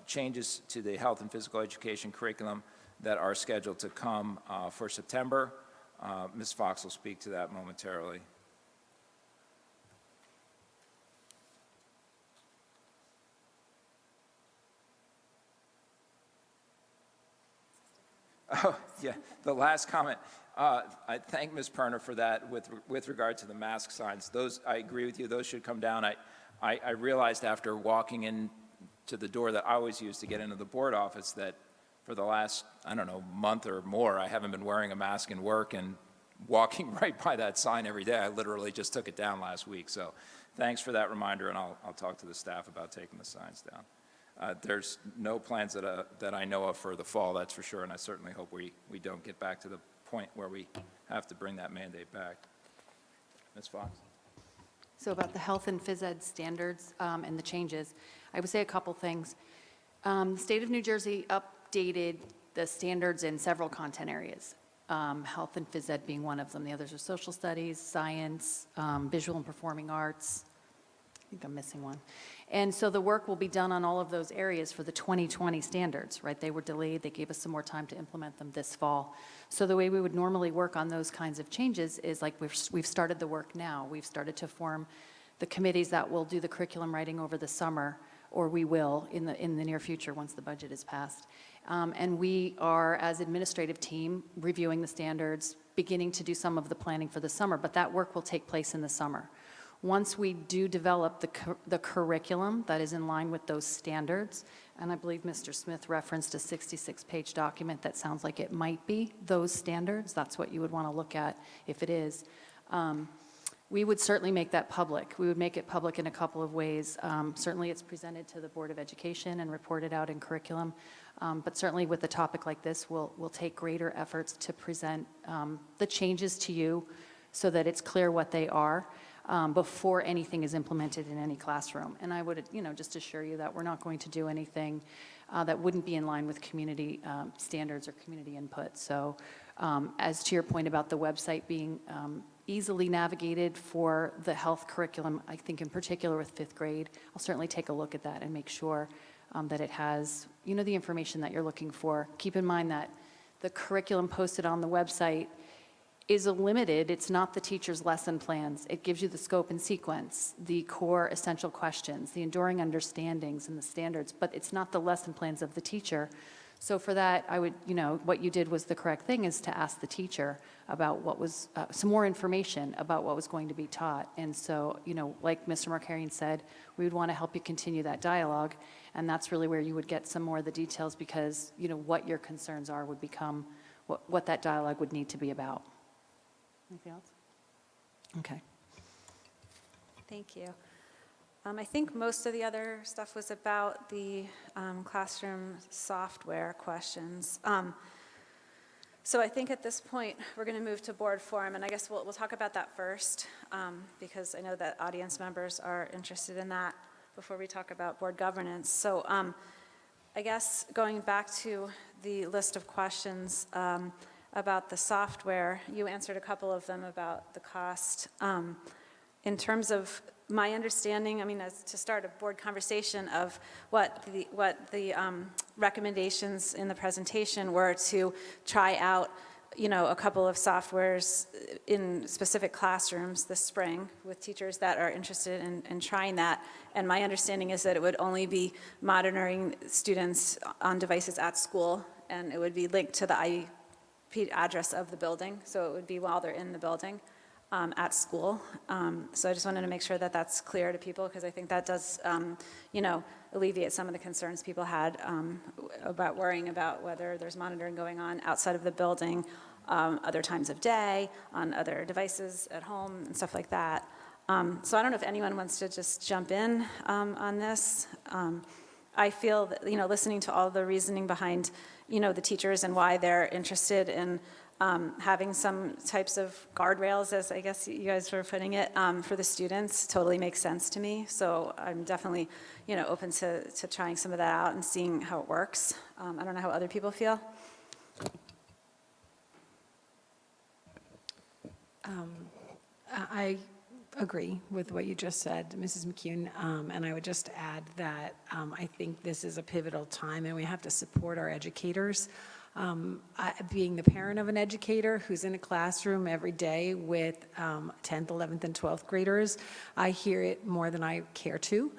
changes to the health and physical education curriculum that are scheduled to come for September, Ms. Fox will speak to that momentarily. Oh, yeah, the last comment. I thank Ms. Perner for that with regard to the mask signs. Those, I agree with you, those should come down. I realized after walking in to the door that I always use to get into the board office that for the last, I don't know, month or more, I haven't been wearing a mask in work and walking right by that sign every day. I literally just took it down last week. So thanks for that reminder, and I'll talk to the staff about taking the signs down. There's no plans that I know of for the fall, that's for sure, and I certainly hope we don't get back to the point where we have to bring that mandate back. Ms. Fox? So about the health and phys ed standards and the changes, I would say a couple things. The state of New Jersey updated the standards in several content areas, health and phys ed being one of them. The others are social studies, science, visual and performing arts. I think I'm missing one. And so the work will be done on all of those areas for the 2020 standards, right? They were delayed. They gave us some more time to implement them this fall. So the way we would normally work on those kinds of changes is like we've started the work now. We've started to form the committees that will do the curriculum writing over the summer, or we will in the near future once the budget is passed. And we are, as administrative team, reviewing the standards, beginning to do some of the planning for the summer, but that work will take place in the summer. Once we do develop the curriculum that is in line with those standards, and I believe Mr. Smith referenced a 66-page document that sounds like it might be those standards, that's what you would want to look at if it is. We would certainly make that public. We would make it public in a couple of ways. Certainly it's presented to the Board of Education and reported out in curriculum, but certainly with a topic like this, we'll take greater efforts to present the changes to you so that it's clear what they are. before anything is implemented in any classroom. And I would, just assure you that we're not going to do anything that wouldn't be in line with community standards or community input. So as to your point about the website being easily navigated for the health curriculum, I think in particular with 5th grade, I'll certainly take a look at that and make sure that it has, the information that you're looking for. Keep in mind that the curriculum posted on the website is limited. It's not the teacher's lesson plans. It gives you the scope and sequence, the core essential questions, the enduring understandings and the standards, but it's not the lesson plans of the teacher. So for that, I would, what you did was the correct thing, is to ask the teacher about what was, some more information about what was going to be taught. And so, like Mr. Markarian said, we would want to help you continue that dialogue. And that's really where you would get some more of the details, because, what your concerns are would become what that dialogue would need to be about. Anything else? Okay. Thank you. I think most of the other stuff was about the classroom software questions. So I think at this point, we're going to move to board forum, and I guess we'll talk about that first, because I know that audience members are interested in that before we talk about board governance. So I guess going back to the list of questions about the software, you answered a couple of them about the cost. In terms of my understanding, as to start a board conversation of what the recommendations in the presentation were to try out, a couple of softwares in specific classrooms this spring with teachers that are interested in trying that. And my understanding is that it would only be monitoring students on devices at school, and it would be linked to the IP address of the building, so it would be while they're in the building. At school. So I just wanted to make sure that that's clear to people, because I think that does, alleviate some of the concerns people had about worrying about whether there's monitoring going on outside of the building, other times of day, on other devices at home, and stuff like that. So I don't know if anyone wants to just jump in on this. I feel that, listening to all the reasoning behind, the teachers and why they're interested in having some types of guardrails, as I guess you guys were putting it, for the students totally makes sense to me. So I'm definitely, open to trying some of that out and seeing how it works. I don't know how other people feel. I agree with what you just said, Mrs. McCune, and I would just add that I think this is a pivotal time, and we have to support our educators. Being the parent of an educator who's in a classroom every day with 10th, 11th, and 12th graders, I hear it more than I care to,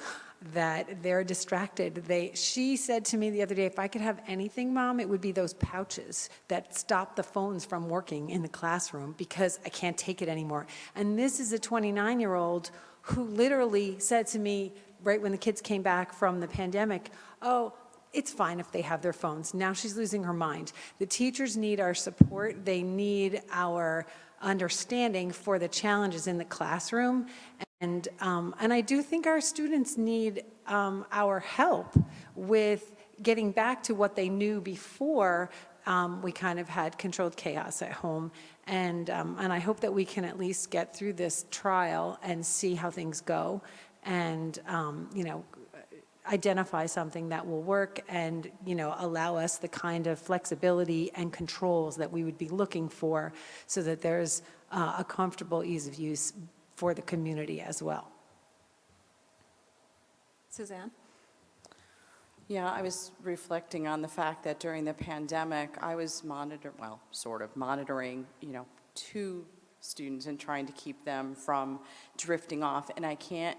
that they're distracted. She said to me the other day, if I could have anything, Mom, it would be those pouches that stop the phones from working in the classroom, because I can't take it anymore. And this is a 29-year-old who literally said to me right when the kids came back from the pandemic, oh, it's fine if they have their phones. Now she's losing her mind. The teachers need our support. They need our understanding for the challenges in the classroom. And I do think our students need our help with getting back to what they knew before we kind of had controlled chaos at home. And I hope that we can at least get through this trial and see how things go. And, identify something that will work and, allow us the kind of flexibility and controls that we would be looking for, so that there's a comfortable ease of use for the community as well. Suzanne? Yeah, I was reflecting on the fact that during the pandemic, I was monitoring, 2 students and trying to keep them from drifting off. And I can't,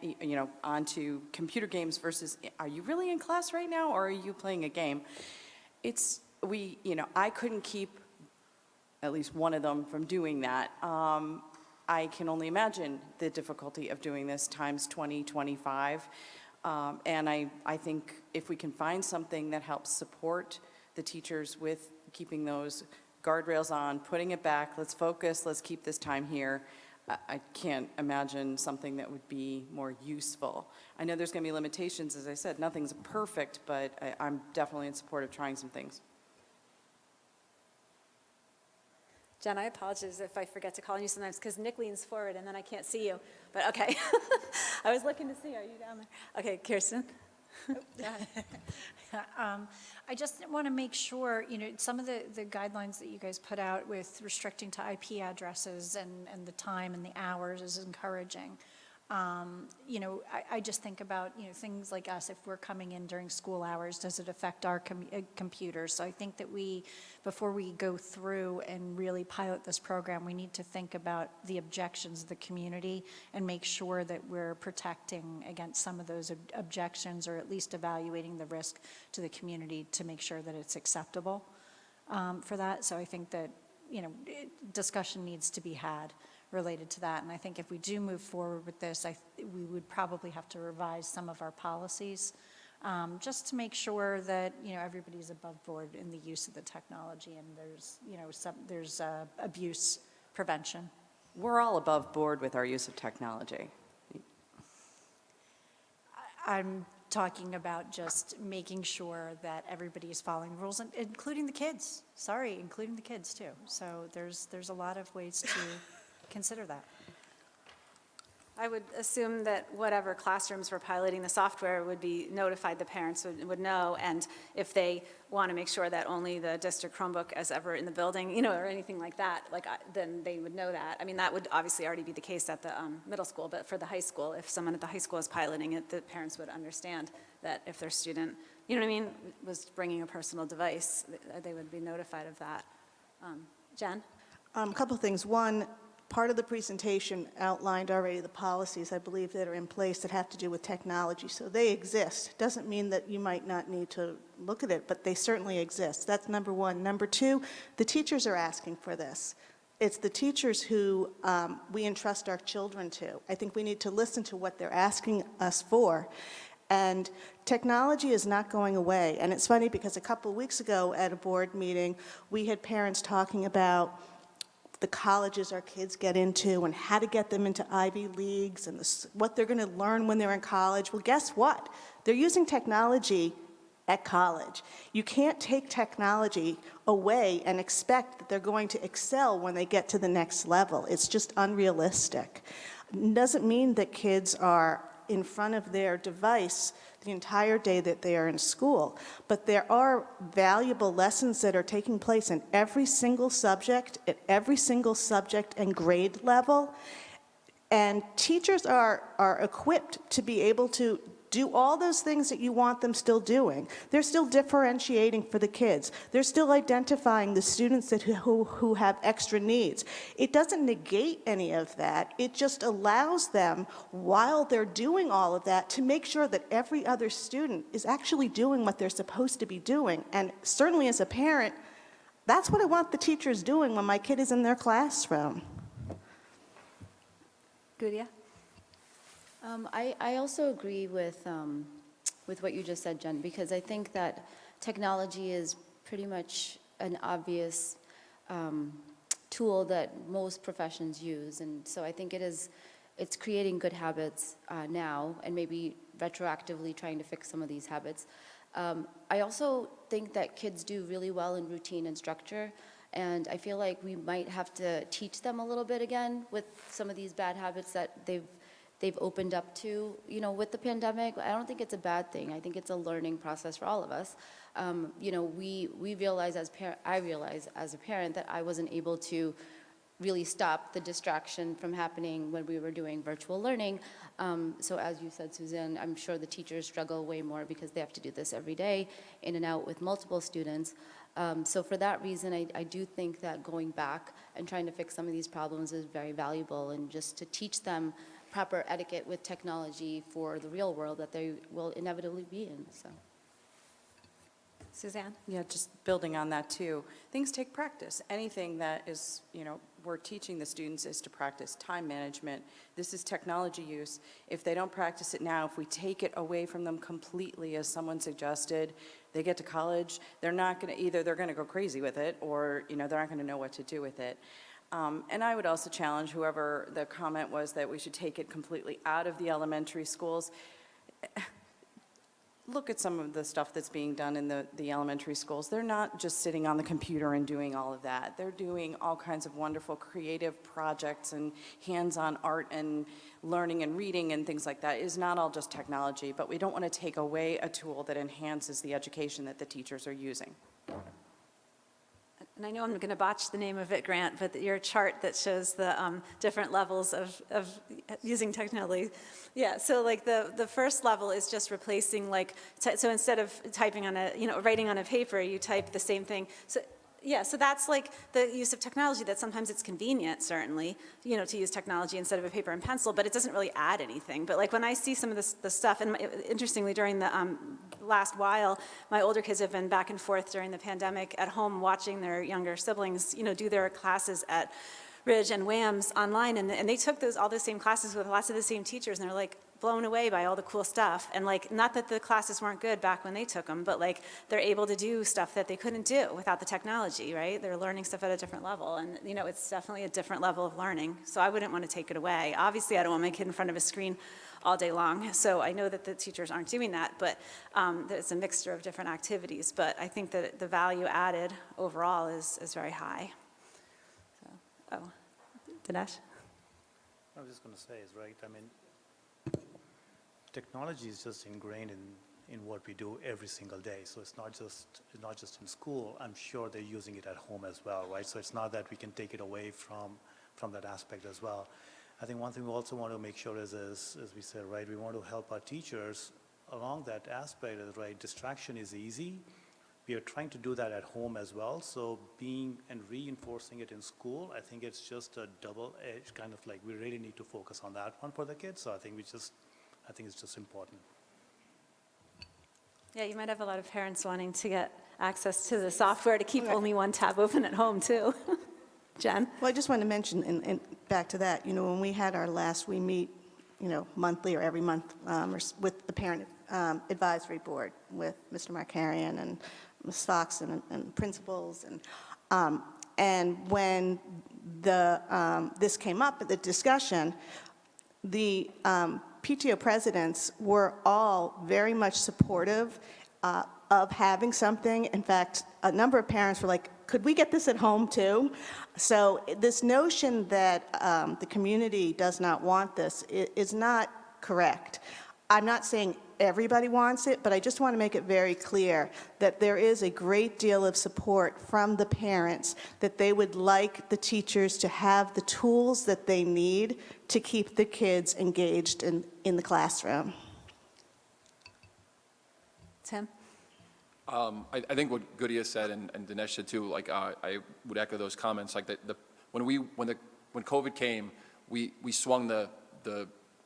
onto computer games versus, are you really in class right now, or are you playing a game? I couldn't keep at least one of them from doing that. I can only imagine the difficulty of doing this times 20, 25. And I think if we can find something that helps support the teachers with keeping those guardrails on, putting it back, let's focus, let's keep this time here. I can't imagine something that would be more useful. I know there's going to be limitations, as I said, nothing's perfect, but I'm definitely in support of trying some things. Jen, I apologize if I forget to call you sometimes, because Nick leans forward and then I can't see you. But okay. I was looking to see, are you down there? Okay, Kirsten? I just want to make sure, some of the guidelines that you guys put out with restricting to IP addresses and the time and the hours is encouraging. I just think about, things like us, if we're coming in during school hours, does it affect our computers? So I think that before we go through and really pilot this program, we need to think about the objections of the community and make sure that we're protecting against some of those objections, or at least evaluating the risk to the community to make sure that it's acceptable for that. So I think that, discussion needs to be had related to that. And I think if we do move forward with this, we would probably have to revise some of our policies just to make sure that, everybody's above board in the use of the technology, and there's abuse prevention. We're all above board with our use of technology. I'm talking about just making sure that everybody is following rules, including the kids. Sorry, including the kids too. So there's a lot of ways to consider that. I would assume that whatever classrooms were piloting the software would be notified, the parents would know, and if they want to make sure that only the district Chromebook is ever in the building, or anything like that, then they would know that. I mean, that would obviously already be the case at the middle school, but for the high school, if someone at the high school is piloting it, the parents would understand that if their student, was bringing a personal device, they would be notified of that. Jen? A couple of things. One, part of the presentation outlined already the policies, I believe, that are in place that have to do with technology. So they exist. Doesn't mean that you might not need to look at it, but they certainly exist. That's number one. Number two, the teachers are asking for this. It's the teachers who we entrust our children to. I think we need to listen to what they're asking us for. And technology is not going away. And it's funny because a couple of weeks ago at a board meeting, we had parents talking about the colleges our kids get into and how to get them into Ivy Leagues and what they're going to learn when they're in college. Well, guess what? They're using technology at college. You can't take technology away and expect that they're going to excel when they get to the next level. It's just unrealistic. It doesn't mean that kids are in front of their device the entire day that they are in school. But there are valuable lessons that are taking place in every single subject, at every single subject and grade level. And teachers are equipped to be able to do all those things that you want them still doing. They're still differentiating for the kids. They're still identifying the students who have extra needs. It doesn't negate any of that. It just allows them, while they're doing all of that, to make sure that every other student is actually doing what they're supposed to be doing. And certainly as a parent, that's what I want the teachers doing when my kid is in their classroom. Gudia? I also agree with what you just said, Jen, because I think that technology is pretty much an obvious tool that most professions use, and so I think it's creating good habits now, and maybe retroactively trying to fix some of these habits. I also think that kids do really well in routine and structure, and I feel like we might have to teach them a little bit again with some of these bad habits that they've opened up to, with the pandemic. I don't think it's a bad thing. I think it's a learning process for all of us. We realize I realize as a parent that I wasn't able to really stop the distraction from happening when we were doing virtual learning. So as you said, Suzanne, I'm sure the teachers struggle way more because they have to do this every day, in and out with multiple students. So for that reason, I do think that going back and trying to fix some of these problems is very valuable, and just to teach them proper etiquette with technology for the real world that they will inevitably be in. So, Suzanne? Yeah, just building on that too. Things take practice. Anything that is, we're teaching the students is to practice time management. This is technology use. If they don't practice it now, if we take it away from them completely, as someone suggested, they get to college, they're not going to, either they're going to go crazy with it, or, they're not going to know what to do with it. And I would also challenge whoever the comment was that we should take it completely out of the elementary schools. look at some of the stuff that's being done in the elementary schools. They're not just sitting on the computer and doing all of that. They're doing all kinds of wonderful creative projects and hands-on art and learning and reading and things like that. It is not all just technology, but we don't want to take away a tool that enhances the education that the teachers are using. And I know I'm going to botch the name of it, Grant, but your chart that shows the different levels of using technology. Yeah, so like the first level is just replacing so instead of typing on writing on a paper, you type the same thing. So yeah, so that's like the use of technology, that sometimes it's convenient, certainly, to use technology instead of a paper and pencil, but it doesn't really add anything. But like when I see some of the stuff, and interestingly, during the last while, my older kids have been back and forth during the pandemic at home watching their younger siblings, do their classes at Ridge and WAMS online, and they took all the same classes with lots of the same teachers, and they're like blown away by all the cool stuff. And like, not that the classes weren't good back when they took them, but like they're able to do stuff that they couldn't do without the technology, right? They're learning stuff at a different level, and it's definitely a different level of learning. So I wouldn't want to take it away. Obviously, I don't want my kid in front of a screen all day long, so I know that the teachers aren't doing that, but it's a mixture of different activities. But I think that the value added overall is very high. So, Dinesh? I was just going to say is right. I mean, technology is just ingrained in what we do every single day. So it's not just in school. I'm sure they're using it at home as well, right? So it's not that we can take it away from that aspect as well. I think one thing we also want to make sure is, as we said, right, we want to help our teachers along that aspect, right? Distraction is easy. We are trying to do that at home as well. So being and reinforcing it in school, I think it's just a double-edged kind of like, we really need to focus on that one for the kids. So I think it's just important. Yeah, you might have a lot of parents wanting to get access to the software to keep only one tab open at home, too. Jen? Well, I just want to mention, and back to that, when we had our last, we meet, monthly or every month with the Parent Advisory Board with Mr. Markarian and Ms. Fox and principals. And when this came up at the discussion, the PTO presidents were all very much supportive of having something. In fact, a number of parents were like, could we get this at home too? So this notion that the community does not want this is not correct. I'm not saying everybody wants it, but I just want to make it very clear that there is a great deal of support from the parents that they would like the teachers to have the tools that they need to keep the kids engaged in the classroom. Tim? I think what Goodia said and Dinesh said too, like I would echo those comments. Like when COVID came, we swung the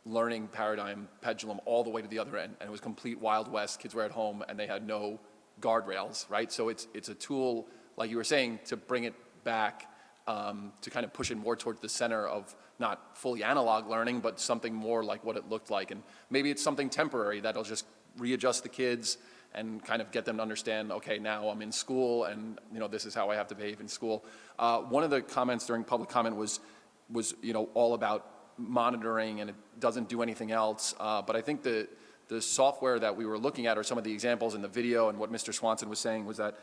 learning paradigm pendulum all the way to the other end, and it was complete Wild West. Kids were at home and they had no guardrails, right? So it's a tool, like you were saying, to bring it back, to kind of push it more towards the center of not fully analog learning, but something more like what it looked like. And maybe it's something temporary that'll just readjust the kids and kind of get them to understand, okay, now I'm in school and this is how I have to behave in school. One of the comments during public comment was all about monitoring, and it doesn't do anything else. But I think the software that we were looking at, or some of the examples in the video and what Mr. Swanson was saying, was that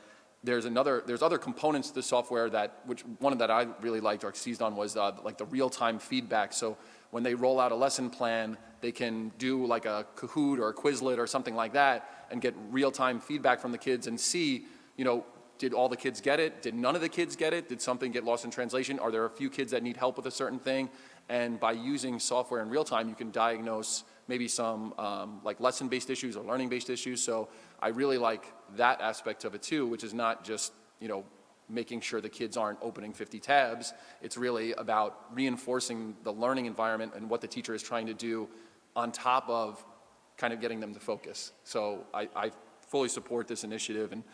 there's other components to the software which one that I really liked or seized on was like the real-time feedback. So when they roll out a lesson plan, they can do like a Kahoot or a Quizlet or something like that and get real-time feedback from the kids and see, did all the kids get it? Did none of the kids get it? Did something get lost in translation? Are there a few kids that need help with a certain thing? And by using software in real time, you can diagnose maybe some like lesson-based issues or learning-based issues. So I really like that aspect of it too, which is not just, making sure the kids aren't opening 50 tabs. It's really about reinforcing the learning environment and what the teacher is trying to do on top of kind of getting them to focus. So I fully support this initiative, and,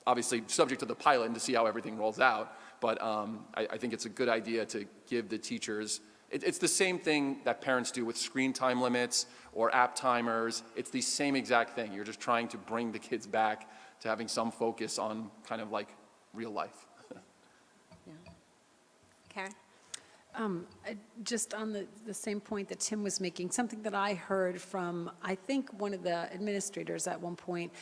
obviously subject to the pilot and to see how everything rolls out. But I think it's a good idea to give the teachers, it's the same thing that parents do with screen time limits or app timers. It's the same exact thing. You're just trying to bring the kids back to having some focus on kind of like real life. Karen? Just on the same point that Tim was making, something that I heard from, I think, one of the administrators at one point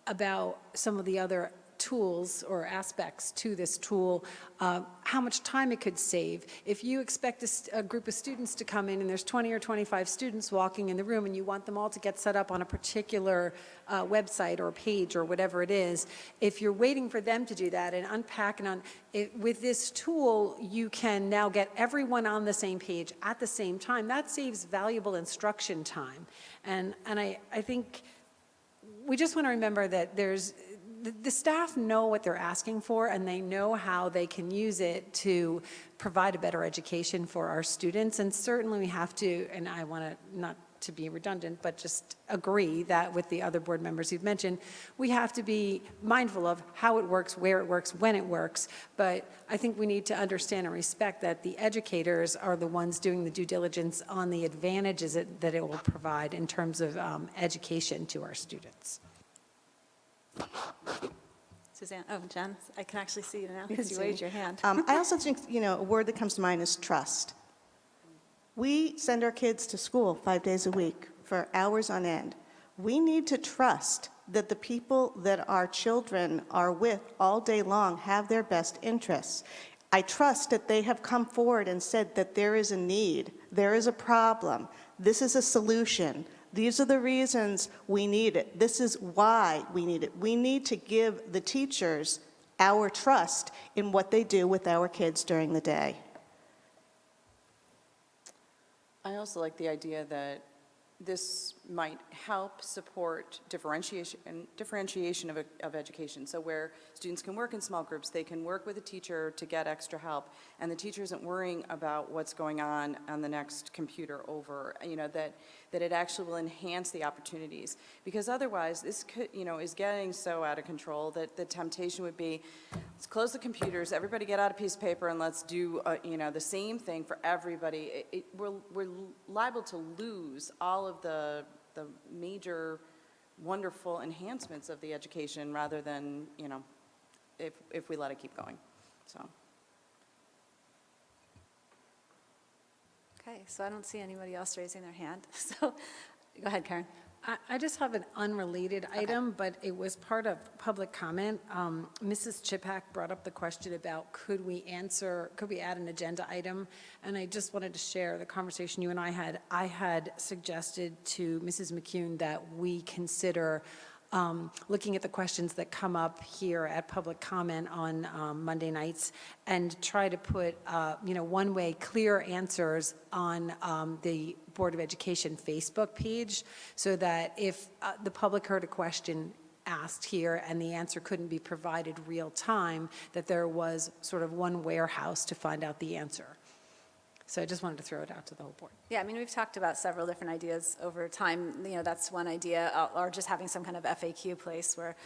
about some of the other tools or aspects to this tool, how much time it could save. If you expect a group of students to come in and there's 20 or 25 students walking in the room and you want them all to get set up on a particular website or page or whatever it is, if you're waiting for them to do that and unpack with this tool, you can now get everyone on the same page at the same time. That saves valuable instruction time. And I think we just want to remember that the staff know what they're asking for, and they know how they can use it to provide a better education for our students. And certainly we have to, and I want to, not to be redundant, but just agree that with the other board members you've mentioned, we have to be mindful of how it works, where it works, when it works. But I think we need to understand and respect that the educators are the ones doing the due diligence on the advantages that it will provide in terms of education to our students. Suzanne, Jen, I can actually see you now because you waved your hand. I also think, a word that comes to mind is trust. We send our kids to school 5 days a week for hours on end. We need to trust that the people that our children are with all day long have their best interests. I trust that they have come forward and said that there is a need, there is a problem, this is a solution. These are the reasons we need it. This is why we need it. We need to give the teachers our trust in what they do with our kids during the day. I also like the idea that this might help support differentiation of education. So where students can work in small groups, they can work with a teacher to get extra help, and the teacher isn't worrying about what's going on the next computer over, that it actually will enhance the opportunities. Because otherwise, this could, is getting so out of control that the temptation would be, let's close the computers, everybody get out a piece of paper, and let's do, the same thing for everybody. We're liable to lose all of the major wonderful enhancements of the education rather than, if we let it keep going, so. Okay, so I don't see anybody else raising their hand. So go ahead, Karen. I just have an unrelated item, but it was part of public comment. Mrs. Chipak brought up the question about could we add an agenda item? And I just wanted to share the conversation you and I had. I had suggested to Mrs. McCune that we consider looking at the questions that come up here at public comment on Monday nights and try to put, one-way clear answers on the Board of Education Facebook page so that if the public heard a question asked here and the answer couldn't be provided real time, that there was sort of one warehouse to find out the answer. So I just wanted to throw it out to the whole board. Yeah, I mean, we've talked about several different ideas over time. That's one idea, or just having some kind of FAQ place where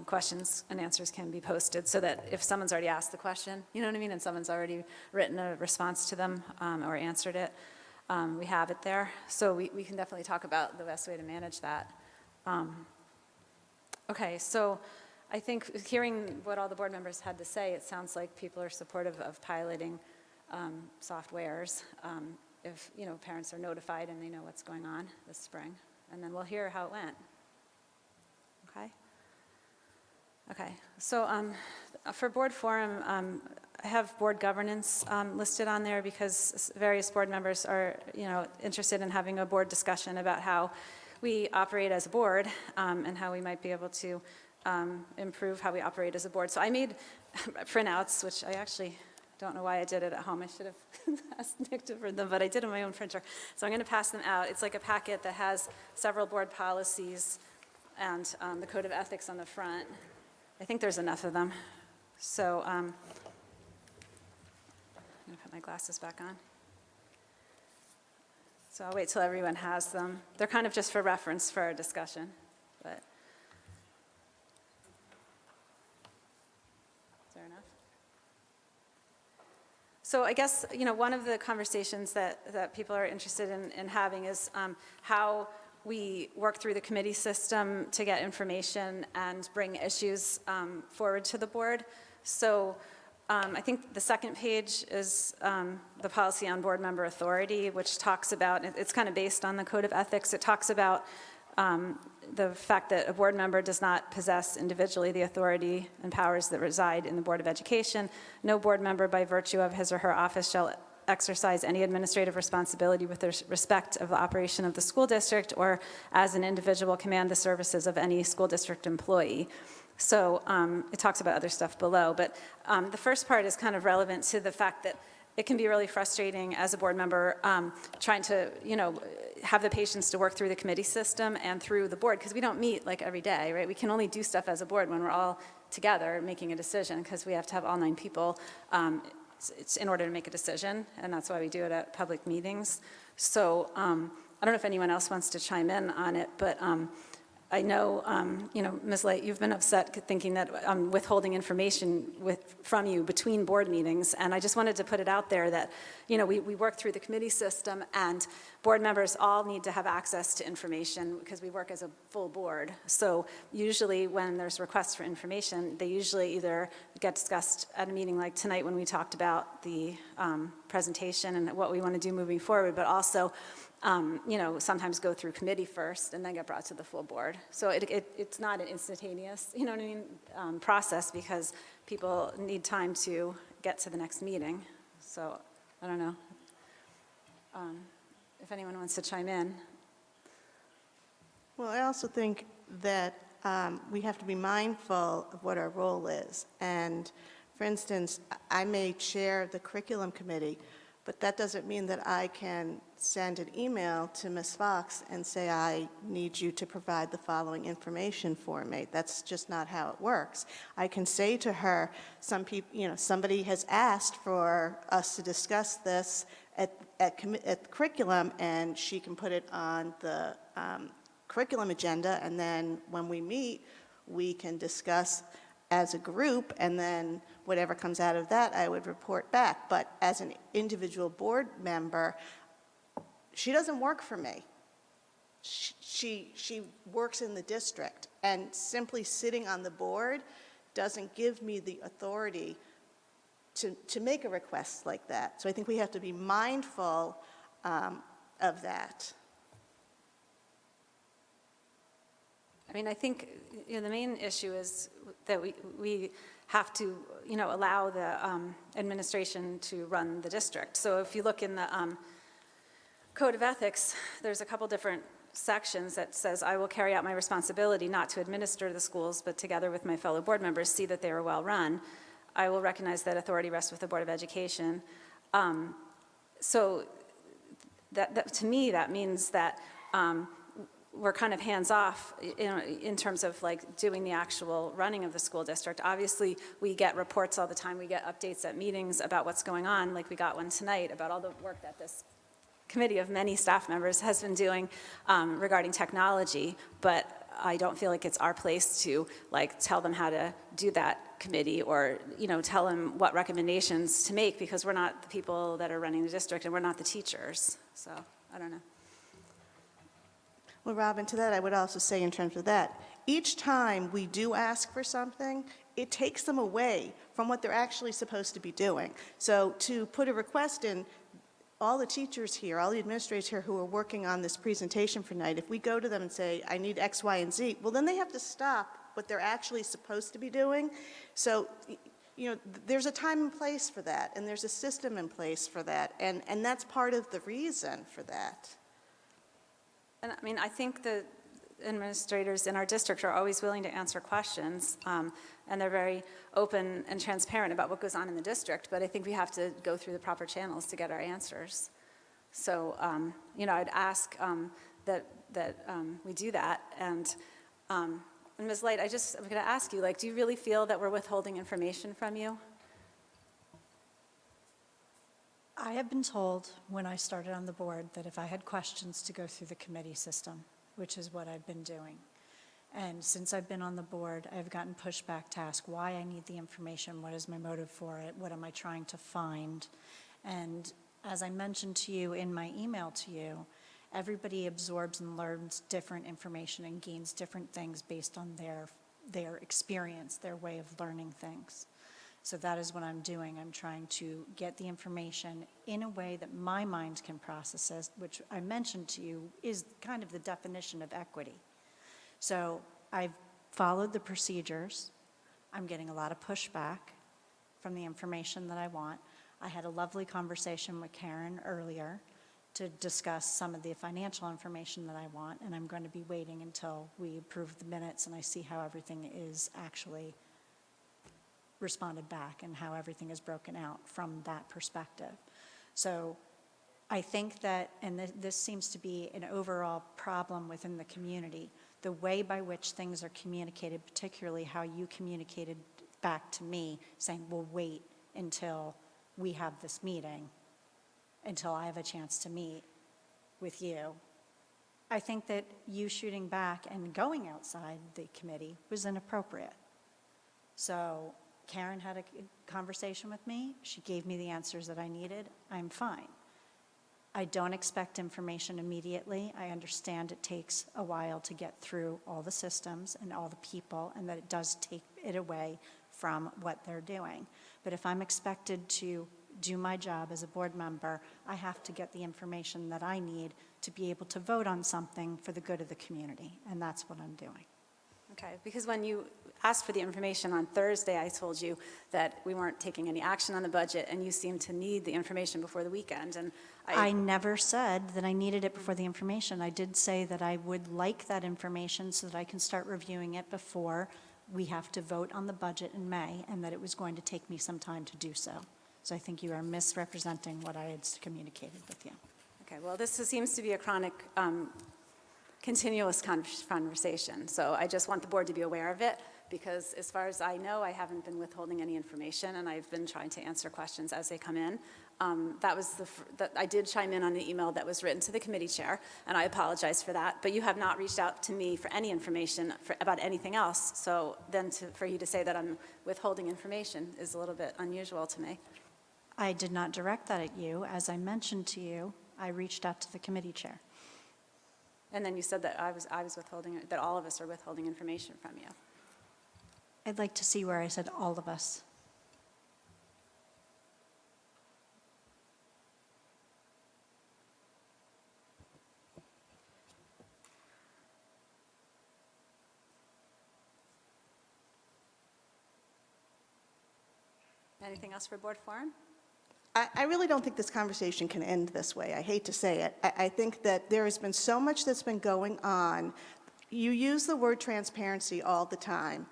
questions and answers can be posted so that if someone's already asked the question, you know what I mean, and someone's already written a response to them or answered it, we have it there. So we can definitely talk about the best way to manage that. Okay, so I think hearing what all the board members had to say, it sounds like people are supportive of piloting softwares if parents are notified and they know what's going on this spring, and then we'll hear how it went. Okay, so for board forum, I have board governance listed on there because various board members are interested in having a board discussion about how we operate as a board and how we might be able to improve how we operate as a board. So I made printouts, which I actually don't know why I did it at home. I should have asked Nick to print them, but I did on my own printer. So I'm going to pass them out. It's like a packet that has several board policies and the code of ethics on the front. I think there's enough of them. So I'm going to put my glasses back on. So I'll wait till everyone has them. They're kind of just for reference for our discussion, but is there enough? So I guess, one of the conversations that people are interested in having is how we work through the committee system to get information and bring issues forward to the board. So I think the second page is the policy on board member authority, which talks about, it's kind of based on the code of ethics. It talks about the fact that a board member does not possess individually the authority and powers that reside in the Board of Education. No board member, by virtue of his or her office, shall exercise any administrative responsibility with respect of the operation of the school district or as an individual command the services of any school district employee. So it talks about other stuff below, but the first part is kind of relevant to the fact that it can be really frustrating as a board member trying to, have the patience to work through the committee system and through the board, because we don't meet like every day, right? We can only do stuff as a board when we're all together making a decision, because we have to have all 9 people it's in order to make a decision, and that's why we do it at public meetings. So I don't know if anyone else wants to chime in on it, but I know, Ms. Light, you've been upset thinking that I'm withholding information from you between board meetings, and I just wanted to put it out there that, we work through the committee system, and board members all need to have access to information because we work as a full board. So usually when there's requests for information, they usually either get discussed at a meeting like tonight when we talked about the presentation and what we want to do moving forward, but also sometimes go through committee first and then get brought to the full board. So it's not an instantaneous, process, because people need time to get to the next meeting. So I don't know if anyone wants to chime in. Well, I also think that we have to be mindful of what our role is. And for instance, I may chair the curriculum committee, but that doesn't mean that I can send an email to Ms. Fox and say, I need you to provide the following information for me. That's just not how it works. I can say to her, somebody has asked for us to discuss this at curriculum, and she can put it on the curriculum agenda, and then when we meet, we can discuss as a group, and then whatever comes out of that, I would report back. But as an individual board member, she doesn't work for me. She works in the district, and simply sitting on the board doesn't give me the authority to make a request like that. So I think we have to be mindful of that. I mean, I think the main issue is that we have to, allow the administration to run the district. So if you look in the Code of Ethics, there's a couple different sections that says, I will carry out my responsibility not to administer the schools, but together with my fellow board members, see that they are well run. I will recognize that authority rests with the Board of Education. So that to me, that means that we're kind of hands-off in terms of like doing the actual running of the school district. Obviously, we get reports all the time. We get updates at meetings about what's going on, like we got one tonight about all the work that this committee of many staff members has been doing regarding technology, but I don't feel like it's our place to like tell them how to do that committee or tell them what recommendations to make, because we're not the people that are running the district and we're not the teachers. So I don't know. Well, Robin, to that, I would also say in terms of that, each time we do ask for something, it takes them away from what they're actually supposed to be doing. So to put a request in, all the teachers here, all the administrators here who are working on this presentation for tonight, if we go to them and say, I need X, Y, and Z, well, then they have to stop what they're actually supposed to be doing. So, there's a time and place for that, and there's a system in place for that, and that's part of the reason for that. And I mean, I think the administrators in our district are always willing to answer questions, and they're very open and transparent about what goes on in the district, but I think we have to go through the proper channels to get our answers. So, I'd ask that we do that. And Ms. Light, I'm going to ask you, do you really feel that we're withholding information from you? I have been told when I started on the board that if I had questions to go through the committee system, which is what I've been doing. And since I've been on the board, I've gotten pushback to ask why I need the information, what is my motive for it, what am I trying to find. And as I mentioned to you in my email to you, everybody absorbs and learns different information and gains different things based on their experience, their way of learning things. So that is what I'm doing. I'm trying to get the information in a way that my mind can process it, which I mentioned to you is kind of the definition of equity. So I've followed the procedures. I'm getting a lot of pushback from the information that I want. I had a lovely conversation with Karen earlier to discuss some of the financial information that I want, and I'm going to be waiting until we approve the minutes and I see how everything is actually responded back and how everything is broken out from that perspective. So I think that, and this seems to be an overall problem within the community, the way by which things are communicated, particularly how you communicated back to me, saying, we'll wait until we have this meeting, until I have a chance to meet with you. I think that you shooting back and going outside the committee was inappropriate. So Karen had a conversation with me. She gave me the answers that I needed. I'm fine. I don't expect information immediately. I understand it takes a while to get through all the systems and all the people, and that it does take it away from what they're doing. But if I'm expected to do my job as a board member, I have to get the information that I need to be able to vote on something for the good of the community, and that's what I'm doing. Okay, because when you asked for the information on Thursday, I told you that we weren't taking any action on the budget, and you seemed to need the information before the weekend, and I never said that I needed it before the information. I did say that I would like that information so that I can start reviewing it before we have to vote on the budget in May, and that it was going to take me some time to do so. So I think you are misrepresenting what I had communicated with you. Okay, well, this seems to be a chronic, continuous conversation, so I just want the board to be aware of it, because as far as I know, I haven't been withholding any information, and I've been trying to answer questions as they come in. I did chime in on the email that was written to the committee chair, and I apologize for that, but you have not reached out to me for any information about anything else, so then for you to say that I'm withholding information is a little bit unusual to me. I did not direct that at you. As I mentioned to you, I reached out to the committee chair. And then you said that I was withholding, that all of us are withholding information from you. I'd like to see where I said all of us. Anything else for board forum? I really don't think this conversation can end this way. I hate to say it. I think that there has been so much that's been going on. You use the word transparency all the time,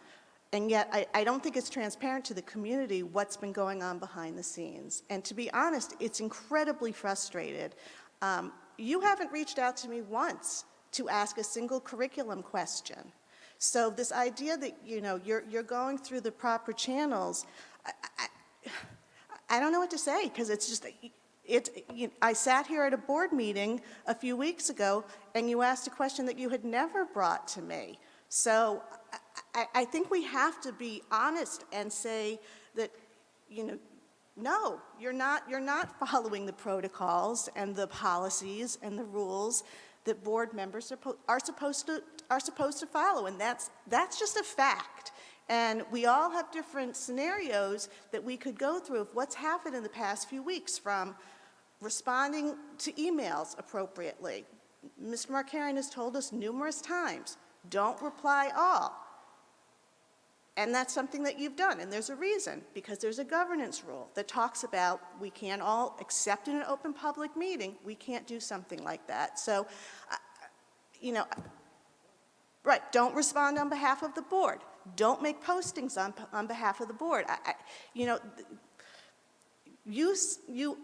and yet I don't think it's transparent to the community what's been going on behind the scenes. And to be honest, it's incredibly frustrated. You haven't reached out to me once to ask a single curriculum question. So this idea that you're going through the proper channels, I don't know what to say, because it's just, I sat here at a board meeting a few weeks ago, and you asked a question that you had never brought to me. So I think we have to be honest and say that, no, you're not following the protocols and the policies and the rules that board members are supposed to follow, and that's just a fact. And we all have different scenarios that we could go through of what's happened in the past few weeks, from responding to emails appropriately. Mr. Markarian has told us numerous times, don't reply all. And that's something that you've done, and there's a reason, because there's a governance rule that talks about we can't all, except in an open public meeting, we can't do something like that. So, right, don't respond on behalf of the board. Don't make postings on behalf of the board. You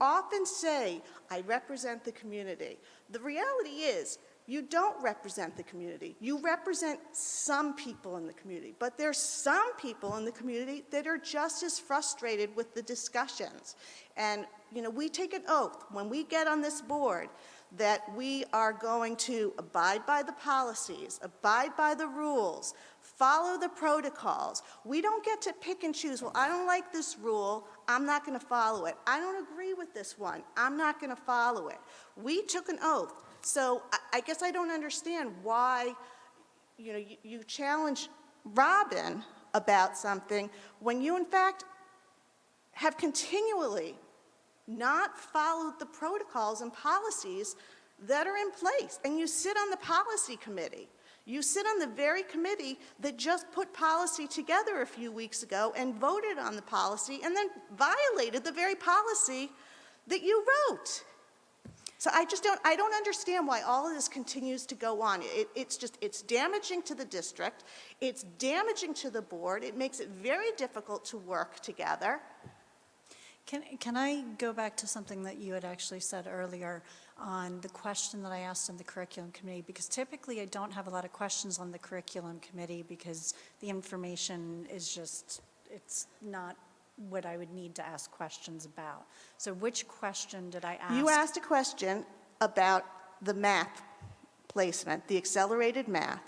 often say, I represent the community. The reality is, you don't represent the community. You represent some people in the community, but there's some people in the community that are just as frustrated with the discussions. And, we take an oath when we get on this board that we are going to abide by the policies, abide by the rules, follow the protocols. We don't get to pick and choose, well, I don't like this rule, I'm not going to follow it. I don't agree with this one, I'm not going to follow it. We took an oath. So I guess I don't understand why you challenge Robin about something when you, in fact, have continually not followed the protocols and policies that are in place. And you sit on the policy committee. You sit on the very committee that just put policy together a few weeks ago and voted on the policy and then violated the very policy that you wrote. So I don't understand why all of this continues to go on. It's damaging to the district. It's damaging to the board. It makes it very difficult to work together. Can I go back to something that you had actually said earlier on the question that I asked in the curriculum committee? Because typically I don't have a lot of questions on the curriculum committee because the information is just, it's not what I would need to ask questions about. So which question did I ask? You asked a question about the math placement, the accelerated math.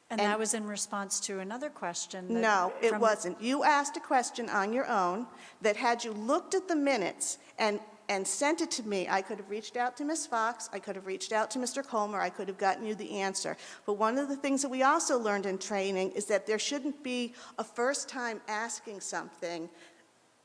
And that was in response to another question. That No, it from- wasn't. You asked a question on your own that had you looked at the minutes and sent it to me, I could have reached out to Ms. Fox, I could have reached out to Mr. Colmer, I could have gotten you the answer. But one of the things that we also learned in training is that there shouldn't be a first time asking something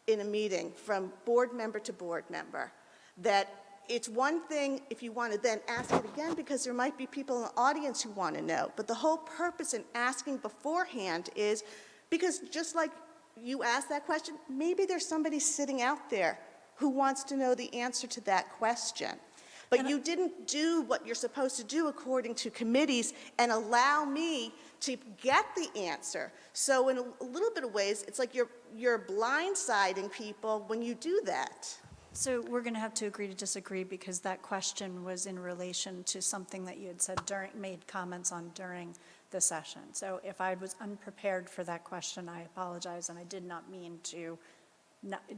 in a meeting from board member to board member. That it's one thing if you want to then ask it again because there might be people in the audience who want to know. But the whole purpose in asking beforehand is because just like you asked that question, maybe there's somebody sitting out there who wants to know the answer to that question. But you didn't do what you're supposed to do according to committees and allow me to get the answer. So in a little bit of ways, it's like you're blindsiding people when you do that. So we're going to have to agree to disagree because that question was in relation to something that you had said made comments on during the session. So if I was unprepared for that question, I apologize, and I did not mean to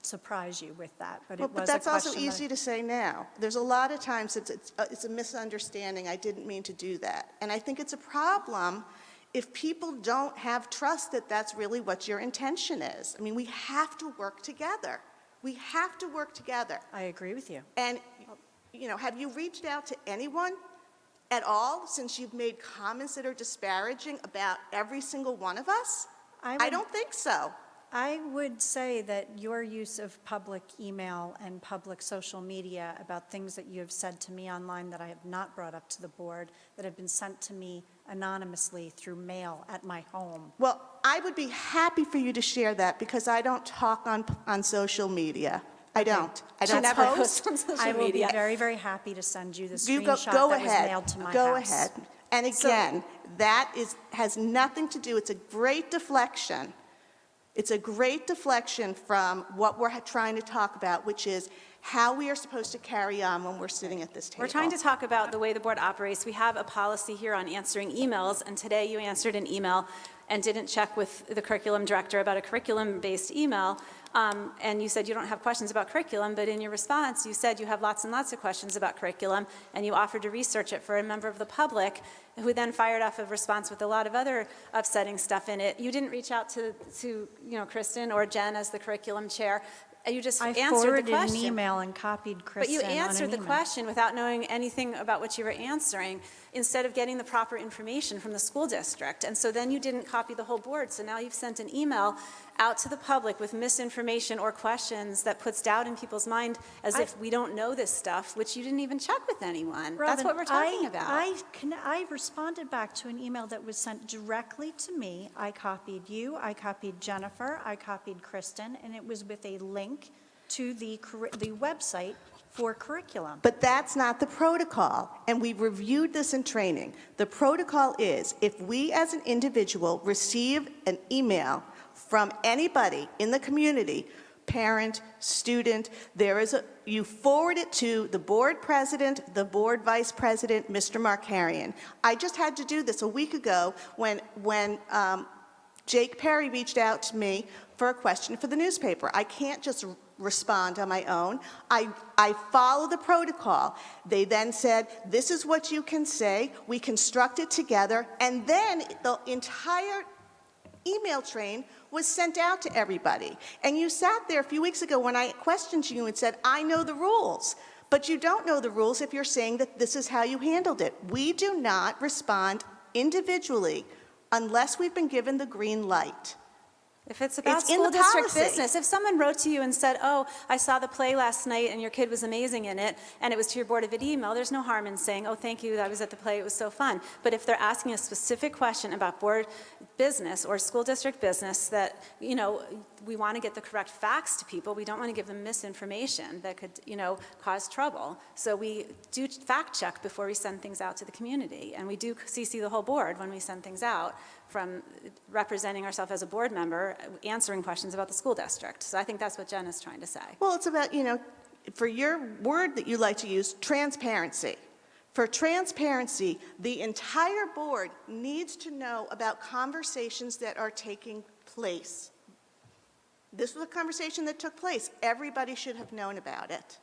surprise you with that, but it was a question. But that's also easy to say now. There's a lot of times it's a misunderstanding. I didn't mean to do that. And I think it's a problem if people don't have trust that that's really what your intention is. I mean, we have to work together. We have to work together. I agree with you. And, you know, have you reached out to anyone at all since you've made comments that are disparaging about every single one of us? I don't think so. I would say that your use of public email and public social media about things that you have said to me online that I have not brought up to the board, that have been sent to me anonymously through mail at my home. Well, I would be happy for you to share that because I don't talk on social media. I don't. I don't never post. posts on social I will media. be very, very happy to send you the You screenshot go that was ahead. mailed to my Go house. ahead. And again, that has nothing to do, it's a great deflection. It's a great deflection from what we're trying to talk about, which is how we are supposed to carry on when we're sitting at this table. We're trying to talk about the way the board operates. We have a policy here on answering emails, and today you answered an email and didn't check with the curriculum director about a curriculum-based email, and you said you don't have questions about curriculum, but in your response, you said you have lots and lots of questions about curriculum, and you offered to research it for a member of the public, who then fired off a response with a lot of other upsetting stuff in it. You didn't reach out to Kristen or Jen as the curriculum chair. You just I answered the forwarded question. an email and copied Kristen But you on an answered the email. question without knowing anything about what you were answering, instead of getting the proper information from the school district. And so then you didn't copy the whole board. So now you've sent an email out to the public with misinformation or questions that puts doubt in people's mind as if we don't know this stuff, which you didn't even check with anyone. That's Robin, what we're talking about. I responded back to an email that was sent directly to me. I copied you, I copied Jennifer, I copied Kristen, and it was with a link to the website for curriculum. But that's not the protocol, and we reviewed this in training. The protocol is if we as an individual receive an email from anybody in the community, parent, student, you forward it to the board president, the board vice president, Mr. Markarian. I just had to do this a week ago when Jake Perry reached out to me for a question for the newspaper. I can't just respond on my own. I follow the protocol. They then said, this is what you can say. We construct it together. And then the entire email train was sent out to everybody. And you sat there a few weeks ago when I questioned you and said, I know the rules. But you don't know the rules if you're saying that this is how you handled it. We do not respond individually unless we've been given the green light. If it's about It's in school the district policy. business, if someone wrote to you and said, oh, I saw the play last night and your kid was amazing in it, and it was to your Board of Ed email, there's no harm in saying, oh, thank you, I was at the play, it was so fun. But if they're asking a specific question about board business or school district business that, you know, we want to get the correct facts to people, we don't want to give them misinformation that could, you know, cause trouble. So we do fact check before we send things out to the community, and we do CC the whole board when we send things out, from representing ourselves as a board member, answering questions about the school district. So I think that's what Jen is trying to say. Well, it's about, you know, for your word that you like to use, transparency. For transparency, the entire board needs to know about conversations that are taking place. This was a conversation that took place. Everybody should have known about it.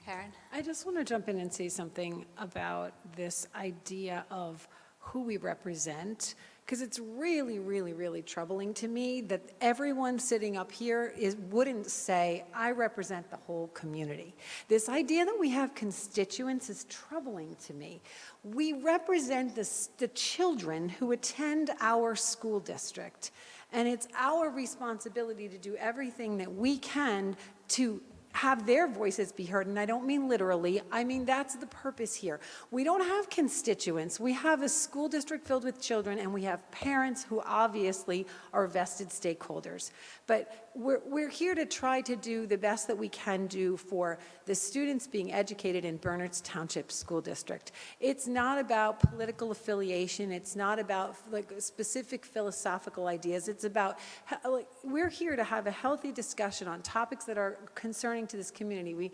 Karen? I just want to jump in and say something about this idea of who we represent, because it's really, really, really troubling to me that everyone sitting up here wouldn't say, I represent the whole community. This idea that we have constituents is troubling to me. We represent the children who attend our school district, and it's our responsibility to do everything that we can to have their voices be heard, and I don't mean literally, I mean that's the purpose here. We don't have constituents, we have a school district filled with children, and we have parents who obviously are vested stakeholders. But we're here to try to do the best that we can do for the students being educated in Bernards Township School District. It's not about political affiliation, it's not about like specific philosophical ideas, it's about, like, we're here to have a healthy discussion on topics that are concerning to this community.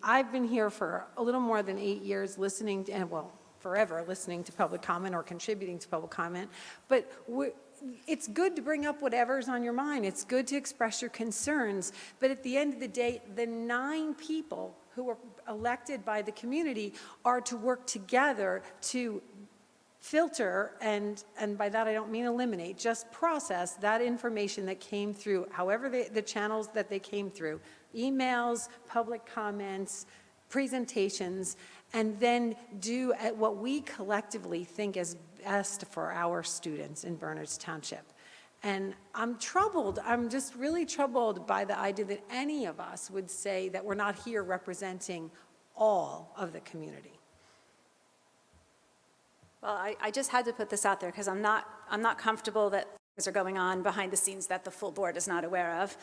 I've been here for a little more than 8 years listening, and well, forever listening to public comment or contributing to public comment, but it's good to bring up whatever's on your mind. It's good to express your concerns, but at the end of the day, the 9 people who are elected by the community are to work together to filter, and by that I don't mean eliminate, just process that information that came through, however the channels that they came through, emails, public comments, presentations, and then do what we collectively think is best for our students in Bernards Township. And I'm troubled, I'm just really troubled by the idea that any of us would say that we're not here representing all of the community. Well, I just had to put this out there because I'm not comfortable that things are going on behind the scenes that the full board is not aware of,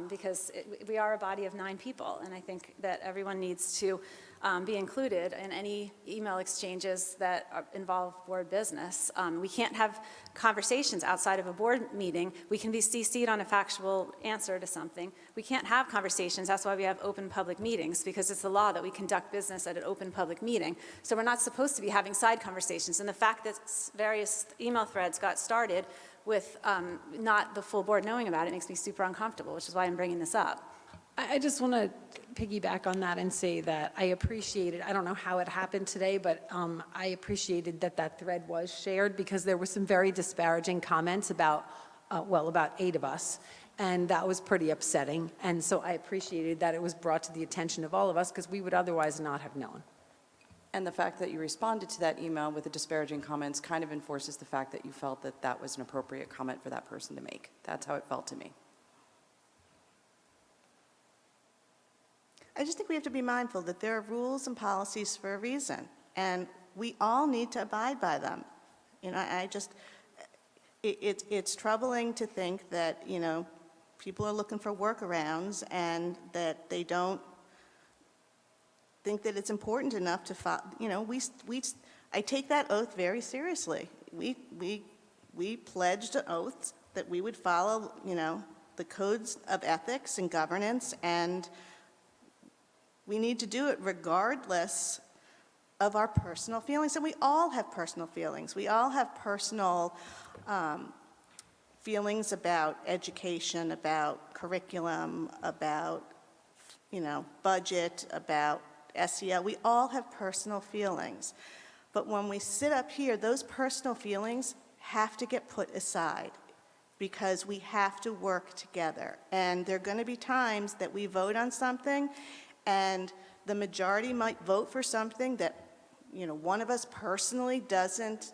because we are a body of 9 people, and I think that everyone needs to be included in any email exchanges that involve board business. We can't have conversations outside of a board meeting. We can be CC'd on a factual answer to something. We can't have conversations. That's why we have open public meetings, because it's the law that we conduct business at an open public meeting. So we're not supposed to be having side conversations. And the fact that various email threads got started with not the full board knowing about it makes me super uncomfortable, which is why I'm bringing this up. I just want to piggyback on that and say that I appreciated, I don't know how it happened today, but I appreciated that thread was shared, because there were some very disparaging comments about, about 8 of us, and that was pretty upsetting. And so I appreciated that it was brought to the attention of all of us, because we would otherwise not have known. And the fact that you responded to that email with the disparaging comments kind of enforces the fact that you felt that that was an appropriate comment for that person to make. That's how it felt to me. I just think we have to be mindful that there are rules and policies for a reason, and we all need to abide by them. You know, it's troubling to think that, you know, people are looking for workarounds and that they don't think that it's important enough to follow. You know, I take that oath very seriously. We pledged an oath that we would follow, you know, the codes of ethics and governance, and we need to do it regardless of our personal feelings. And we all have personal feelings. We all have personal feelings about education, about curriculum, about, you know, budget, about SEL. We all have personal feelings. But when we sit up here, those personal feelings have to get put aside, because we have to work together. And there are going to be times that we vote on something, and the majority might vote for something that, you know, one of us personally doesn't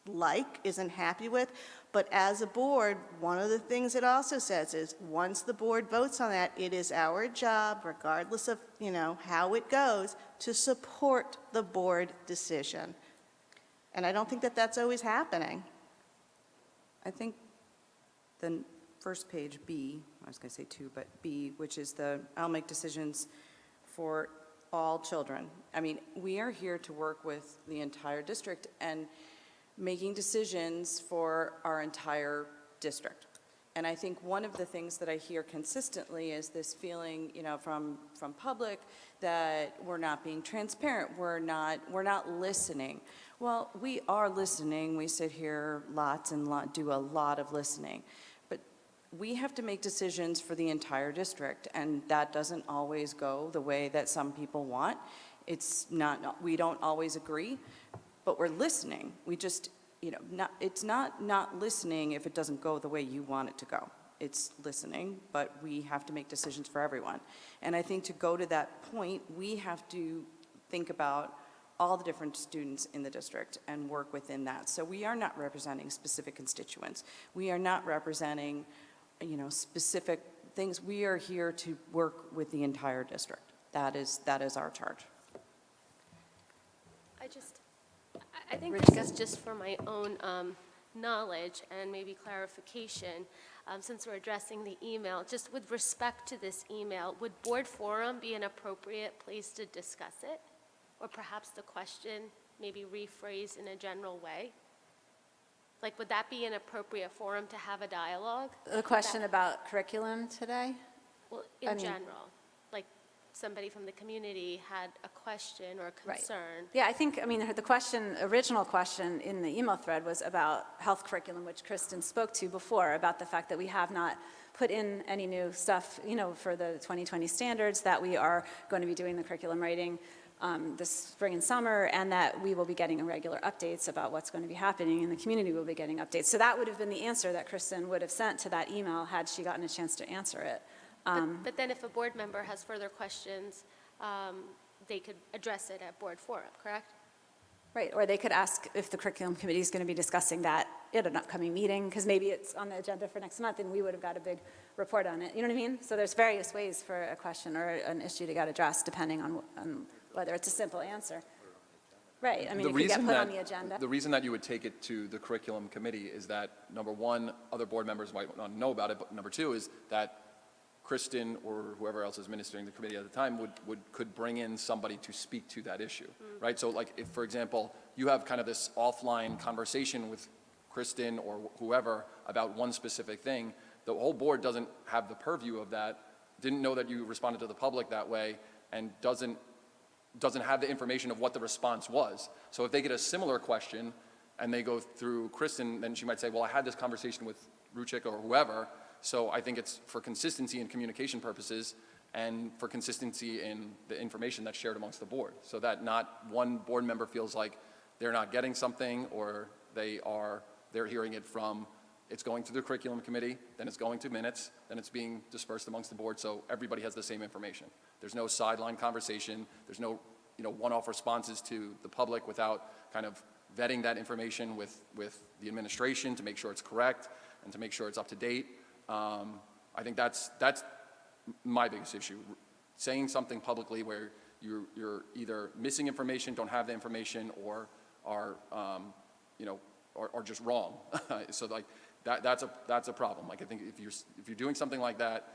like, isn't happy with. But as a board, one of the things it also says is, once the board votes on that, it is our job, regardless of, how it goes, to support the board decision. And I don't think that that's always happening. I think the first page, B, I was going to say 2, but B, which is I'll make decisions for all children. I mean, we are here to work with the entire district and making decisions for our entire district. And I think one of the things that I hear consistently is this feeling, from public that we're not being transparent, we're not listening. Well, we are listening. We sit here do a lot of listening. But we have to make decisions for the entire district, and that doesn't always go the way that some people want. We don't always agree, but we're listening. We just, it's not listening if it doesn't go the way you want it to go. It's listening, but we have to make decisions for everyone. And I think to go to that point, we have to think about all the different students in the district and work within that. So we are not representing specific constituents. We are not representing, specific things. We are here to work with the entire district. That is our charge. I think this is just for my own knowledge and maybe clarification, since we're addressing the email. Just with respect to this email, would board forum be an appropriate place to discuss it? Or perhaps the question maybe rephrased in a general way? Like, would that be an appropriate forum to have a dialogue? The question about curriculum today? Well, in general, like somebody from the community had a question or a concern. Yeah, I think, the original question in the email thread was about health curriculum, which Kristen spoke to before, about the fact that we have not put in any new stuff, for the 2020 standards, that we are going to be doing the curriculum writing this spring and summer, and that we will be getting regular updates about what's going to be happening, and the community will be getting updates. So that would have been the answer that Kristen would have sent to that email had she gotten a chance to answer it. But then if a board member has further questions, they could address it at board forum, correct? Right, or they could ask if the curriculum committee is going to be discussing that at an upcoming meeting, because maybe it's on the agenda for next month and we would have got a big report on it. You know what I mean? So there's various ways for a question or an issue to get addressed depending on whether it's a simple answer. Right, it could get put on the agenda. The reason that you would take it to the curriculum committee is that, number one, other board members might not know about it, but number two is that Kristen or whoever else is ministering the committee at the time could bring in somebody to speak to that issue, right? So like if, for example, you have kind of this offline conversation with Kristen or whoever about one specific thing, the whole board doesn't have the purview of that, didn't know that you responded to the public that way, and doesn't have the information of what the response was. So if they get a similar question and they go through Kristen, then she might say, well, I had this conversation with Ruchik or whoever, so I think it's for consistency and communication purposes and for consistency in the information that's shared amongst the board, so that not one board member feels like they're not getting something or they're hearing it from, it's going to the curriculum committee, then it's going to minutes, then it's being dispersed amongst the board, so everybody has the same information. There's no sideline conversation, there's no one-off responses to the public without kind of vetting that information with the administration to make sure it's correct and to make sure it's up to date. I think that's my biggest issue. Saying something publicly where you're either missing information, don't have the information, or are just wrong. So like that's a problem. Like I think if you're doing something like that,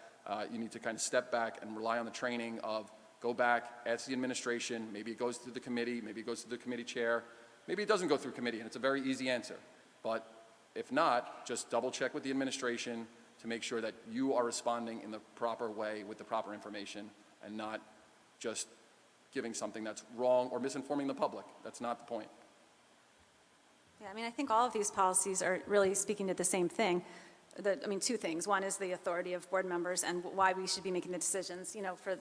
you need to kind of step back and rely on the training of go back, ask the administration, maybe it goes to the committee, maybe it goes to the committee chair, maybe it doesn't go through committee, and it's a very easy answer. But if not, just double check with the administration to make sure that you are responding in the proper way with the proper information and not just giving something that's wrong or misinforming the public. That's not the point. Yeah, I think all of these policies are really speaking to the same thing. Two things. One is the authority of board members and why we should be making the decisions, for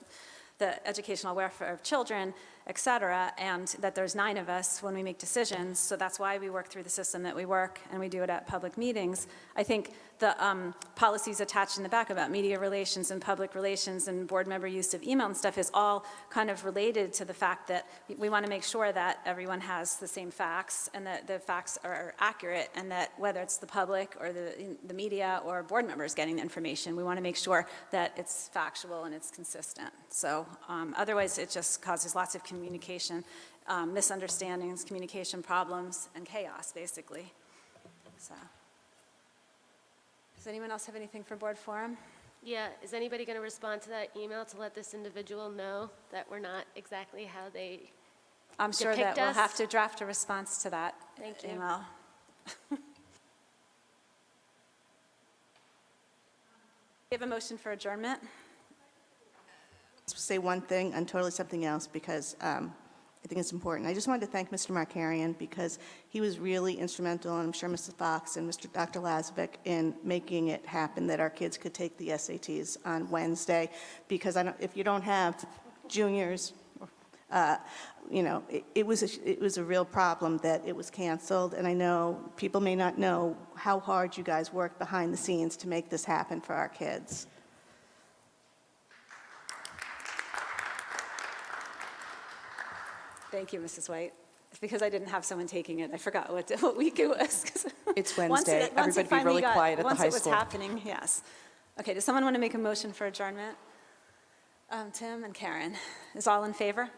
the educational welfare of children, et cetera, and that there's 9 of us when we make decisions, so that's why we work through the system that we work, and we do it at public meetings. I think the policies attached in the back about media relations and public relations and board member use of email and stuff is all kind of related to the fact that we want to make sure that everyone has the same facts and that the facts are accurate, and that whether it's the public or the media or board members getting the information, we want to make sure that it's factual and it's consistent. So otherwise it just causes lots of communication misunderstandings, communication problems, and chaos, basically. So. Does anyone else have anything for board forum? Yeah, is anybody going to respond to that email to let this individual know that we're not exactly how they I'm sure that depict we'll us? have to draft a response to that Thank you. email. We have a motion for adjournment. Say one thing and totally something else, because I think it's important. I just wanted to thank Mr. Markarian because he was really instrumental, and I'm sure Mrs. Fox and Dr. Lazovic, in making it happen that our kids could take the SATs on Wednesday, because if you don't have juniors, you know, it was a real problem that it was canceled, and I know people may not know how hard you guys worked behind the scenes to make this happen for our kids. Thank you, Mrs. White. It's because I didn't have someone taking it. I forgot what week it was. It's Wednesday. Everybody be really quiet at the high Once it was school. happening, yes. Okay, does someone want to make a motion for adjournment? Tim and Karen, is all in favor?